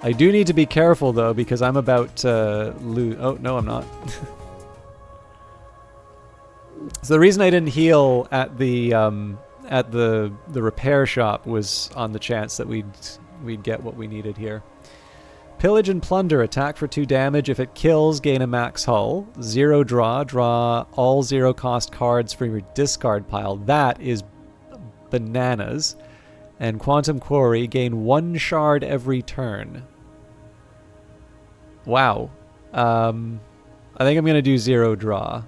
I do need to be careful, though, because I'm about to lose... Oh, no, I'm not. So the reason I didn't heal at the repair shop was on the chance that we'd get what we needed here. Pillage and Plunder. Attack for 2 damage. If it kills, gain a max hull. 0 draw. Draw all 0 cost cards from your discard pile. That is bananas. And Quantum Quarry. Gain 1 shard every turn. Wow. I think I'm going to do 0 draw.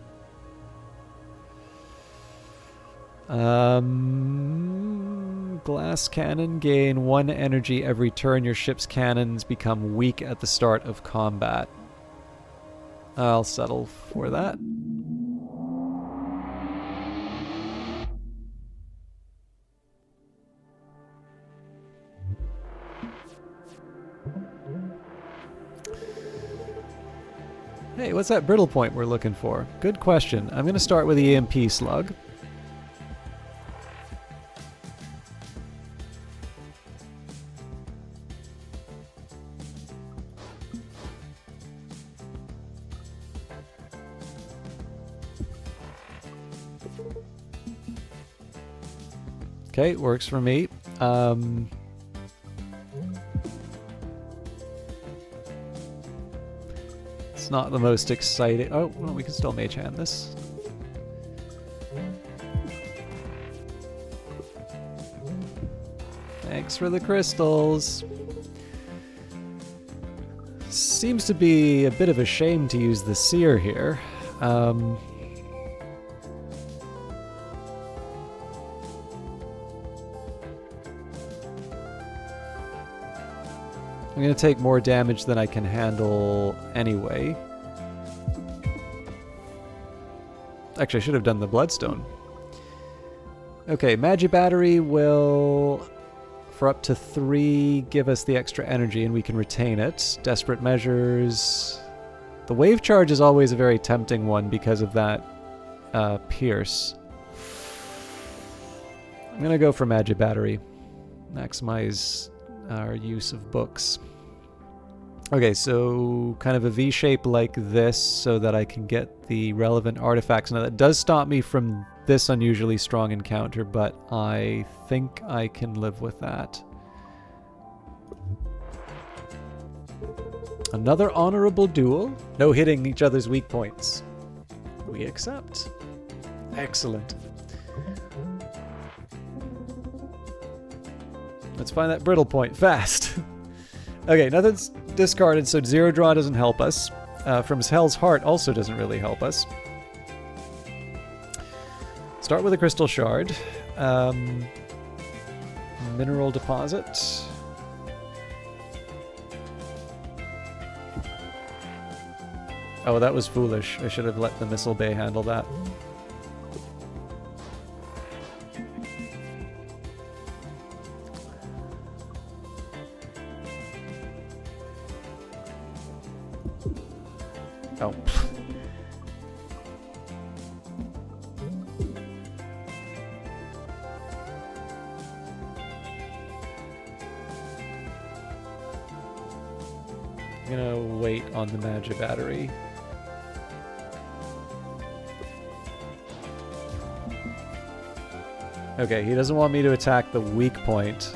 Glass cannon. Gain 1 energy every turn. Your ship's cannons become weak at the start of combat. I'll settle for that. Hey, what's that brittle point we're looking for? Good question. I'm going to start with the EMP slug. Okay, works for me. It's not the most exciting... Oh, well, we can still Mage Hand this. Thanks for the crystals. Seems to be a bit of a shame to use the Seer here. I'm going to take more damage than I can handle anyway. Actually, I should have done the Bloodstone. Okay, Magi Battery will, for up to 3, give us the extra energy and we can retain it. Desperate Measures. The Wave Charge is always a very tempting one because of that Pierce. I'm going to go for Magi Battery. Maximize our use of books. Okay, so kind of a V shape like this so that I can get the relevant artifacts. Now that does stop me from this unusually strong encounter, but I think I can live with that. Another honorable duel. No hitting each other's weak points. We accept. Excellent. Let's find that brittle point fast. Okay, nothing's discarded, so 0 draw doesn't help us. From Hell's Heart also doesn't really help us. Start with a Crystal Shard. Mineral Deposit. Oh, that was foolish. I should have let the Missile Bay handle that. Oh. I'm gonna wait on the Magi Battery. Okay, he doesn't want me to attack the weak point.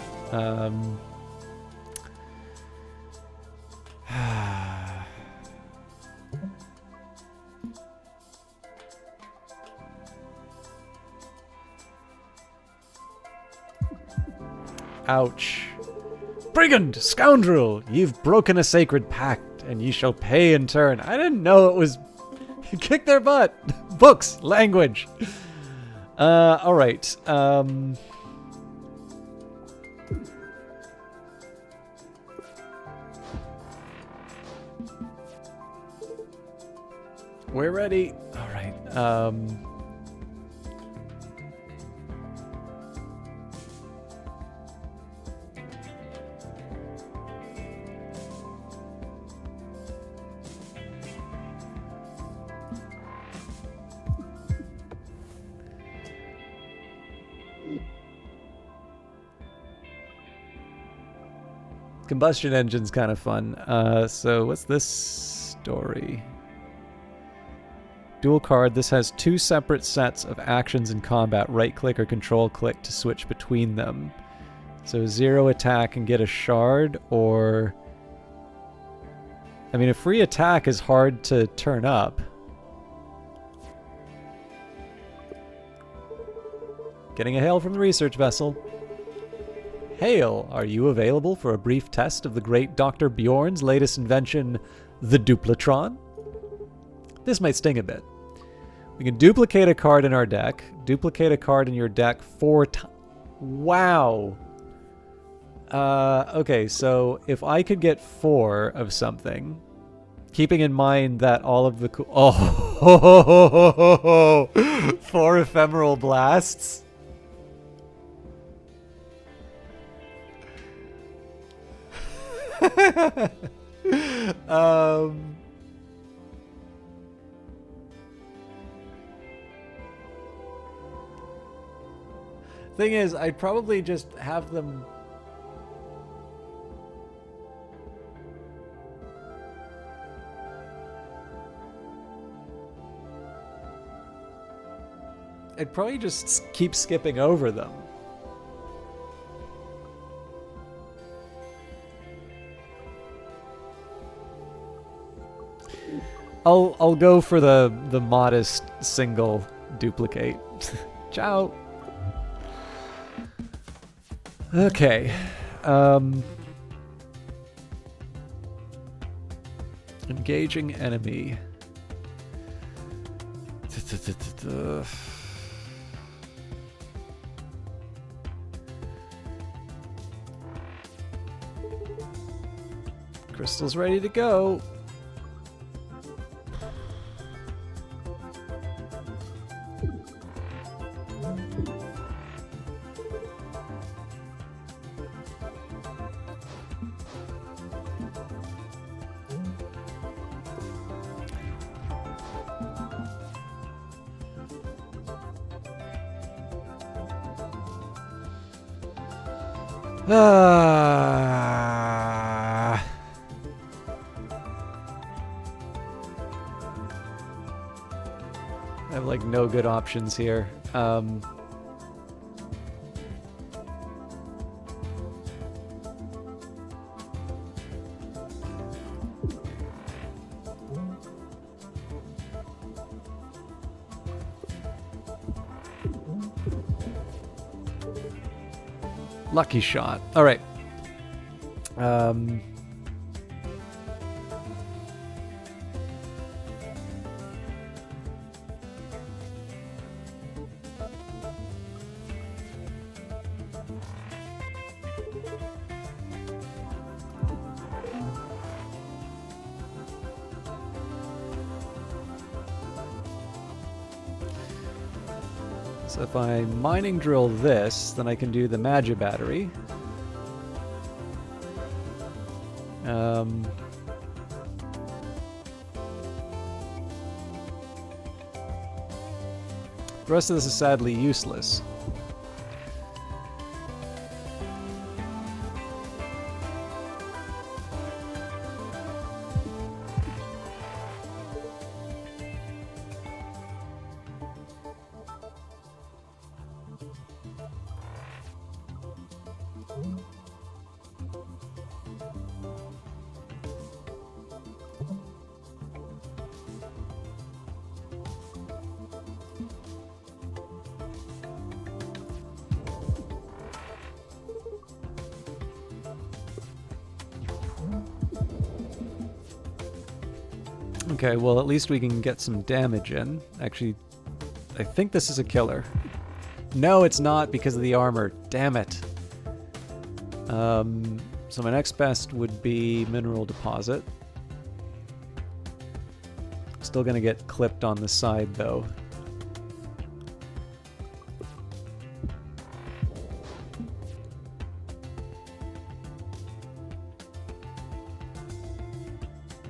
Ouch. Brigand! Scoundrel! You've broken a sacred pact, and ye shall pay in turn. I didn't know it was... Kick their butt! Books! Language! Alright. We're ready. Alright. Combustion engine's kind of fun. So what's this story? Dual card. This has 2 separate sets of actions in combat. Right click or control click to switch between them. So 0 attack and get a shard, or... I mean, a free attack is hard to turn up. Getting a hail from the research vessel. Hail, are you available for a brief test of the great Dr. Bjorn's latest invention, the Duplatron? This might sting a bit. We can duplicate a card in our deck. Duplicate a card in your deck 4 times. Wow. Okay, so if I could get 4 of something, keeping in mind that all of the... 4 ephemeral blasts? Thing is, I'd probably just have them... I'd probably just keep skipping over them. I'll go for the modest single duplicate. Ciao. Okay. Engaging enemy. Crystal's ready to go. I have like no good options here. Lucky shot. All right. So if I mining drill this, then I can do the Magi battery. The rest of this is sadly useless. Okay, well at least we can get some damage in. Actually, I think this is a killer. No, it's not because of the armor. Damn it. So my next best would be Mineral Deposit. Still gonna get clipped on the side though.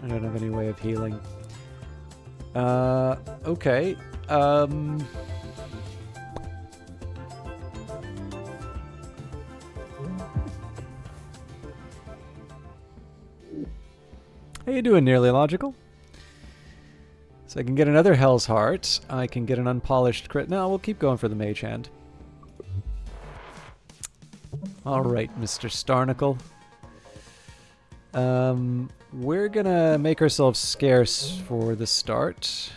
I don't have any way of healing. Okay. How you doing, Nearly Logical? So I can get another Hell's Heart. I can get an unpolished crit. No, we'll keep going for the Mage Hand. Alright, Mr. Starnacle. We're gonna make ourselves scarce for the start.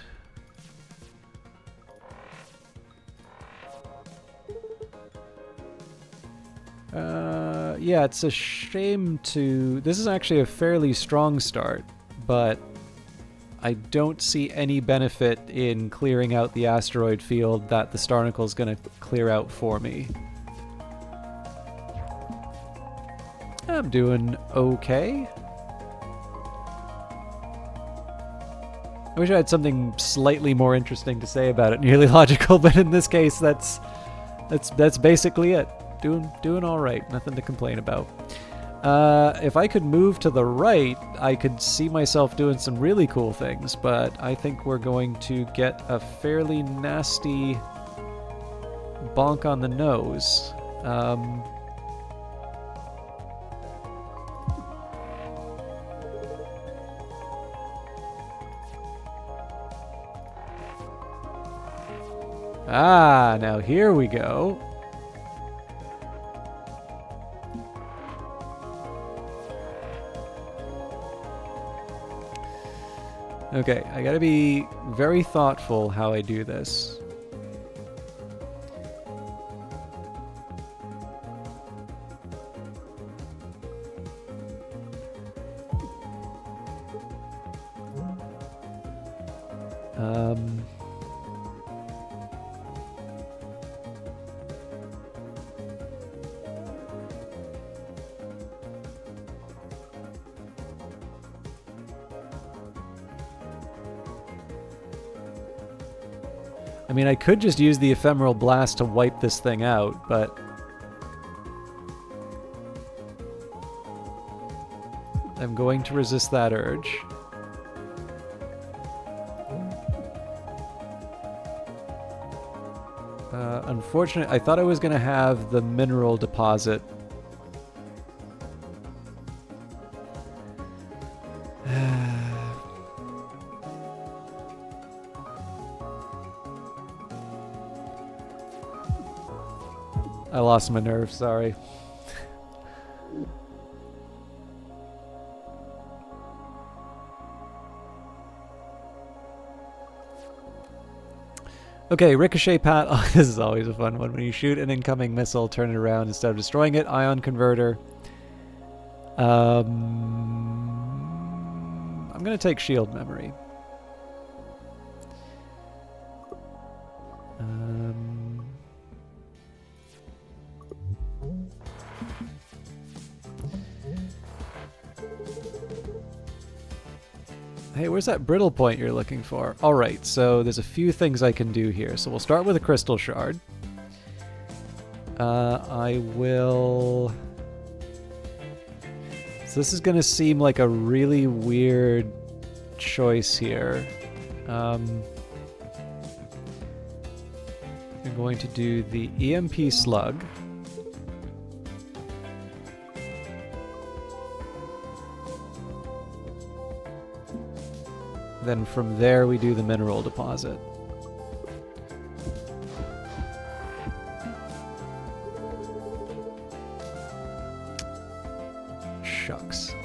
Yeah, it's a shame to... This is actually a fairly strong start, but I don't see any benefit in clearing out the asteroid field that the Starnacle is going to clear out for me. I'm doing okay. I wish I had something slightly more interesting to say about it, Nearly Logical, but in this case, that's basically it. Doing all right. Nothing to complain about. If I could move to the right, I could see myself doing some really cool things, but I think we're going to get a fairly nasty bonk on the nose. Now here we go. Okay, I gotta be very thoughtful how I do this. I mean, I could just use the Ephemeral Blast to wipe this thing out, but... I'm going to resist that urge. Unfortunately, I thought I was going to have the mineral deposit. I lost my nerve, sorry. Okay, Ricochet Pat. Oh, this is always a fun one. When you shoot an incoming missile, turn it around instead of destroying it. Ion Converter. I'm going to take Shield Memory. Hey, where's that brittle point you're looking for? Alright, so there's a few things I can do here. So we'll start with a crystal shard. I will... So this is going to seem like a really weird choice here. I'm going to do the EMP Slug. Then from there we do the mineral deposit. Shucks.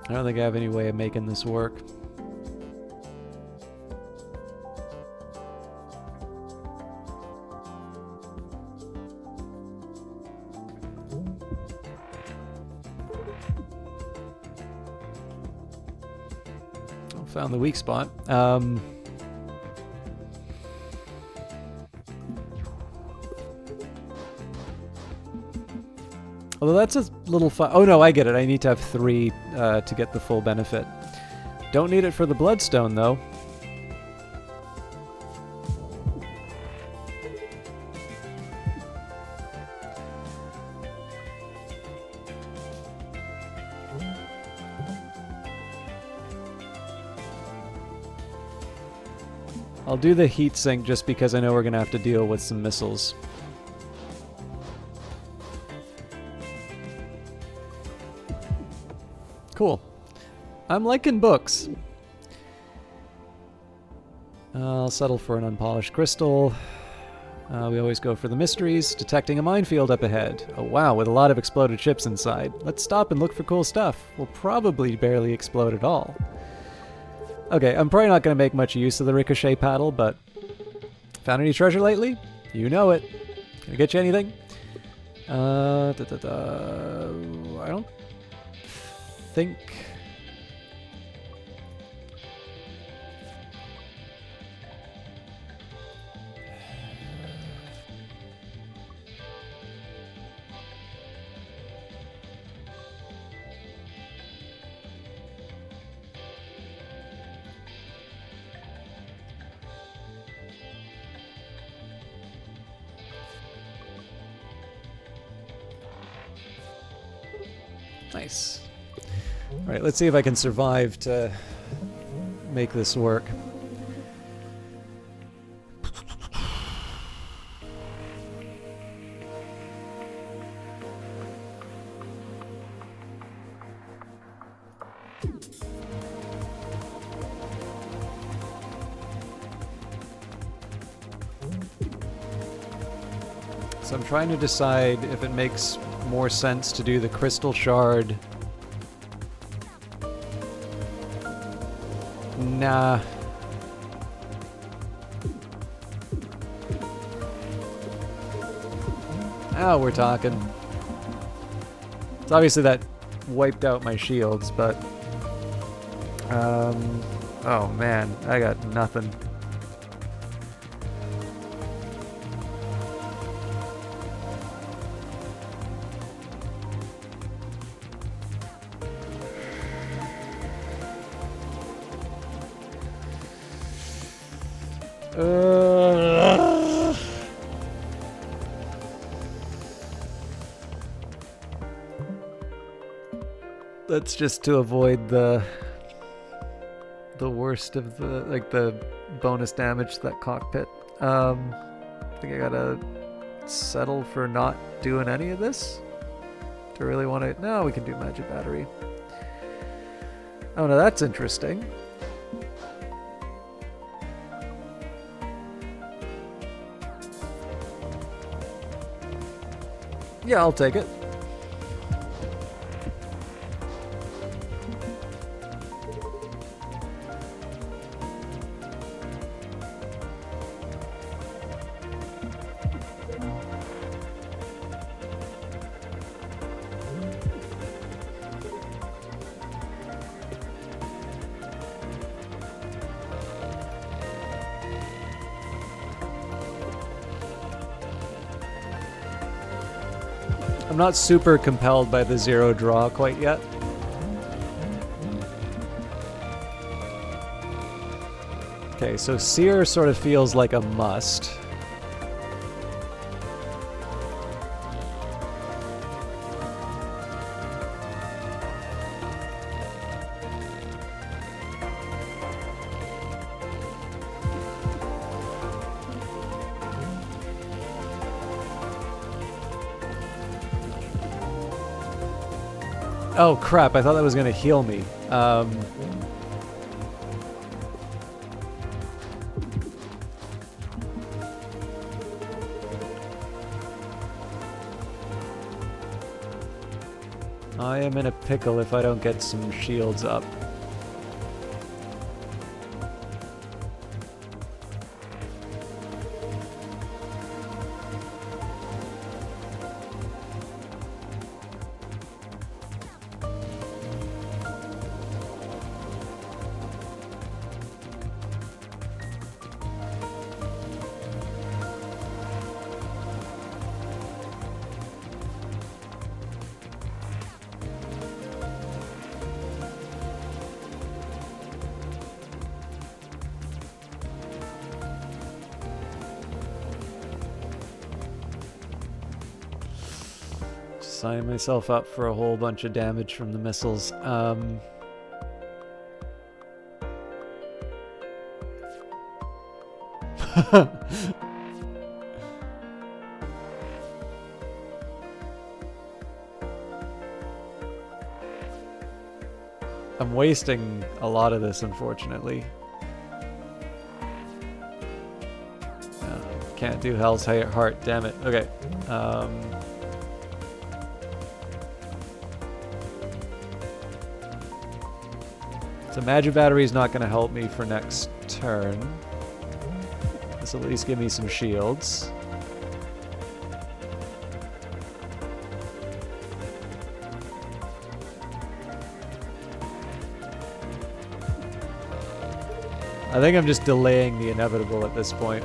I don't think I have any way of making this work. I found the weak spot. Although that's a little fun. Oh no, I get it. I need to have 3 to get the full benefit. Don't need it for the Bloodstone, though. I'll do the heat sink just because I know we're going to have to deal with some missiles. Cool. I'm liking books. I'll settle for an unpolished crystal. We always go for the mysteries. Detecting a minefield up ahead. Oh wow, with a lot of exploded ships inside. Let's stop and look for cool stuff. We'll probably barely explode at all. Okay, I'm probably not going to make much use of the ricochet paddle, but... Found any treasure lately? You know it. Can I get you anything? I don't think... Nice. Alright, let's see if I can survive to make this work. So I'm trying to decide if it makes more sense to do the crystal shard. Nah. Now we're talking. So obviously that wiped out my shields, but... oh man, I got nothing. That's just to avoid the worst of the bonus damage to that cockpit. I think I gotta settle for not doing any of this. Do I really want to? No, we can do magic battery. Oh no, that's interesting. Yeah, I'll take it. I'm not super compelled by the zero draw quite yet. Okay, so Seer sort of feels like a must. Oh crap, I thought that was going to heal me. I am in a pickle if I don't get some shields up. Sign myself up for a whole bunch of damage from the missiles. I'm wasting a lot of this, unfortunately. Can't do Hell's Heart, damn it. Okay. So Magic Battery is not going to help me for next turn. This will at least give me some shields. I think I'm just delaying the inevitable at this point.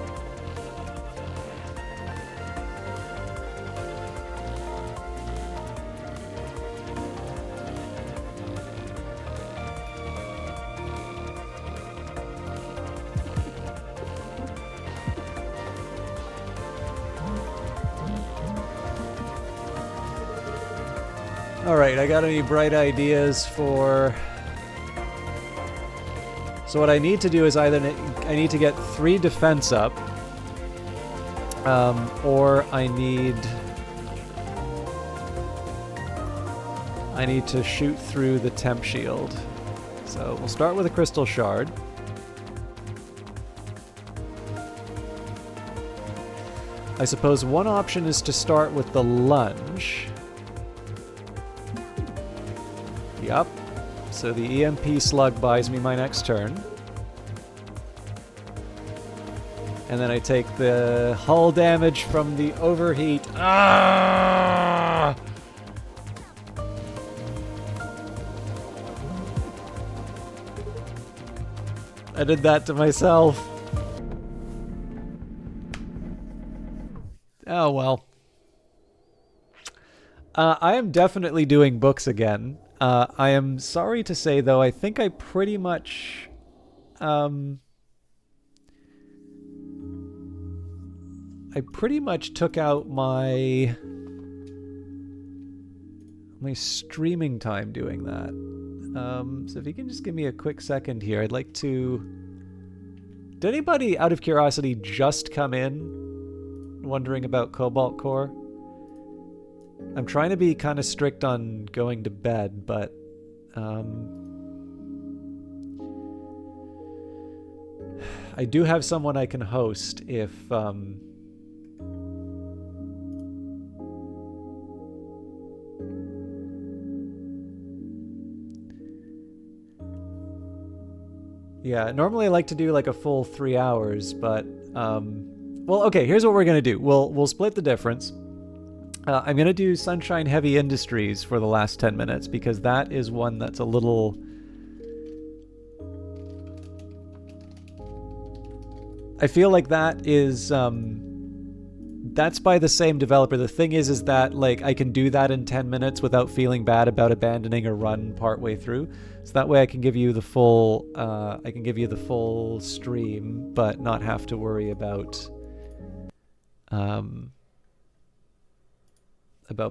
Alright, I got any bright ideas for... So what I need to do is either I need to get 3 defense up, or I need to shoot through the temp shield. So we'll start with a crystal shard. I suppose one option is to start with the lunge. Yup. So the EMP slug buys me my next turn. And then I take the hull damage from the overheat. Ah! I did that to myself. Oh, well. I am definitely doing books again. I am sorry to say, though, I think I pretty much... I pretty much took out my streaming time doing that. So if you can just give me a quick second here, I'd like to... Did anybody, out of curiosity, just come in wondering about Cobalt Core? I'm trying to be kind of strict on going to bed, but... I do have someone I can host if... Yeah, normally I like to do like a full 3 hours, but well, okay. Here's what we're gonna do. We'll split the difference. I'm gonna do Sunshine Heavy Industries for the last 10 minutes because that is one that's a little. I feel like that is that's by the same developer. The thing is that like I can do that in 10 minutes without feeling bad about abandoning a run partway through. So that way I can give you the full stream, but not have to worry about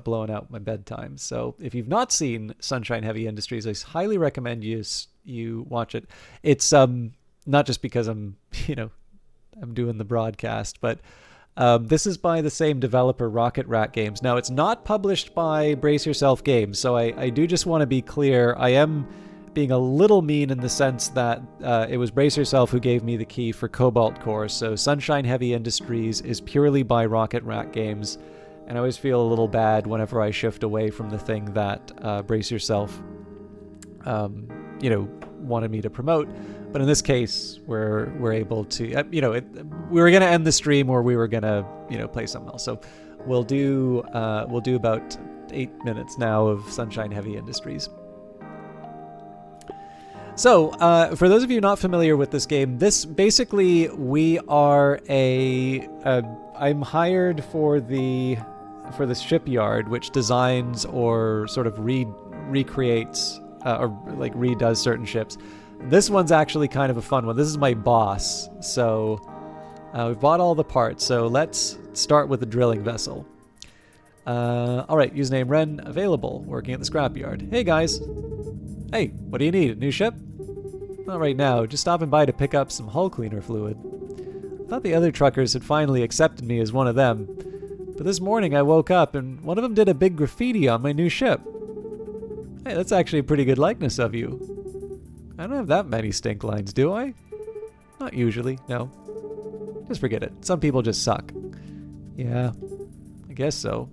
blowing out my bedtime. So if you've not seen Sunshine Heavy Industries, I highly recommend you watch it. It's not just because I'm doing the broadcast, but this is by the same developer, Rocket Rat Games. Now, it's not published by Brace Yourself Games, so I do just want to be clear. I am being a little mean in the sense that it was Brace Yourself who gave me the key for Cobalt Core, so Sunshine Heavy Industries is purely by Rocket Rat Games, and I always feel a little bad whenever I shift away from the thing that Brace Yourself wanted me to promote. But in this case, we're able to, we were going to end the stream or we were going to, play something else. So we'll do about 8 minutes now of Sunshine Heavy Industries. So for those of you not familiar with this game, this basically we are I'm hired for the shipyard, which designs or sort of recreates or like redoes certain ships. This one's actually kind of a fun one. This is my boss. So we've bought all the parts. So let's start with the drilling vessel. All right, username Ren, available, working at the scrapyard. Hey guys. Hey, what do you need? A new ship? Not right now, just stopping by to pick up some hull cleaner fluid. I thought the other truckers had finally accepted me as one of them. But this morning I woke up and one of them did a big graffiti on my new ship. Hey, that's actually a pretty good likeness of you. I don't have that many stink lines, do I? Not usually, no. Just forget it. Some people just suck. Yeah, I guess so.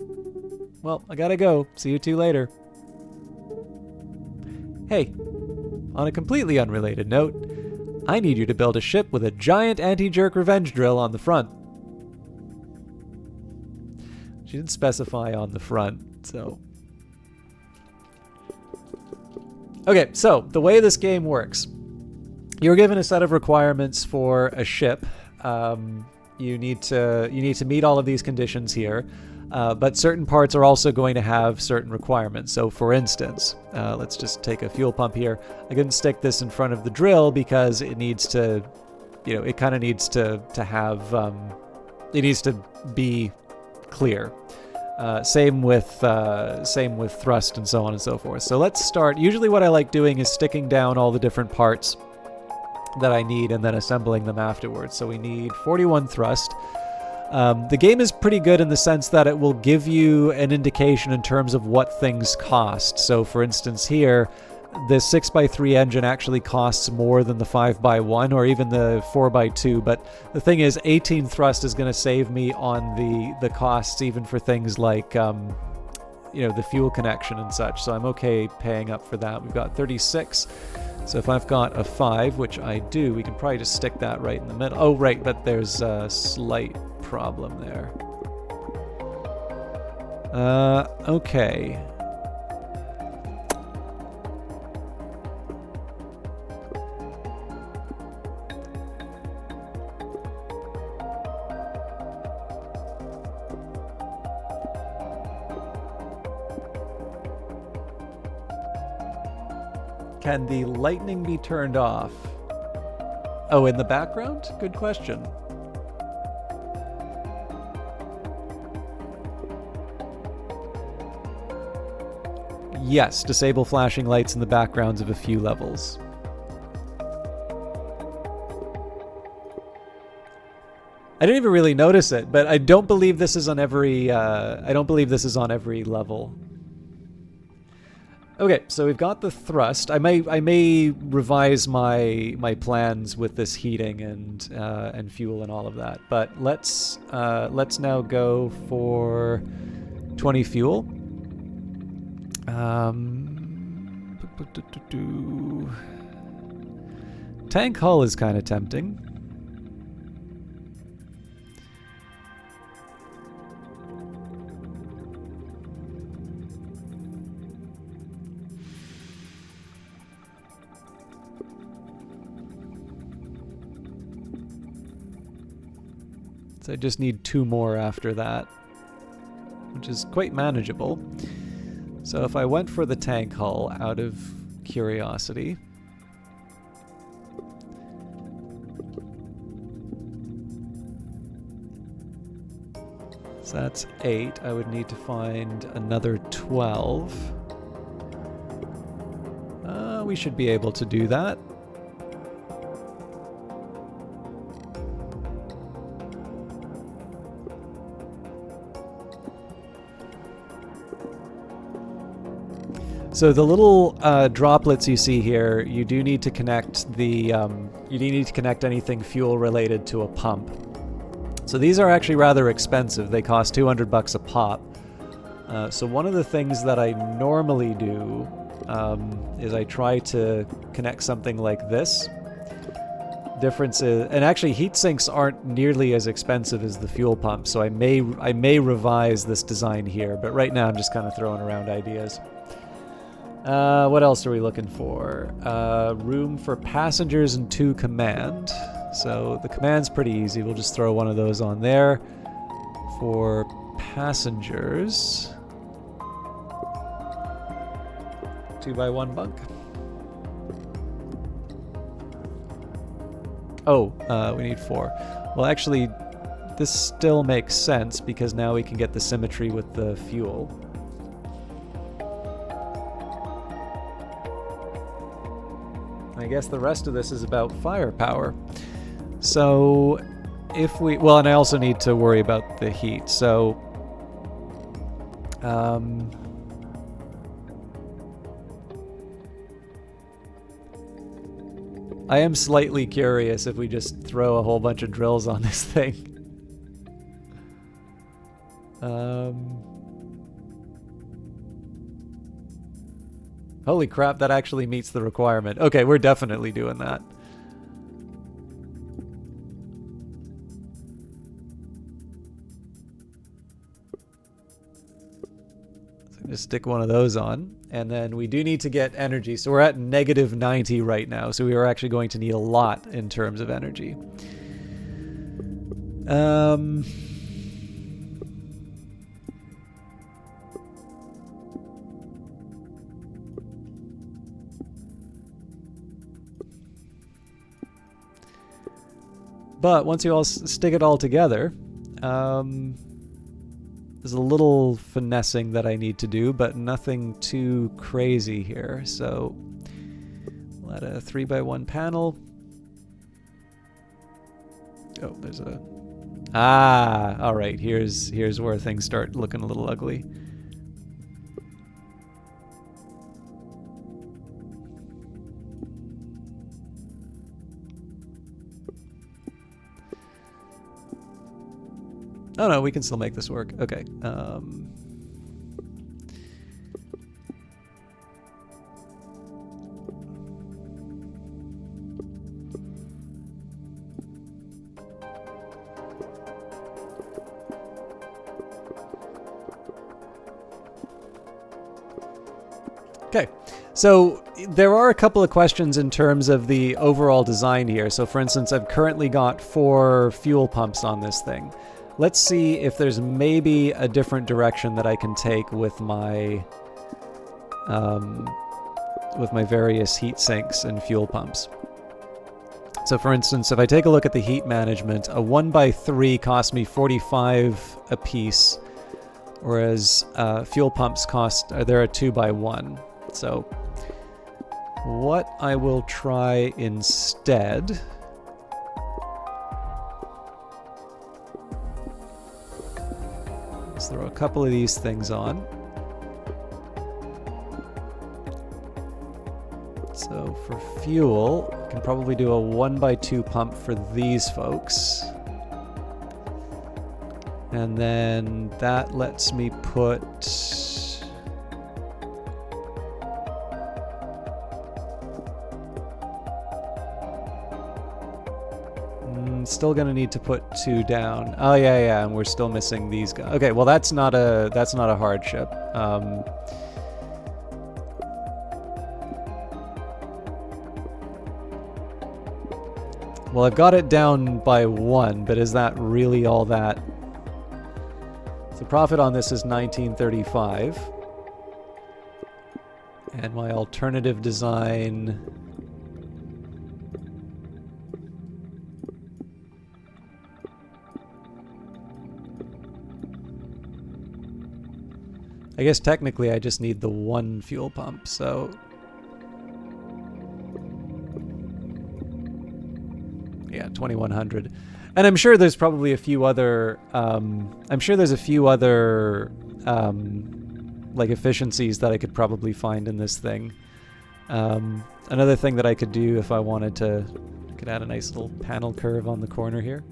Well, I gotta go. See you two later. Hey, on a completely unrelated note, I need you to build a ship with a giant anti-jerk revenge drill on the front. She didn't specify on the front, so... Okay, so the way this game works, you're given a set of requirements for a ship. You need to meet all of these conditions here, but certain parts are also going to have certain requirements. So, for instance, let's just take a fuel pump here. I couldn't stick this in front of the drill because it needs to, it kind of needs to have, it needs to be clear. Same with thrust and so on and so forth. So let's start. Usually what I like doing is sticking down all the different parts that I need and then assembling them afterwards. So we need 41 thrust. The game is pretty good in the sense that it will give you an indication in terms of what things cost. So for instance here, the 6x3 engine actually costs more than the 5x1 or even the 4x2, but the thing is 18 thrust is going to save me on the costs even for things like the fuel connection and such, so I'm okay paying up for that. We've got 36 So if I've got a 5, which I do, we can probably just stick that right in the middle. Oh, right, but there's a slight problem there. Okay. Can the lightning be turned off? Oh, in the background? Good question. Yes, disable flashing lights in the backgrounds of a few levels. I didn't even really notice it, but I don't believe this is on every. I don't believe this is on every level. Okay, so we've got the thrust. I may revise my plans with this heating and fuel and all of that. But let's now go for 20 fuel. Tank hull is kind of tempting. So I just need 2 more after that, which is quite manageable. So if I went for the tank hull out of curiosity, so that's 8. I would need to find another 12. We should be able to do that. So the little droplets you see here, you do need to connect the you do need to connect anything fuel related to a pump. So these are actually rather expensive. They cost $200 a pop. So one of the things that I normally do is I try to connect something like this. Difference is, and actually heat sinks aren't nearly as expensive as the fuel pump, so I may revise this design here, but right now I'm just kind of throwing around ideas. What else are we looking for? Room for passengers and 2 command. So the command's pretty easy. We'll just throw one of those on there. For passengers, 2x1 bunk. Oh, we need 4. Well, actually, this still makes sense because now we can get the symmetry with the fuel. I guess the rest of this is about firepower. So if we, well, and I also need to worry about the heat. So I am slightly curious if we just throw a whole bunch of drills on this thing. Holy crap, that actually meets the requirement. Okay, we're definitely doing that. So just stick one of those on. And then we do need to get energy. So we're at -90 right now. So we are actually going to need a lot in terms of energy. But once you all stick it all together, there's a little finessing that I need to do, but nothing too crazy here. So we'll add a 3x1 panel. Oh, there's a... Ah, all right. Here's where things start looking a little ugly. Oh no, we can still make this work. Okay. Okay, so there are a couple of questions in terms of the overall design here. So for instance, I've currently got 4 fuel pumps on this thing. Let's see if there's maybe a different direction that I can take with my various heat sinks and fuel pumps. So for instance, if I take a look at the heat management, a 1x3 costs me 45 a piece, whereas fuel pumps they're a 2x1. So what I will try instead is throw a couple of these things on. So for fuel, I can probably do a 1x2 pump for these folks. And then that lets me put... still gonna need to put 2 down. Oh yeah, and we're still missing these guys. Okay, well that's not a hardship. Well, I've got it down by 1, but is that really all that? The profit on this is 1935. And my alternative design... I guess technically I just need the 1 fuel pump, so... yeah, 2100. And I'm sure there's probably a few other... like efficiencies that I could probably find in this thing. Another thing that I could do if I wanted to... I could add a nice little panel curve on the corner here.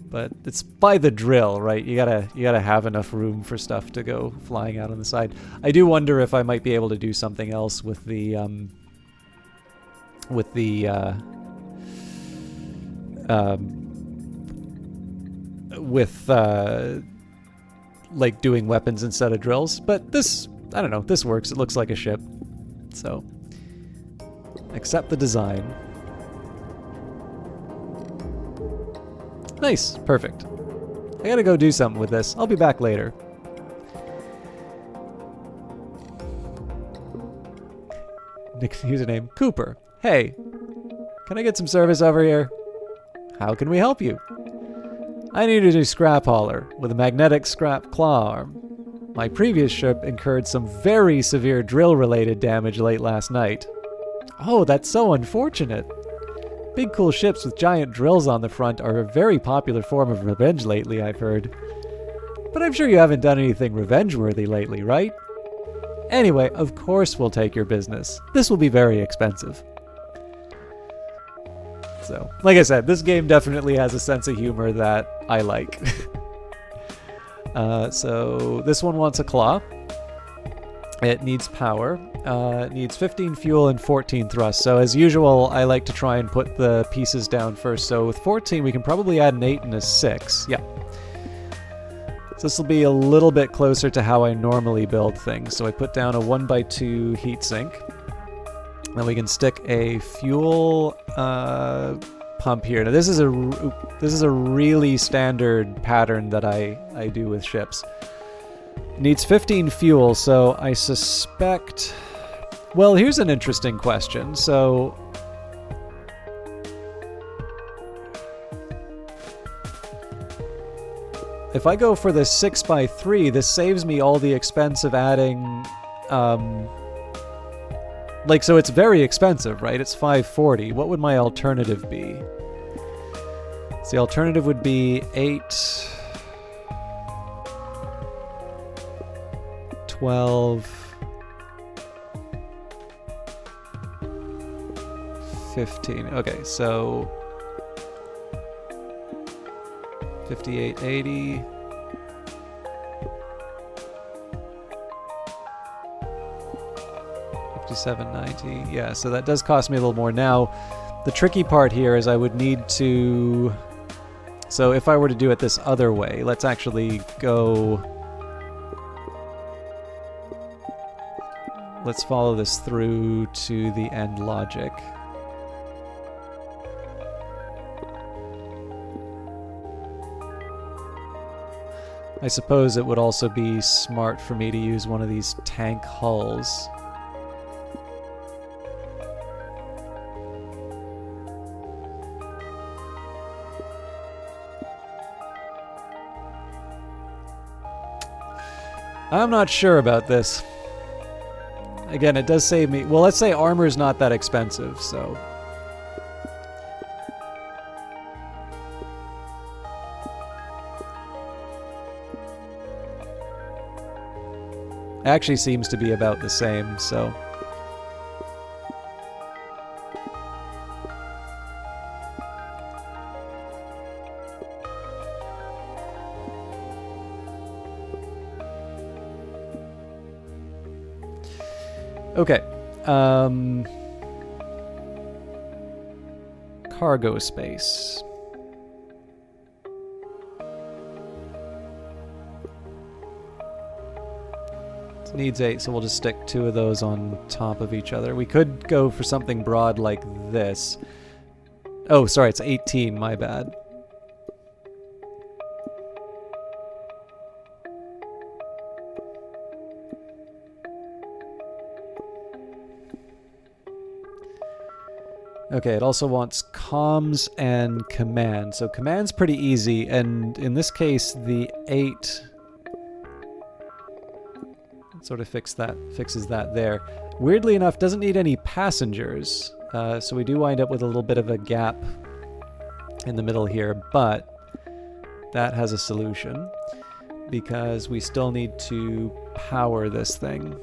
But it's by the drill, right? You gotta have enough room for stuff to go flying out on the side. I do wonder if I might be able to do something else with the like doing weapons instead of drills. But this, I don't know, this works. It looks like a ship. So, accept the design. Nice, perfect. I gotta go do something with this. I'll be back later. Nick's username, Cooper. Hey, can I get some service over here? How can we help you? I need a new scrap hauler with a magnetic scrap claw arm. My previous ship incurred some very severe drill-related damage late last night. Oh, that's so unfortunate. Big cool ships with giant drills on the front are a very popular form of revenge lately, I've heard. But I'm sure you haven't done anything revenge-worthy lately, right? Anyway, of course we'll take your business. This will be very expensive. So, like I said, this game definitely has a sense of humor that I like. So, this one wants a claw. It needs power. It needs 15 fuel and 14 thrust. So as usual, I like to try and put the pieces down first. So with 14, we can probably add an 8 and a 6. Yeah. So this will be a little bit closer to how I normally build things. So I put down a 1x2 heatsink. Then we can stick a fuel pump here. Now this is a really standard pattern that I do with ships. Needs 15 fuel, so I suspect... Well, here's an interesting question. So... if I go for the 6x3, this saves me all the expense of adding... like, so it's very expensive, right? It's 540. What would my alternative be? So the alternative would be 8... 12, 15. Okay, so 58, 80. 57, 90. Yeah, so that does cost me a little more. Now, the tricky part here is I would need to... So if I were to do it this other way, let's actually go... let's follow this through to the end logic. I suppose it would also be smart for me to use one of these tank hulls. I'm not sure about this. Again, it does save me... Well, let's say armor's not that expensive, so... Actually seems to be about the same, so... Okay. Cargo space. It needs 8, so we'll just stick 2 of those on top of each other. We could go for something broad like this. Oh, sorry, it's 18, my bad. Okay, it also wants comms and command. So command's pretty easy, and in this case, the 8 sort of fixes that there. Weirdly enough, doesn't need any passengers, so we do wind up with a little bit of a gap in the middle here, but that has a solution, because we still need to power this thing.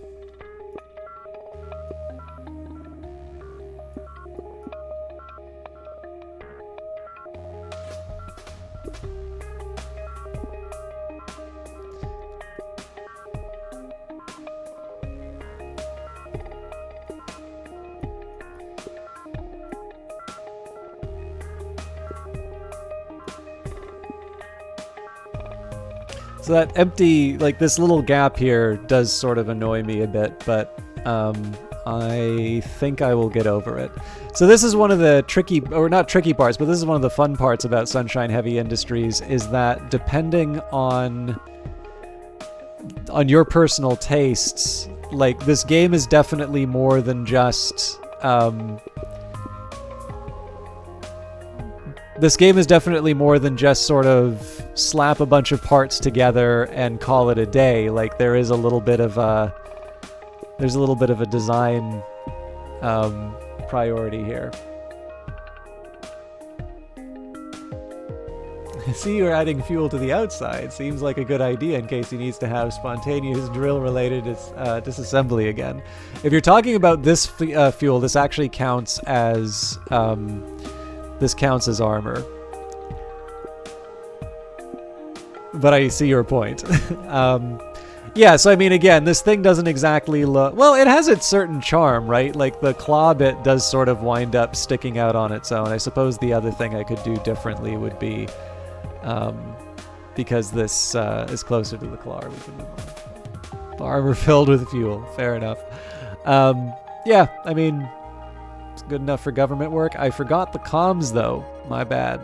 So that empty, like this little gap here does sort of annoy me a bit, but I think I will get over it. So this is one of the tricky, or not tricky parts, but this is one of the fun parts about Sunshine Heavy Industries, is that depending on your personal tastes, like this game is definitely more than just this game is definitely more than just sort of slap a bunch of parts together and call it a day. Like there is a little bit of a design priority here. See, you're adding fuel to the outside. Seems like a good idea in case he needs to have spontaneous drill-related disassembly again. If you're talking about this fuel, this actually counts as armor. But I see your point. Yeah, so I mean, again, this thing doesn't exactly look... Well, it has its certain charm, right? Like, the claw bit does sort of wind up sticking out on its own. I suppose the other thing I could do differently would be... because this is closer to the claw, we can move on. Armor filled with fuel. Fair enough. Yeah, I mean... It's good enough for government work. I forgot the comms, though. My bad.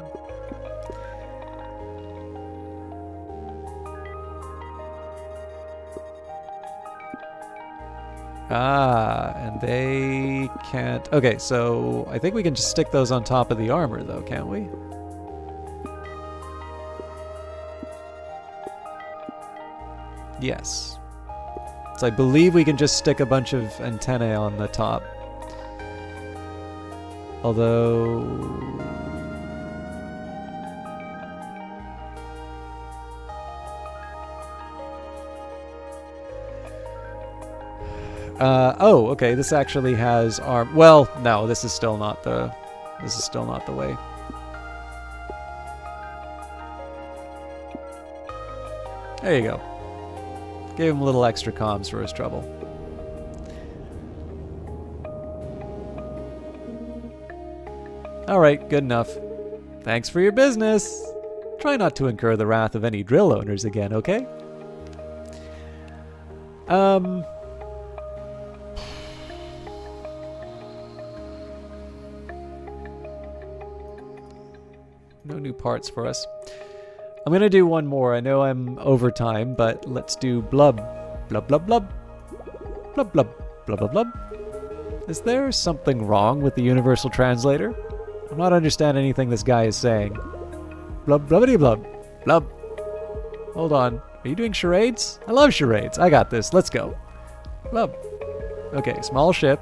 Ah, and they can't... Okay, so I think we can just stick those on top of the armor, though, can't we? Yes. So I believe we can just stick a bunch of antennae on the top. Although... oh, okay, this actually has arm... Well, no, this is still not the way. There you go. Gave him a little extra comms for his trouble. Alright, good enough. Thanks for your business. Try not to incur the wrath of any drill owners again, okay? No new parts for us. I'm gonna do one more. I know I'm over time, but let's do blub. Blub blub blub. Blub blub. Blub blub blub. Is there something wrong with the universal translator? I'm not understanding anything this guy is saying. Blub blubbity blub. Blub. Hold on. Are you doing charades? I love charades. I got this. Let's go. Blub. Okay, small ship.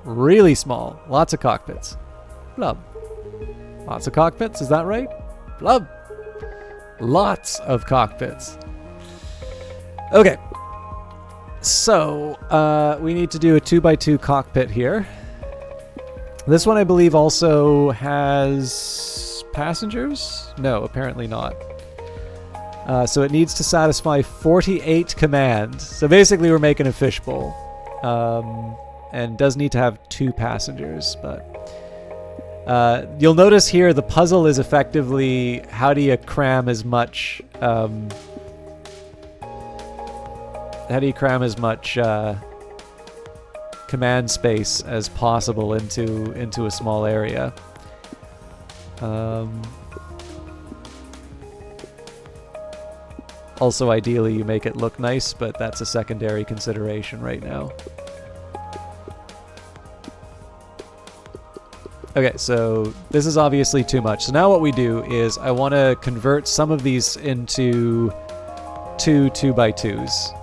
Really small. Lots of cockpits. Blub. Lots of cockpits, is that right? Blub. Lots of cockpits. Okay. So, we need to do a 2x2 cockpit here. This one, I believe, also has passengers? No, apparently not. So it needs to satisfy 48 commands. So basically, we're making a fishbowl. And does need to have 2 passengers, but... you'll notice here the puzzle is effectively how do you cram as much... command space as possible into a small area. Also, ideally, you make it look nice, but that's a secondary consideration right now. Okay, so this is obviously too much. So now what we do is I want to convert some of these into 2 2x2s.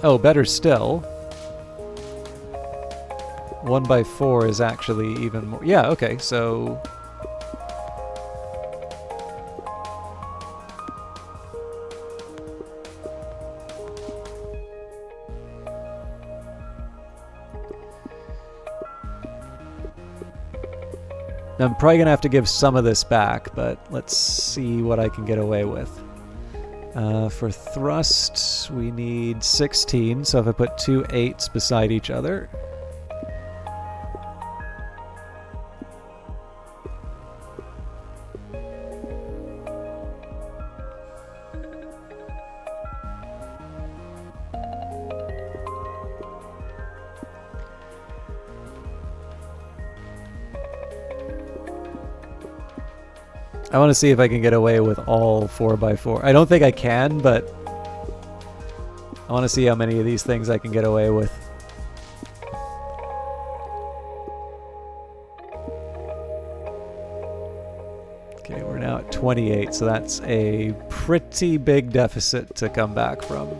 Oh, better still, 1x4 is actually even more. Yeah, okay, so... I'm probably going to have to give some of this back, but let's see what I can get away with. For thrust, we need 16, so if I put 2 8s beside each other... I want to see if I can get away with all 4x4. I don't think I can, but I want to see how many of these things I can get away with. Okay, we're now at 28, so that's a pretty big deficit to come back from.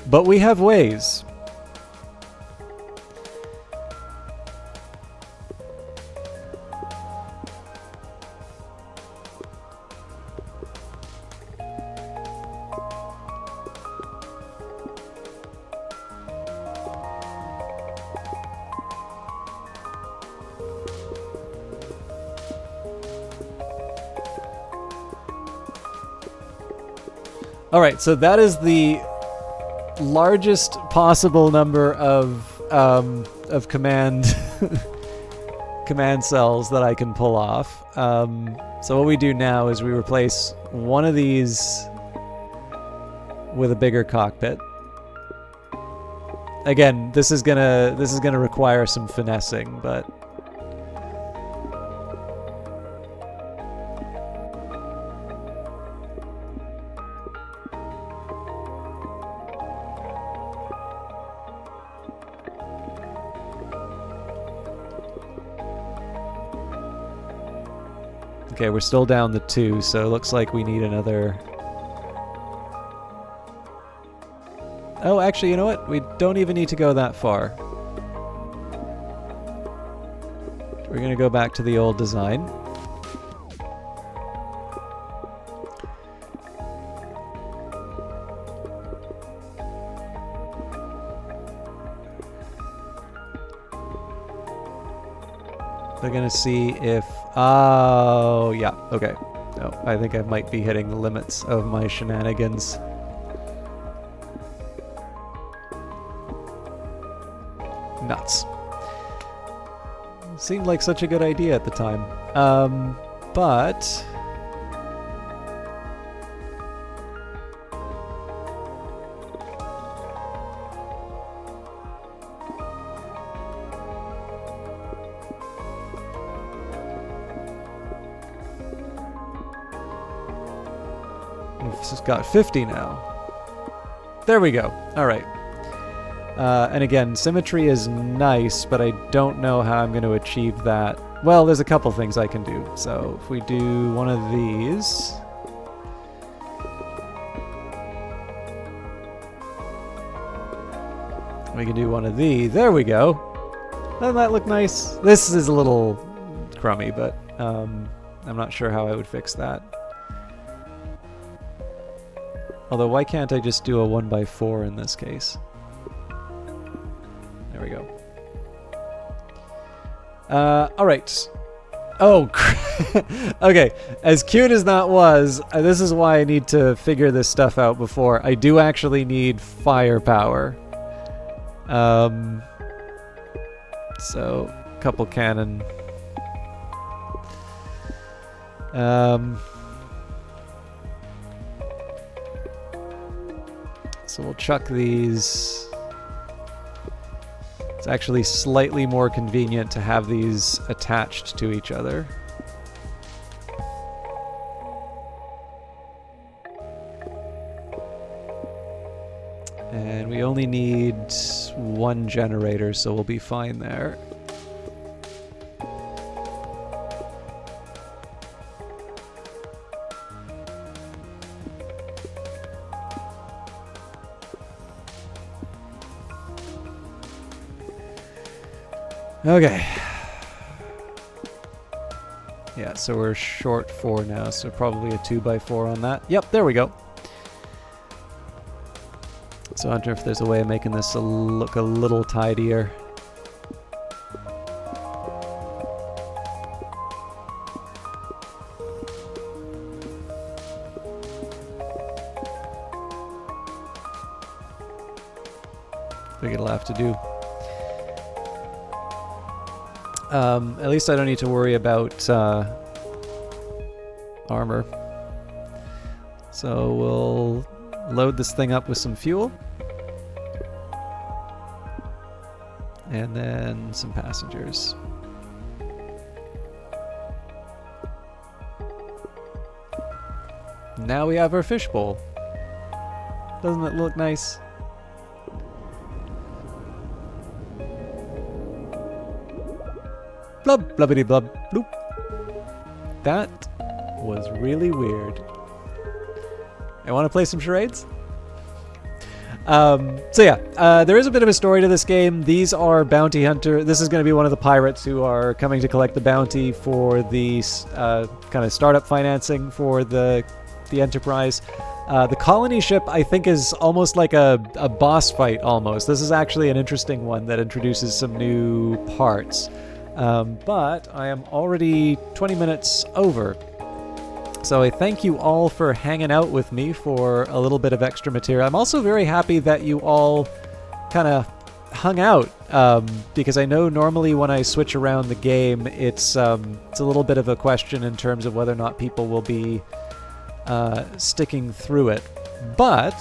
But we have ways. All right, so that is the largest possible number of command command cells that I can pull off. So what we do now is we replace one of these with a bigger cockpit. Again, this is gonna require some finessing, but okay, we're still down to 2, so it looks like we need another... Oh, actually, you know what? We don't even need to go that far. We're going to go back to the old design. We're going to see if... Oh, yeah, okay. No, I think I might be hitting the limits of my shenanigans. Nuts. Seemed like such a good idea at the time. But... got 50 now. There we go. All right. And again, symmetry is nice, but I don't know how I'm going to achieve that. Well, there's a couple things I can do. So if we do one of these... we can do one of these. There we go. Doesn't that look nice? This is a little crummy, but I'm not sure how I would fix that. Although, why can't I just do a 1x4 in this case? There we go. Alright. Oh, okay. As cute as that was, this is why I need to figure this stuff out before. I do actually need firepower. So, couple cannon. So we'll chuck these. It's actually slightly more convenient to have these attached to each other. And we only need one generator, so we'll be fine there. Okay. Yeah, so we're short 4 now, so probably a 2x4 on that. Yep, there we go. So I wonder if there's a way of making this look a little tidier. I think it'll have to do. At least I don't need to worry about armor. So we'll load this thing up with some fuel. And then some passengers. Now we have our fishbowl. Doesn't it look nice? Blub, blubbity blub, bloop. That was really weird. I want to play some charades? So yeah, there is a bit of a story to this game. These are bounty hunter. This is going to be one of the pirates who are coming to collect the bounty for the kind of startup financing for the Enterprise. The colony ship, I think, is almost like a boss fight almost. This is actually an interesting one that introduces some new parts. But I am already 20 minutes over. So I thank you all for hanging out with me for a little bit of extra material. I'm also very happy that you all kind of hung out, because I know normally when I switch around the game, it's a little bit of a question in terms of whether or not people will be sticking through it. But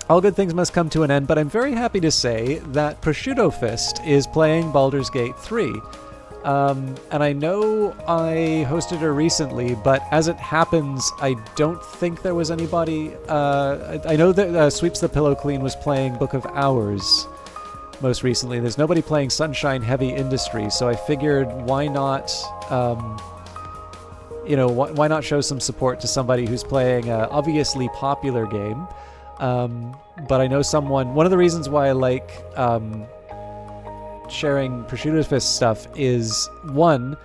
all good things must come to an end, but I'm very happy to say that Prosciutto Fist is playing Baldur's Gate 3. And I know I hosted her recently, but as it happens, I don't think there was anybody... I know that Sweeps the Pillow Clean was playing Book of Hours most recently. There's nobody playing Sunshine Heavy Industry, so I figured why not... why not show some support to somebody who's playing an obviously popular game? But I know one of the reasons why I like sharing Prosciutto Fist stuff is, one,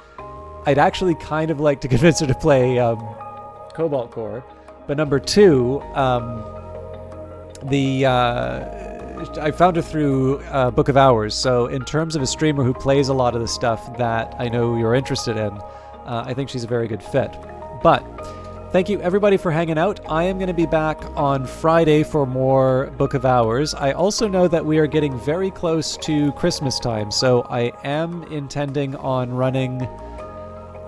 I'd actually kind of like to convince her to play Cobalt Core, but number two, I found her through Book of Hours, so in terms of a streamer who plays a lot of the stuff that I know you're interested in, I think she's a very good fit. But thank you everybody for hanging out. I am going to be back on Friday for more Book of Hours. I also know that we are getting very close to Christmas time, so I am intending on running...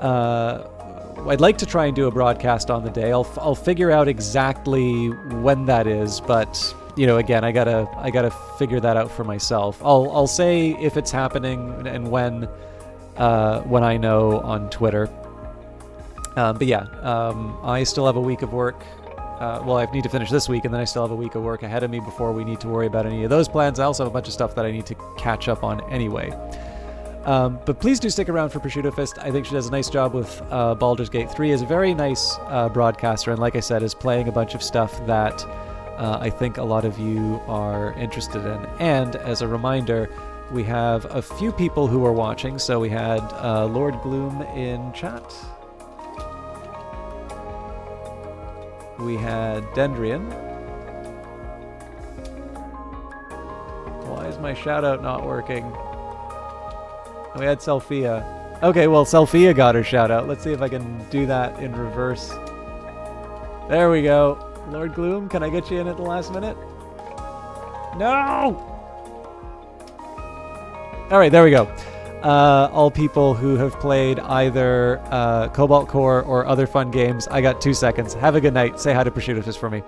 I'd like to try and do a broadcast on the day. I'll figure out exactly when that is, but again, I gotta figure that out for myself. I'll say if it's happening and when I know on Twitter. But yeah, I still have a week of work well, I need to finish this week, and then I still have a week of work ahead of me before we need to worry about any of those plans. I also have a bunch of stuff that I need to catch up on anyway. But please do stick around for Prosciutto Fist. I think she does a nice job with Baldur's Gate 3. Is a very nice broadcaster, and like I said, is playing a bunch of stuff that I think a lot of you are interested in. And as a reminder, we have a few people who are watching. So we had Lord Gloom in chat. We had Dendrian. Why is my shout out not working? We had Selphia. Okay, well, Selphia got her shout out. Let's see if I can do that in reverse. There we go. Lord Gloom, can I get you in at the last minute? No! All right, there we go. All people who have played either Cobalt Core or other fun games, I got 2 seconds. Have a good night. Say hi to Prosciutto Fist for me.